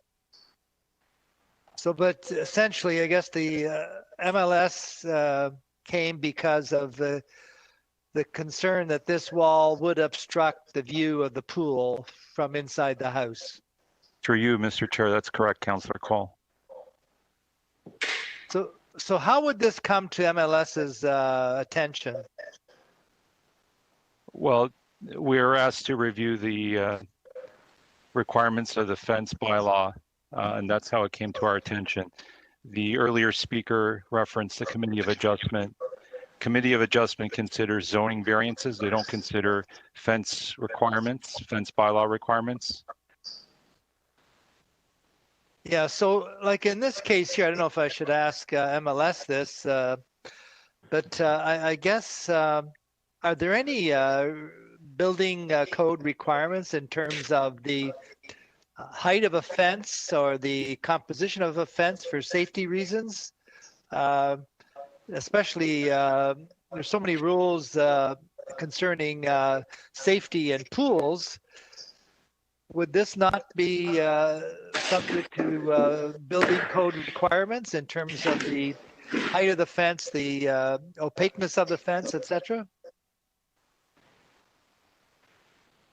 Speaker 5: So, but essentially, I guess the MLS came because of the concern that this wall would obstruct the view of the pool from inside the house.
Speaker 17: Through you, Mr. Chair, that's correct, Councillor Cole.
Speaker 5: So how would this come to MLS's attention?
Speaker 17: Well, we were asked to review the requirements of the fence bylaw, and that's how it came to our attention. The earlier speaker referenced the Committee of Adjustment. Committee of Adjustment considers zoning variances. They don't consider fence requirements, fence bylaw requirements.
Speaker 5: Yeah, so like in this case here, I don't know if I should ask MLS this, but I guess, are there any building code requirements in terms of the height of a fence or the composition of a fence for safety reasons? Especially, there's so many rules concerning safety and pools. Would this not be subject to building code requirements in terms of the height of the fence, the opaqueness of the fence, etc.?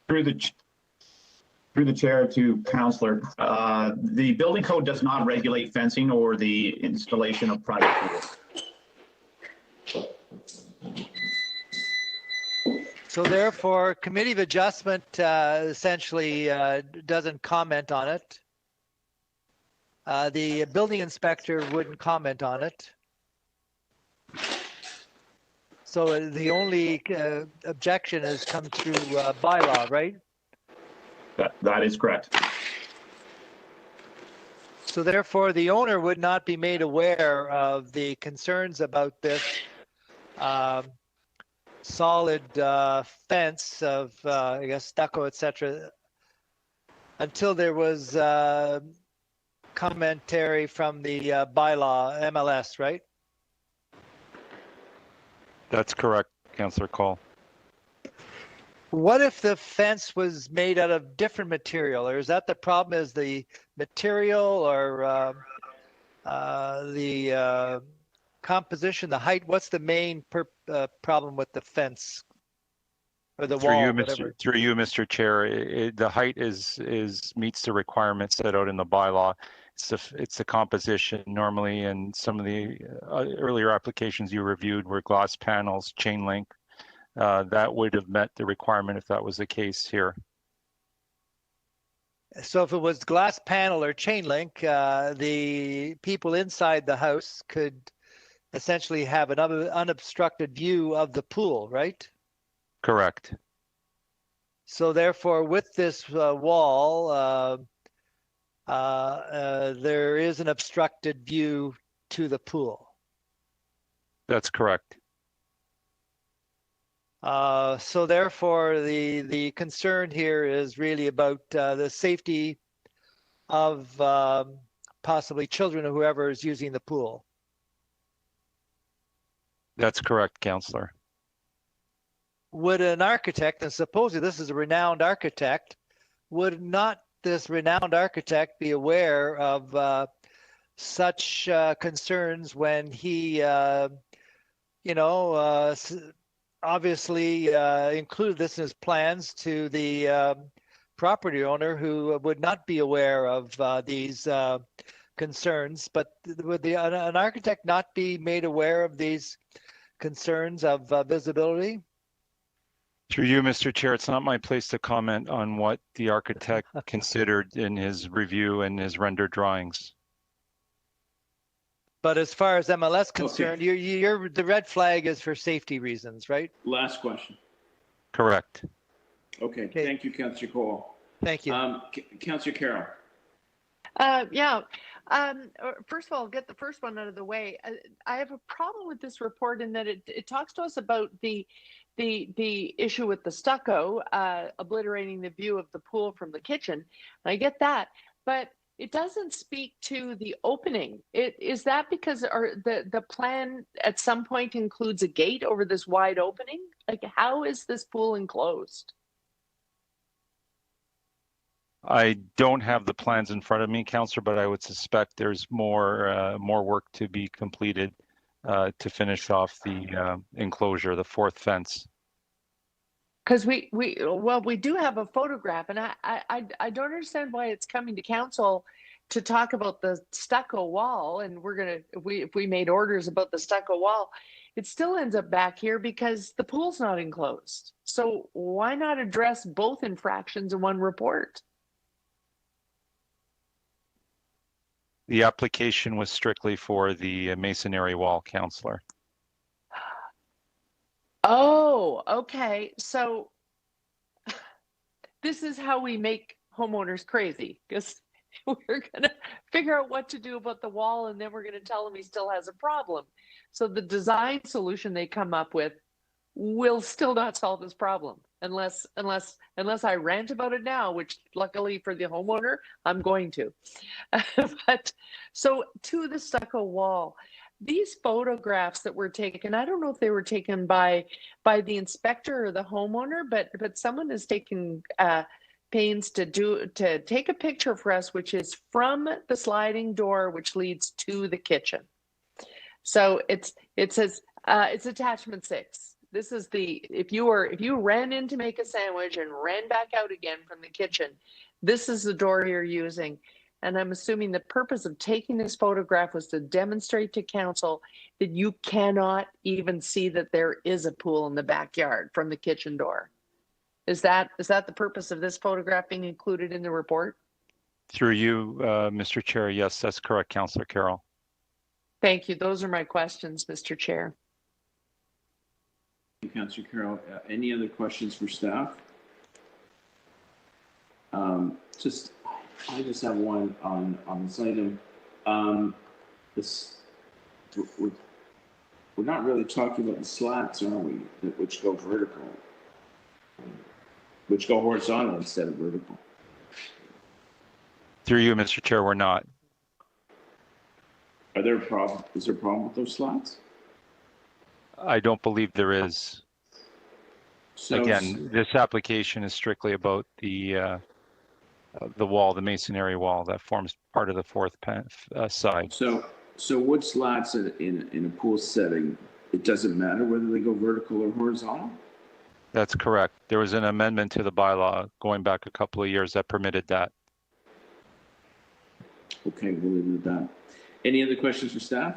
Speaker 21: Through the chair to Councillor, the building code does not regulate fencing or the installation of private pools.
Speaker 5: So therefore, Committee of Adjustment essentially doesn't comment on it. The building inspector wouldn't comment on it. So the only objection has come through bylaw, right?
Speaker 21: That is correct.
Speaker 5: So therefore, the owner would not be made aware of the concerns about this solid fence of, I guess, stucco, etc., until there was commentary from the bylaw MLS, right?
Speaker 17: That's correct, Councillor Cole.
Speaker 5: What if the fence was made out of different material, or is that the problem? Is the material or the composition, the height? What's the main problem with the fence or the wall?
Speaker 17: Through you, Mr. Chair, the height meets the requirements set out in the bylaw. It's the composition normally, and some of the earlier applications you reviewed were glass panels, chain link. That would have met the requirement if that was the case here.
Speaker 5: So if it was glass panel or chain link, the people inside the house could essentially have an unobstructed view of the pool, right?
Speaker 17: Correct.
Speaker 5: So therefore, with this wall, there is an obstructed view to the pool.
Speaker 17: That's correct.
Speaker 5: So therefore, the concern here is really about the safety of possibly children or whoever is using the pool.
Speaker 17: That's correct, Councillor.
Speaker 5: Would an architect, and supposedly this is a renowned architect, would not this renowned architect be aware of such concerns when he, obviously included this in his plans to the property owner who would not be aware of these concerns? But would an architect not be made aware of these concerns of visibility?
Speaker 17: Through you, Mr. Chair, it's not my place to comment on what the architect considered in his review and his rendered drawings.
Speaker 5: But as far as MLS concerned, okay, the red flag is for safety reasons, right?
Speaker 1: Last question.
Speaker 17: Correct.
Speaker 1: Okay. Thank you, Councillor Cole.
Speaker 5: Thank you.
Speaker 1: Councillor Carroll.
Speaker 4: First of all, I'll get the first one out of the way. I have a problem with this report in that it talks to us about the issue with the stucco obliterating the view of the pool from the kitchen. And I get that, but it doesn't speak to the opening. Is that because the plan at some point includes a gate over this wide opening? Like, how is this pool enclosed?
Speaker 17: I don't have the plans in front of me, Councillor, but I would suspect there's more work to be completed to finish off the enclosure, the fourth fence.
Speaker 4: Because we do have a photograph, and I don't understand why it's coming to council to talk about the stucco wall, and if we made orders about the stucco wall, it still ends up back here because the pool's not enclosed. So why not address both infractions in one report?
Speaker 17: The application was strictly for the masonry wall, Councillor.
Speaker 4: Oh, okay. So this is how we make homeowners crazy, because we're going to figure out what to do about the wall, and then we're going to tell him he still has a problem. So the design solution they come up with will still not solve this problem unless I rant about it now, which luckily for the homeowner, I'm going to. But so to the stucco wall, these photographs that were taken, I don't know if they were taken by the inspector or the homeowner, but someone has taken pains to take a picture for us, which is from the sliding door which leads to the kitchen. So it says it's attachment 6. This is if you ran in to make a sandwich and ran back out again from the kitchen, this is the door you're using. And I'm assuming the purpose of taking this photograph was to demonstrate to council that you cannot even see that there is a pool in the backyard from the kitchen door. Is that the purpose of this photograph being included in the report?
Speaker 17: Through you, Mr. Chair, yes, that's correct, Councillor Carroll.
Speaker 4: Thank you. Those are my questions, Mr. Chair.
Speaker 1: Thank you, Councillor Carroll. Any other questions for staff? I just have one on this item. We're not really talking about the slats, are we? Which go vertical, which go horizontal instead of vertical.
Speaker 17: Through you, Mr. Chair, we're not.
Speaker 1: Is there a problem with those slats?
Speaker 17: I don't believe there is.
Speaker 1: So,
Speaker 17: again, this application is strictly about the wall, the masonry wall that forms part of the fourth side.
Speaker 1: So wood slats in a pool setting, it doesn't matter whether they go vertical or horizontal?
Speaker 17: That's correct. There was an amendment to the bylaw going back a couple of years that permitted that.
Speaker 1: Okay, we'll leave it at that. Any other questions for staff?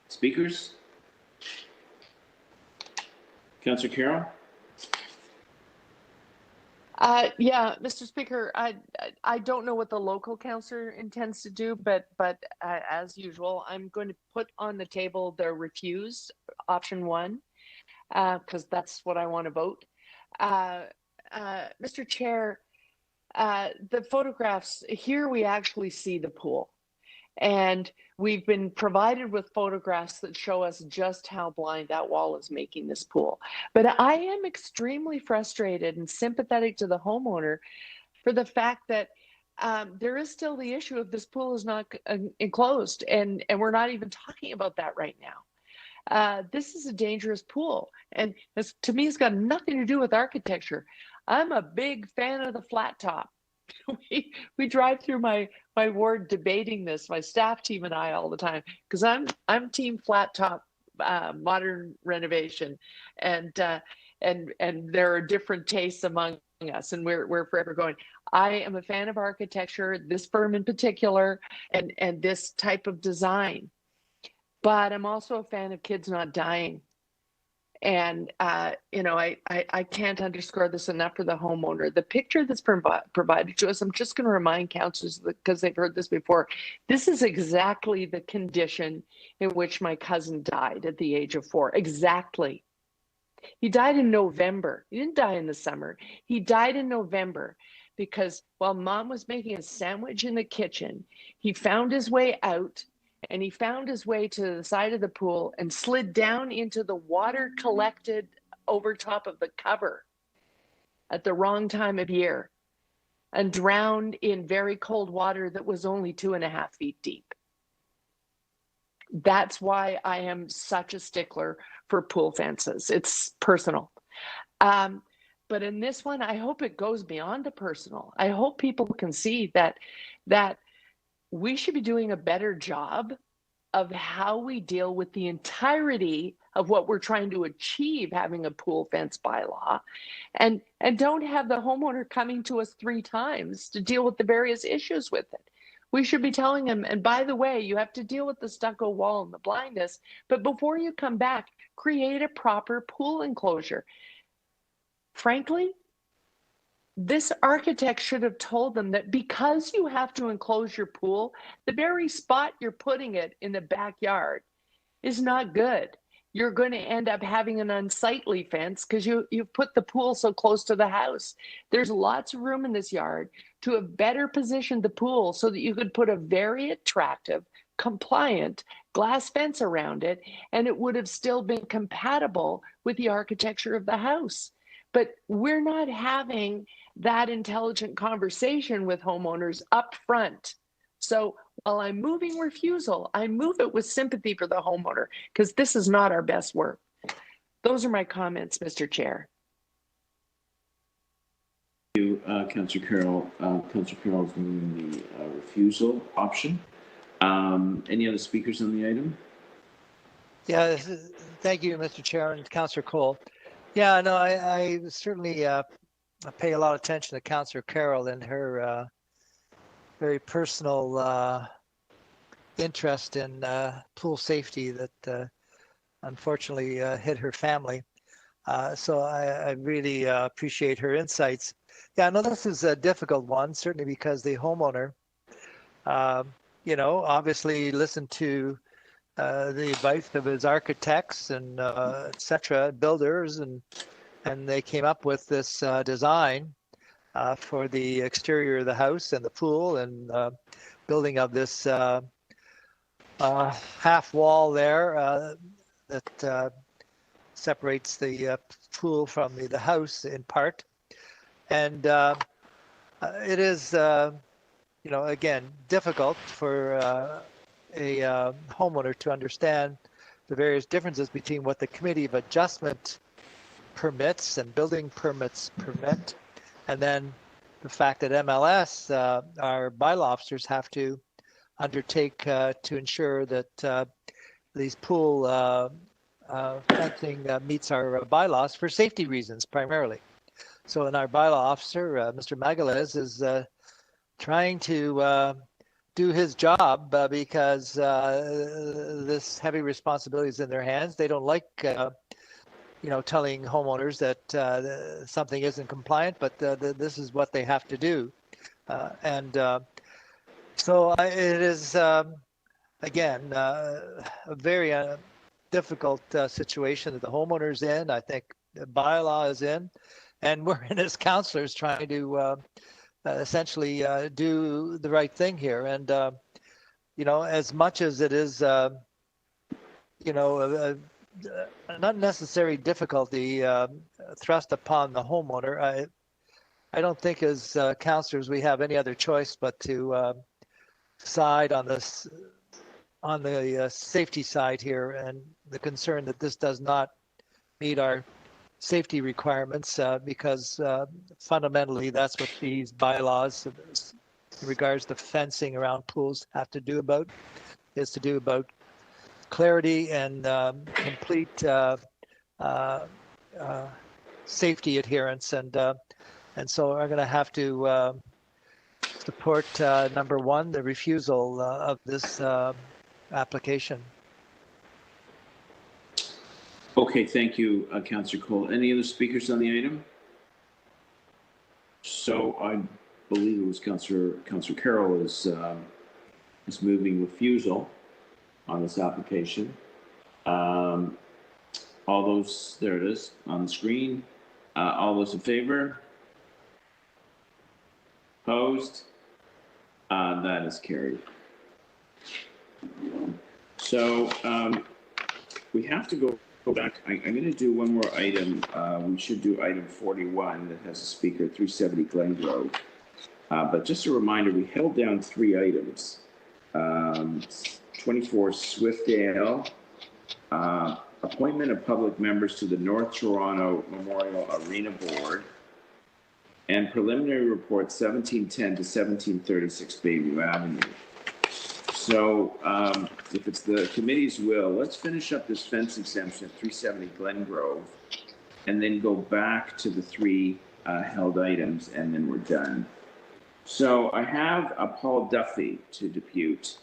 Speaker 1: Speakers? Councillor Carroll?
Speaker 4: Yeah, Mr. Speaker, I don't know what the local councillor intends to do, but as usual, I'm going to put on the table the refuse, option 1, because that's what I want to vote. Mr. Chair, the photographs, here we actually see the pool. And we've been provided with photographs that show us just how blind that wall is making this pool. But I am extremely frustrated and sympathetic to the homeowner for the fact that there is still the issue of this pool is not enclosed, and we're not even talking about that right now. This is a dangerous pool, and this, to me, it's got nothing to do with architecture. I'm a big fan of the flat top. we drive through my ward debating this, my staff team and I, all the time, because I'm team flat top modern renovation, and there are different tastes among us, and we're forever going. I am a fan of architecture, this firm in particular, and this type of design, but I'm also a fan of kids not dying. And, you know, I can't underscore this enough for the homeowner. The picture that's provided to us, I'm just going to remind councillors, because they've heard this before, this is exactly the condition in which my cousin died at the age of 4. Exactly. He died in November. He didn't die in the summer. He died in November because while mom was making a sandwich in the kitchen, he found his way out. And he found his way to the side of the pool and slid down into the water collected over top of the cover at the wrong time of year and drowned in very cold water that was only 2.5 feet deep. That's why I am such a stickler for pool fences. It's personal. But in this one, I hope it goes beyond the personal. I hope people can see that we should be doing a better job of how we deal with the entirety of what we're trying to achieve having a pool fence bylaw, and don't have the homeowner coming to us 3 times to deal with the various issues with it. We should be telling them, and by the way, you have to deal with the stucco wall and the blindness, but before you come back, create a proper pool enclosure. Frankly, this architect should have told them that because you have to enclose your pool, the very spot you're putting it in the backyard is not good. you're going to end up having an unsightly fence because you've put the pool so close to the house. There's lots of room in this yard to have better positioned the pool so that you could put a very attractive, compliant glass fence around it, and it would have still been compatible with the architecture of the house. But we're not having that intelligent conversation with homeowners up front. So while I'm moving refusal, I move it with sympathy for the homeowner because this is not our best work. Those are my comments, Mr. Chair.
Speaker 1: Thank you, Councillor Carroll. Councillor Carroll is moving the refusal option. Any other speakers on the item?
Speaker 5: Yeah, thank you, Mr. Chair and Councillor Cole. Yeah, no, I certainly pay a lot of attention to Councillor Carroll and her very personal interest in pool safety that unfortunately hit her family. So I really appreciate her insights. Yeah, no, this is a difficult one, certainly because the homeowner, you know, obviously listened to the advice of his architects and et cetera, builders, and they came up with this design for the exterior of the house and the pool and building of this half wall there that separates the pool from the house in part. And it is, you know, again, difficult for a homeowner to understand the various differences between what the Committee of Adjustment permits and building permits permit, and then the fact that MLS, our bylaw officers, have to undertake to ensure that these pool fencing meets our bylaws for safety reasons primarily. So, and our bylaw officer, Mr. Magalhaes, is trying to do his job because this heavy responsibility is in their hands. They don't like, you know, telling homeowners that something isn't compliant, but this is what they have to do. So it is, again, a very difficult situation that the homeowner's in. I think the bylaw is in, and we're in as councillors trying to essentially do the right thing here. And, you know, as much as it is, you know, an unnecessary difficulty thrust upon the homeowner, I don't think as councillors we have any other choice but to side on this, on the safety side here, and the concern that this does not meet our safety requirements because fundamentally that's what these bylaws in regards to fencing around pools have to do about, is to do about clarity and complete safety adherence. And so I'm going to have to support number one, the refusal of this application.
Speaker 1: Okay, thank you, Councillor Cole. Any other speakers on the item? So I believe it was Councillor Carroll is moving refusal on this application. All those, there it is on the screen. All those in favor? Opposed? That is carried. So we have to go back. I'm going to do one more item. We should do item 41 that has a speaker, 370 Glen Grove. But just a reminder, we held down 3 items. 24 Swiftdale, appointment of public members to the North Toronto Memorial Arena Board, and preliminary report 1710 to 1736 Bayview Avenue. So if it's the committee's will, let's finish up this fence exemption at 370 Glen Grove and then go back to the 3 held items, and then we're done. So I have Paul Duffy to depute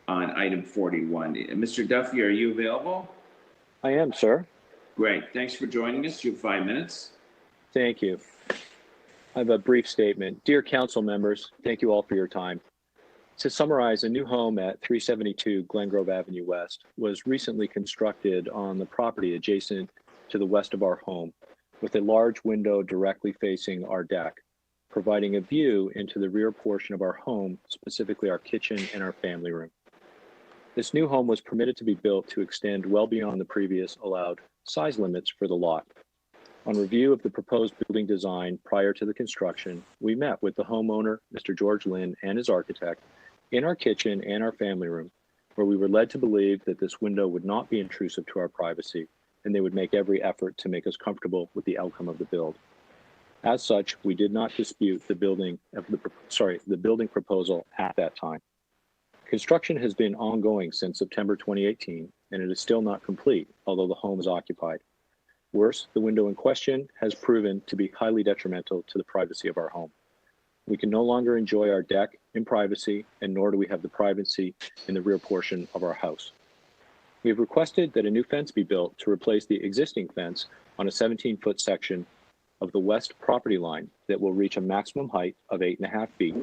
Speaker 1: on item 41. Mr. Duffy, are you available?
Speaker 18: I am, sir.
Speaker 1: Great. Thanks for joining us. You have 5 minutes.
Speaker 18: Thank you. I have a brief statement. Dear council members, thank you all for your time. To summarize, a new home at 372 Glengrove Avenue West was recently constructed on the property adjacent to the west of our home, with a large window directly facing our deck, providing a view into the rear portion of our home, specifically our kitchen and our family room. This new home was permitted to be built to extend well beyond the previous allowed size limits for the lot. On review of the proposed building design prior to the construction, we met with the homeowner, Mr. George Lynn, and his architect in our kitchen and our family room, where we were led to believe that this window would not be intrusive to our privacy, and they would make every effort to make us comfortable with the outcome of the build. As such, we did not dispute the building proposal at that time. Construction has been ongoing since September 2018, and it is still not complete, although the home is occupied. Worse, the window in question has proven to be highly detrimental to the privacy of our home. We can no longer enjoy our deck in privacy, and nor do we have the privacy in the rear portion of our house. We have requested that a new fence be built to replace the existing fence on a 17-foot section of the west property line that will reach a maximum height of 8.5 feet,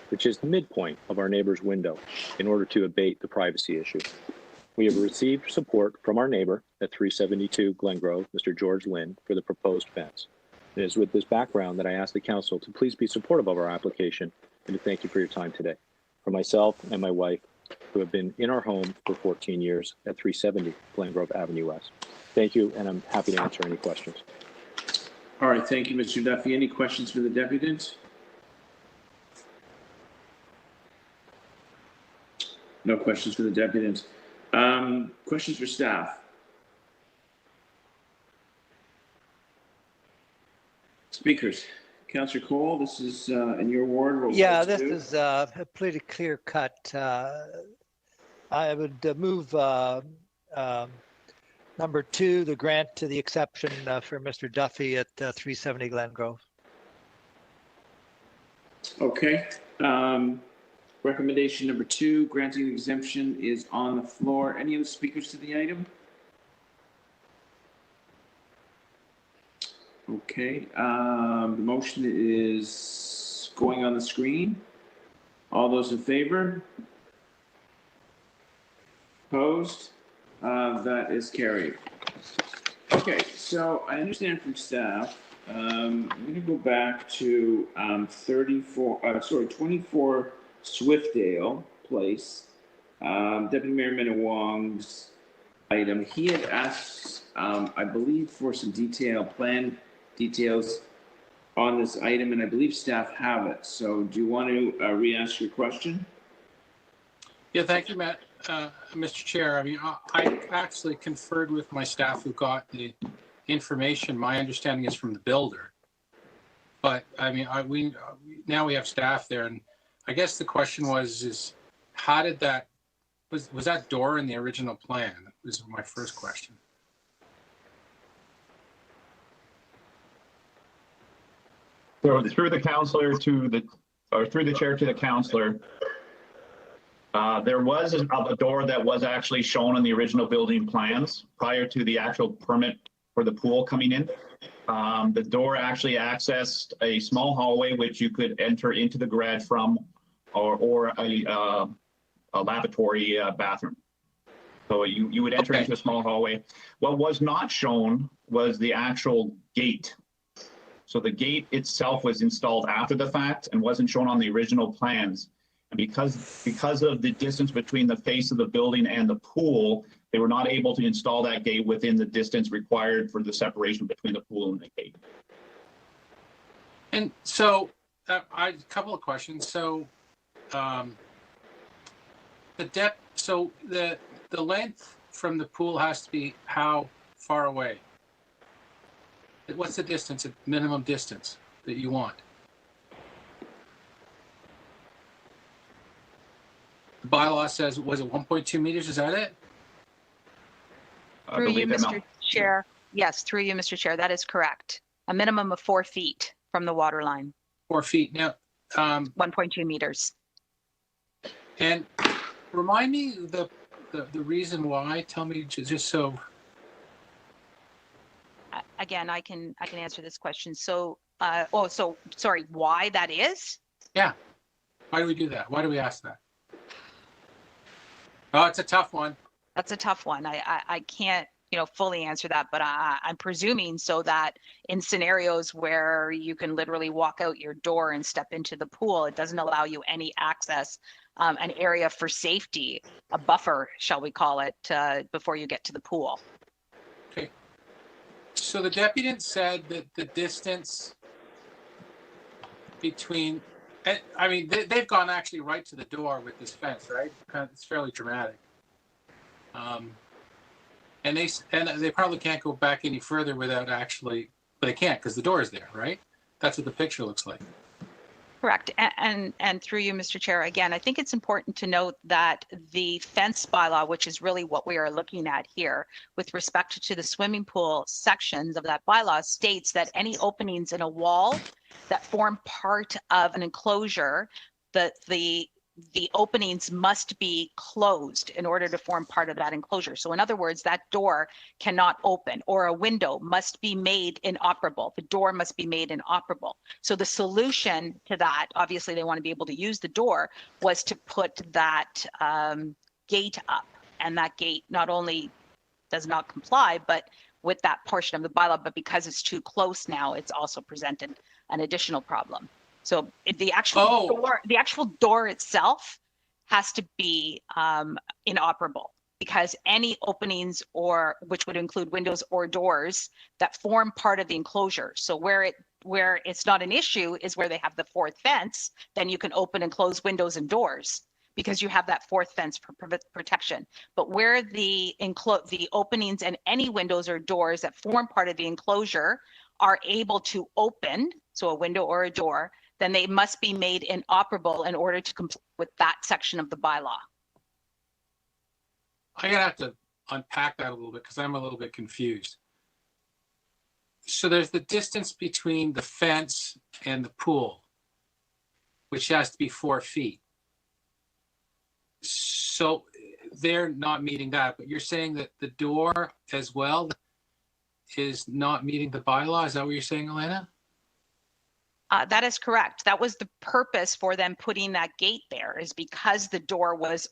Speaker 18: which is the midpoint of our neighbor's window, in order to abate the privacy issue. We have received support from our neighbor at 372 Glengrove, Mr. George Lynn, for the proposed fence. It is with this background that I ask the council to please be supportive of our application and to thank you for your time today. For myself and my wife, who have been in our home for 14 years at 370 Glengrove Avenue West. Thank you, and I'm happy to answer any questions.
Speaker 1: All right, thank you, Mr. Duffy. Any questions for the deputants? No questions for the deputants. Questions for staff? Speakers. Councillor Cole, this is in your ward.
Speaker 5: Yeah, this is a pretty clear cut. I would move number 2, the grant to the exception for Mr. Duffy at 370 Glengrove.
Speaker 1: Okay. Recommendation number 2, granting the exemption, is on the floor. Any other speakers to the item? Okay. The motion is going on the screen. All those in favor? Opposed? That is carried. Okay, so I understand from staff, I'm going to go back to 24 Swiftdale Place, Deputy Mayor Minawong's item. He had asked, I believe, for some plan details on this item, and I believe staff have it. So do you want to re-ask your question?
Speaker 13: Yeah, thank you, Matt. Mr. Chair, I mean, I actually conferred with my staff who got the information. My understanding is from the builder. But I mean, now we have staff there, and I guess the question is how did that, was that door in the original plan? This is my first question.
Speaker 21: So through the counselor to the, or through the chair to the counselor, there was a door that was actually shown in the original building plans prior to the actual permit for the pool coming in. The door actually accessed a small hallway which you could enter into the garage from, or a lavatory bathroom. So you would enter into a small hallway. What was not shown was the actual gate. So the gate itself was installed after the fact and wasn't shown on the original plans. And because of the distance between the face of the building and the pool, they were not able to install that gate within the distance required for the separation between the pool and the gate.
Speaker 13: And so a couple of questions. So the depth, so the length from the pool has to be how far away? What's the distance, minimum distance that you want? The bylaw says, was it 1.2 meters? Is that it?
Speaker 10: Through you, Mr. Chair. Yes, through you, Mr. Chair. That is correct. A minimum of 4 feet from the water line.
Speaker 13: 4 feet. Now,
Speaker 10: 1.2 meters.
Speaker 13: And remind me the reason why. Tell me just so.
Speaker 10: Again, I can answer this question. So, sorry, why that is?
Speaker 13: Yeah. Why do we do that? Why do we ask that? Oh, it's a tough one.
Speaker 10: That's a tough one. I can't, fully answer that, but I'm presuming so that in scenarios where you can literally walk out your door and step into the pool, it doesn't allow you any access, an area for safety, a buffer, shall we call it, before you get to the pool.
Speaker 13: Okay. So the deputant said that the distance between, I mean, they've gone actually right to the door with this fence, right? It's fairly dramatic. And they probably can't go back any further without actually, but they can't because the door is there, right? That's what the picture looks like.
Speaker 10: Correct. And through you, Mr. Chair, again, I think it's important to note that the fence bylaw, which is really what we are looking at here with respect to the swimming pool sections of that bylaw, states that any openings in a wall that form part of an enclosure, that the openings must be closed in order to form part of that enclosure. So in other words, that door cannot open, or a window must be made inoperable. The door must be made inoperable. So the solution to that, obviously they want to be able to use the door, was to put that gate up. And that gate not only does not comply, but with that portion of the bylaw, but because it's too close now, it's also presented an additional problem. So the actual door itself has to be inoperable, because any openings, or which would include windows or doors, that form part of the enclosure. So where it's not an issue is where they have the fourth fence. Then you can open and close windows and doors because you have that fourth fence for protection. But where the openings and any windows or doors that form part of the enclosure are able to open, so a window or a door, then they must be made inoperable in order to comply with that section of the bylaw.
Speaker 13: I'm gonna have to unpack that a little bit because I'm a little bit confused. So there's the distance between the fence and the pool, which has to be 4 feet. So they're not meeting that, but you're saying that the door as well is not meeting the bylaw? Is that what you're saying, Elena?
Speaker 10: That is correct. That was the purpose for them putting that gate there, is because the door was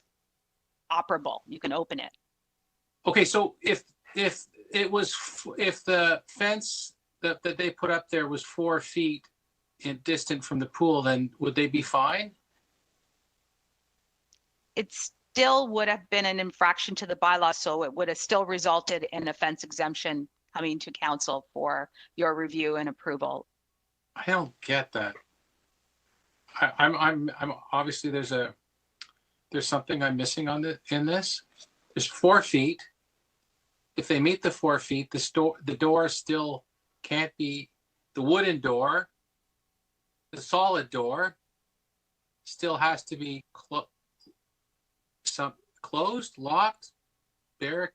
Speaker 10: operable. You can open it.
Speaker 13: Okay, so if the fence that they put up there was 4 feet distant from the pool, then would they be fine?
Speaker 10: It still would have been an infraction to the bylaw, so it would have still resulted in a fence exemption coming to council for your review and approval.
Speaker 13: I don't get that. I'm obviously there's something I'm missing in this. There's 4 feet. If they meet the 4 feet, the door still can't be, the wooden door, the solid door still has to be closed, locked, barrack.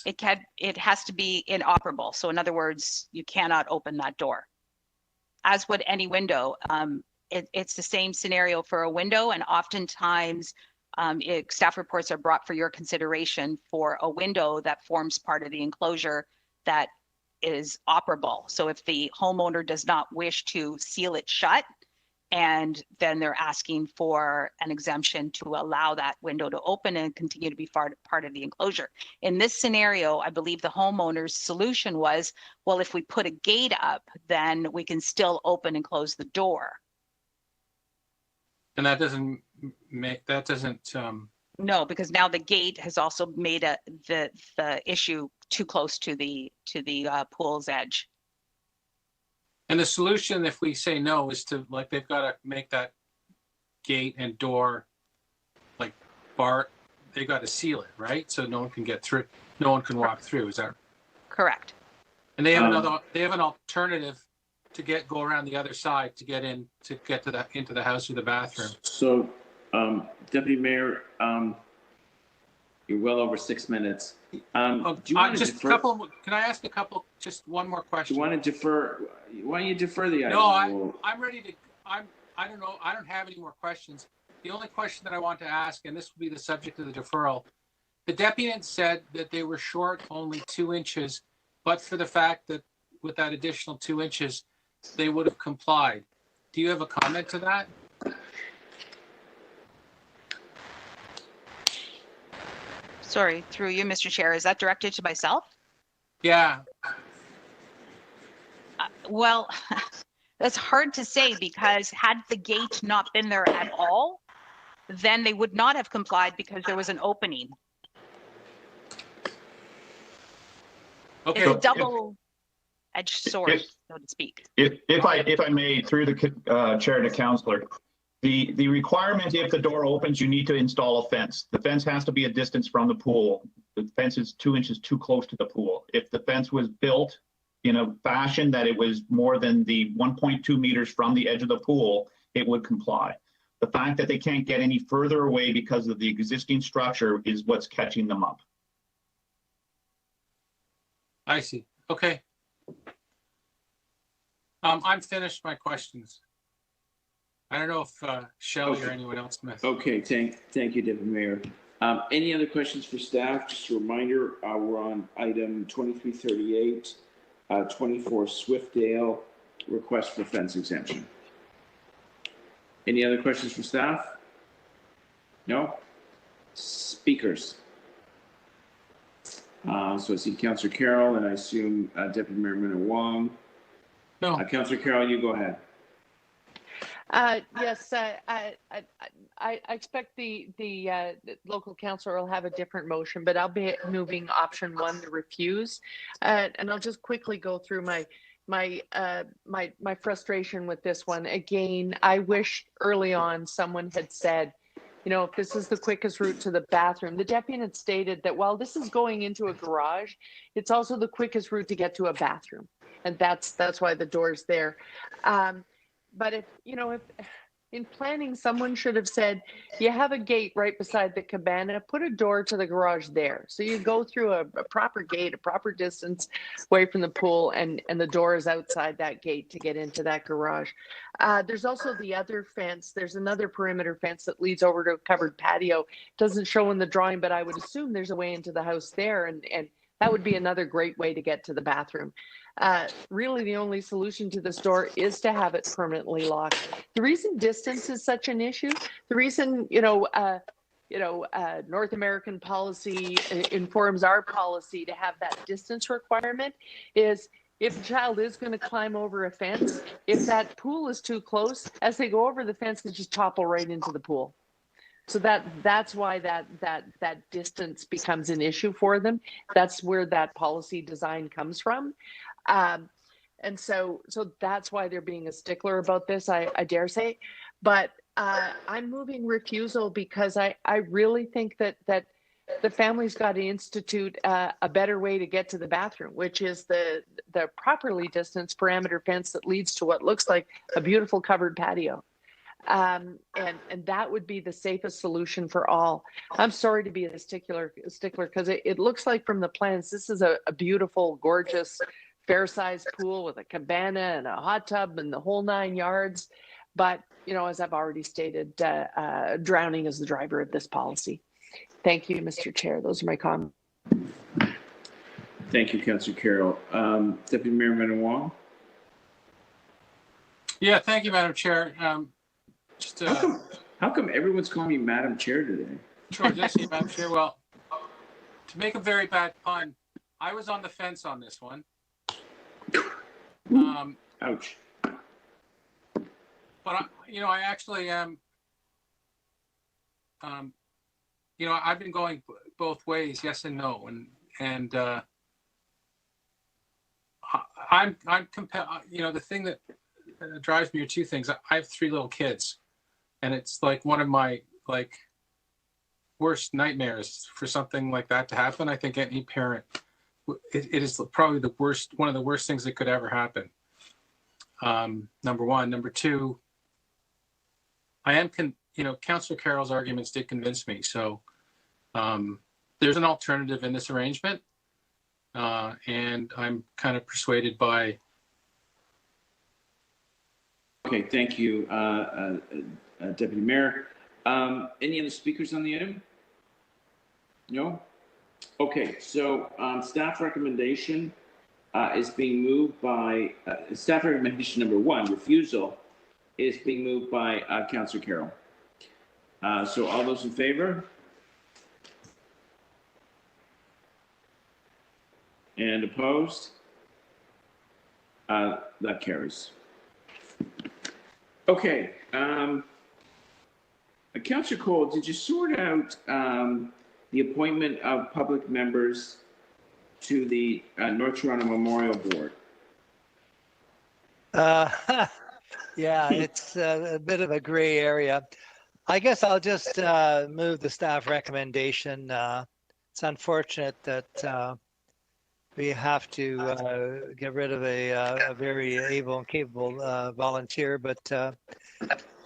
Speaker 10: It has to be inoperable. So in other words, you cannot open that door, as would any window. It's the same scenario for a window, and oftentimes staff reports are brought for your consideration for a window that forms part of the enclosure that is operable. So if the homeowner does not wish to seal it shut, and then they're asking for an exemption to allow that window to open and continue to be part of the enclosure. In this scenario, I believe the homeowner's solution was, well, if we put a gate up, then we can still open and close the door.
Speaker 13: And that doesn't make,
Speaker 10: No, because now the gate has also made the issue too close to the pool's edge.
Speaker 13: And the solution, if we say no, is to, like, they've got to make that gate and door, like, they've got to seal it, right? So no one can get through, no one can walk through. Is that
Speaker 10: correct?
Speaker 13: And they have they have an alternative to go around the other side to get into the house or the bathroom.
Speaker 1: So, Deputy Mayor, you're well over 6 minutes. Do you want to
Speaker 13: just
Speaker 1: defer?
Speaker 13: a couple? Can I ask just one more question?
Speaker 1: Do you want to defer? Why don't you defer the item?
Speaker 13: No, I'm ready to. I don't know. I don't have any more questions. The only question that I want to ask, and this will be the subject of the deferral, the deputant said that they were short only 2 inches, but for the fact that with that additional 2 inches, they would have complied. Do you have a comment to that?
Speaker 10: Sorry, through you, Mr. Chair, is that directed to myself?
Speaker 13: Yeah.
Speaker 10: Well, that's hard to say because had the gate not been there at all, then they would not have complied because there was an opening.
Speaker 13: Okay.
Speaker 10: It's a double-edged sword, so to speak.
Speaker 21: If I may, through the chair to councillor, the requirement, if the door opens, you need to install a fence. The fence has to be a distance from the pool. The fence is 2 inches too close to the pool. If the fence was built in a fashion that it was more than the 1.2 meters from the edge of the pool, it would comply. The fact that they can't get any further away because of the existing structure is what's catching them up.
Speaker 13: I see. Okay. I'm finished my questions. I don't know if Shelley or anyone else missed.
Speaker 1: Okay, thank you, Deputy Mayor. Any other questions for staff? Just a reminder, we're on item 2338, 24 Swiftdale, request for fence exemption. Any other questions for staff? No? Speakers? So I see Councillor Carroll and I assume Deputy Mayor Minnan-Wong.
Speaker 13: No.
Speaker 1: Councillor Carroll, you go ahead.
Speaker 4: Yes, I expect the local councillor will have a different motion, but I'll be moving option 1, the refuse. And I'll just quickly go through my frustration with this one. Again, I wish early on someone had said, you know, if this is the quickest route to the bathroom. The deputy had stated that while this is going into a garage, it's also the quickest route to get to a bathroom. And that's why the door's there. But if in planning, someone should have said, you have a gate right beside the cabana, put a door to the garage there. So you go through a proper gate, a proper distance away from the pool, and the door is outside that gate to get into that garage. There's also the other fence. There's another perimeter fence that leads over to a covered patio. Doesn't show in the drawing, but I would assume there's a way into the house there, and that would be another great way to get to the bathroom. Really, the only solution to this door is to have it permanently locked. The reason distance is such an issue, the reason, North American policy informs our policy to have that distance requirement is if a child is going to climb over a fence, if that pool is too close, as they go over the fence, they just topple right into the pool. So that's why that distance becomes an issue for them. That's where that policy design comes from. And so that's why they're being a stickler about this, I dare say. But I'm moving refusal because I really think that the family's got to institute a better way to get to the bathroom, which is the properly distanced parameter fence that leads to what looks like a beautiful covered patio. And that would be the safest solution for all. I'm sorry to be a stickler because it looks like from the plans, this is a beautiful, gorgeous, fair-sized pool with a cabana and a hot tub and the whole 9 yards. But, as I've already stated, drowning is the driver of this policy. Thank you, Mr. Chair. Those are my comments.
Speaker 1: Thank you, Councillor Carroll. Deputy Mayor Minnan-Wong.
Speaker 13: Yeah, thank you, Madam Chair.
Speaker 1: How come everyone's calling me Madam Chair today?
Speaker 13: Sure, yes, Madam Chair. Well, to make a very bad pun, I was on the fence on this one.
Speaker 1: Ouch.
Speaker 13: But I actually am. I've been going both ways, yes and no, and I'm compelled. The thing that drives me are two things. I have 3 little kids, and it's like one of my worst nightmares for something like that to happen. I think any parent, it is probably one of the worst things that could ever happen. Number one. Number two, I am, Councillor Carroll's arguments did convince me. So there's an alternative in this arrangement. And I'm kind of persuaded by.
Speaker 1: Okay, thank you, Deputy Mayor. Any other speakers on the item? No? Okay, so staff recommendation is being moved by, staff recommendation number 1, refusal, is being moved by Councillor Carroll. So all those in favor? And opposed? That carries. Okay. Councillor Cole, did you sort out the appointment of public members to the North Toronto Memorial Board?
Speaker 5: Yeah, it's a bit of a gray area. I guess I'll just move the staff recommendation. It's unfortunate that we have to get rid of a very able and capable volunteer, but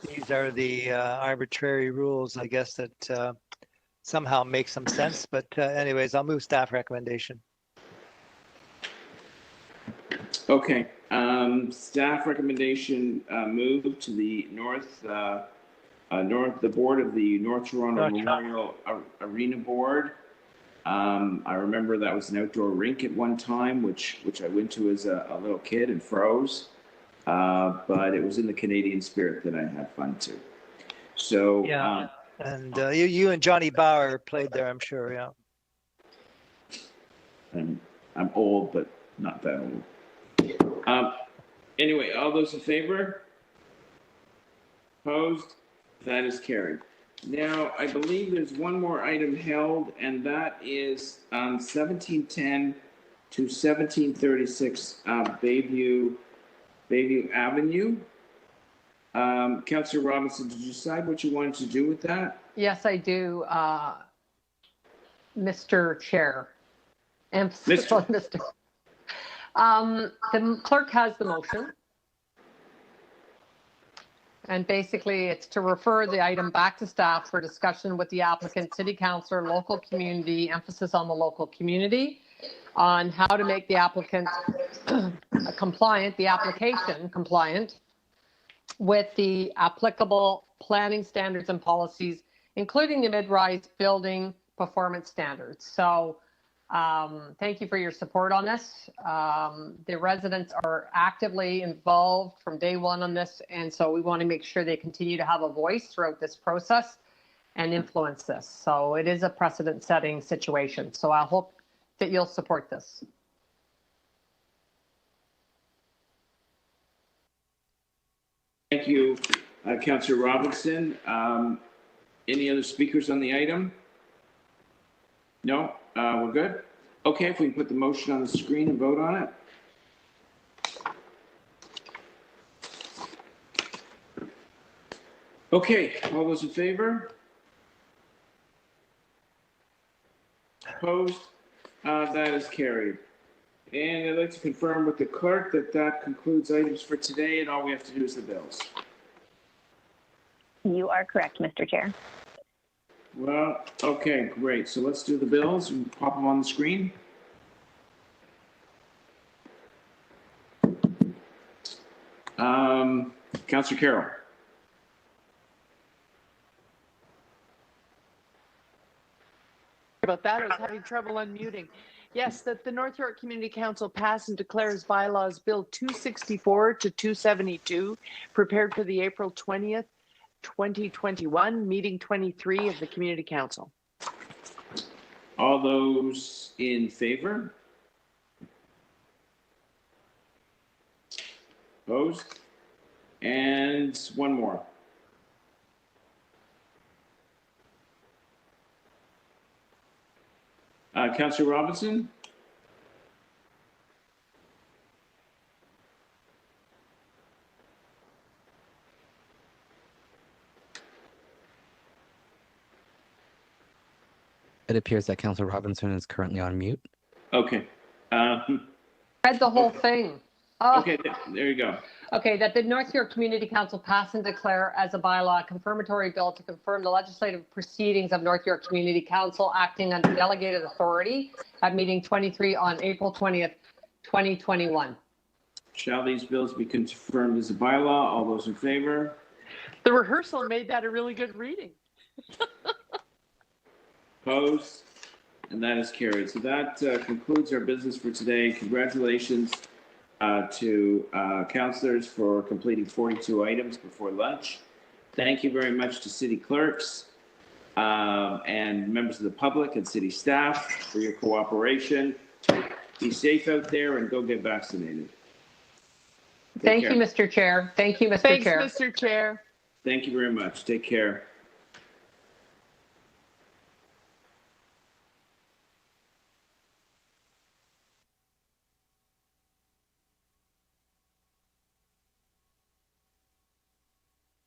Speaker 5: these are the arbitrary rules, I guess, that somehow make some sense. But anyways, I'll move staff recommendation.
Speaker 1: Okay. Staff recommendation moved to the the board of the North Toronto Memorial Arena Board. I remember that was an outdoor rink at one time, which I went to as a little kid and froze. But it was in the Canadian spirit that I had fun too. So
Speaker 5: yeah, and you and Johnny Bauer played there, I'm sure. Yeah.
Speaker 1: I'm old, but not that old. Anyway, all those in favor? Opposed? That is carried. Now, I believe there's one more item held, and that is 1710 to 1736 Bayview Avenue. Councillor Robinson, did you decide what you wanted to do with that?
Speaker 2: Yes, I do, Mr. Chair. Emphasis on Mr. The clerk has the motion. And basically, it's to refer the item back to staff for discussion with the applicant, city councilor, local community, emphasis on the local community, on how to make the applicant application compliant with the applicable planning standards and policies, including the mid-rise building performance standards. So thank you for your support on this. The residents are actively involved from day one on this, and so we want to make sure they continue to have a voice throughout this process and influence this. So it is a precedent-setting situation. So I hope that you'll support this.
Speaker 1: Thank you, Councillor Robinson. Any other speakers on the item? No? We're good? Okay, if we can put the motion on the screen and vote on it. Okay, all those in favor? Opposed? That is carried. And I'd like to confirm with the clerk that that concludes items for today, and all we have to do is the bills.
Speaker 15: You are correct, Mr. Chair.
Speaker 1: Well, okay, great. So let's do the bills and pop them on the screen. Councillor Carroll.
Speaker 4: About that, I was having trouble unmuting. Yes, that the North York Community Council pass and declares bylaws Bill 264 to 272, prepared for the April 20th, 2021 meeting 23 of the Community Council.
Speaker 1: All those in favor? Opposed? And one more. Councillor Robinson?
Speaker 8: It appears that Councillor Robinson is currently on mute.
Speaker 1: Okay.
Speaker 2: Read the whole thing. Oh.
Speaker 1: Okay, there you go.
Speaker 2: Okay, that the North York Community Council pass and declare as a bylaw a confirmatory bill to confirm the legislative proceedings of North York Community Council acting under delegated authority at meeting 23 on April 20th, 2021.
Speaker 1: Shall these bills be confirmed as a bylaw? All those in favor?
Speaker 4: The rehearsal made that a really good reading.
Speaker 1: Opposed? And that is carried. So that concludes our business for today. Congratulations to councillors for completing 42 items before lunch. Thank you very much to city clerks and members of the public and city staff for your cooperation. Be safe out there and go get vaccinated.
Speaker 2: Thank you, Mr. Chair. Thank you, Mr.
Speaker 4: Thanks,
Speaker 2: Chair.
Speaker 4: Mr. Chair.
Speaker 1: Thank you very much. Take care.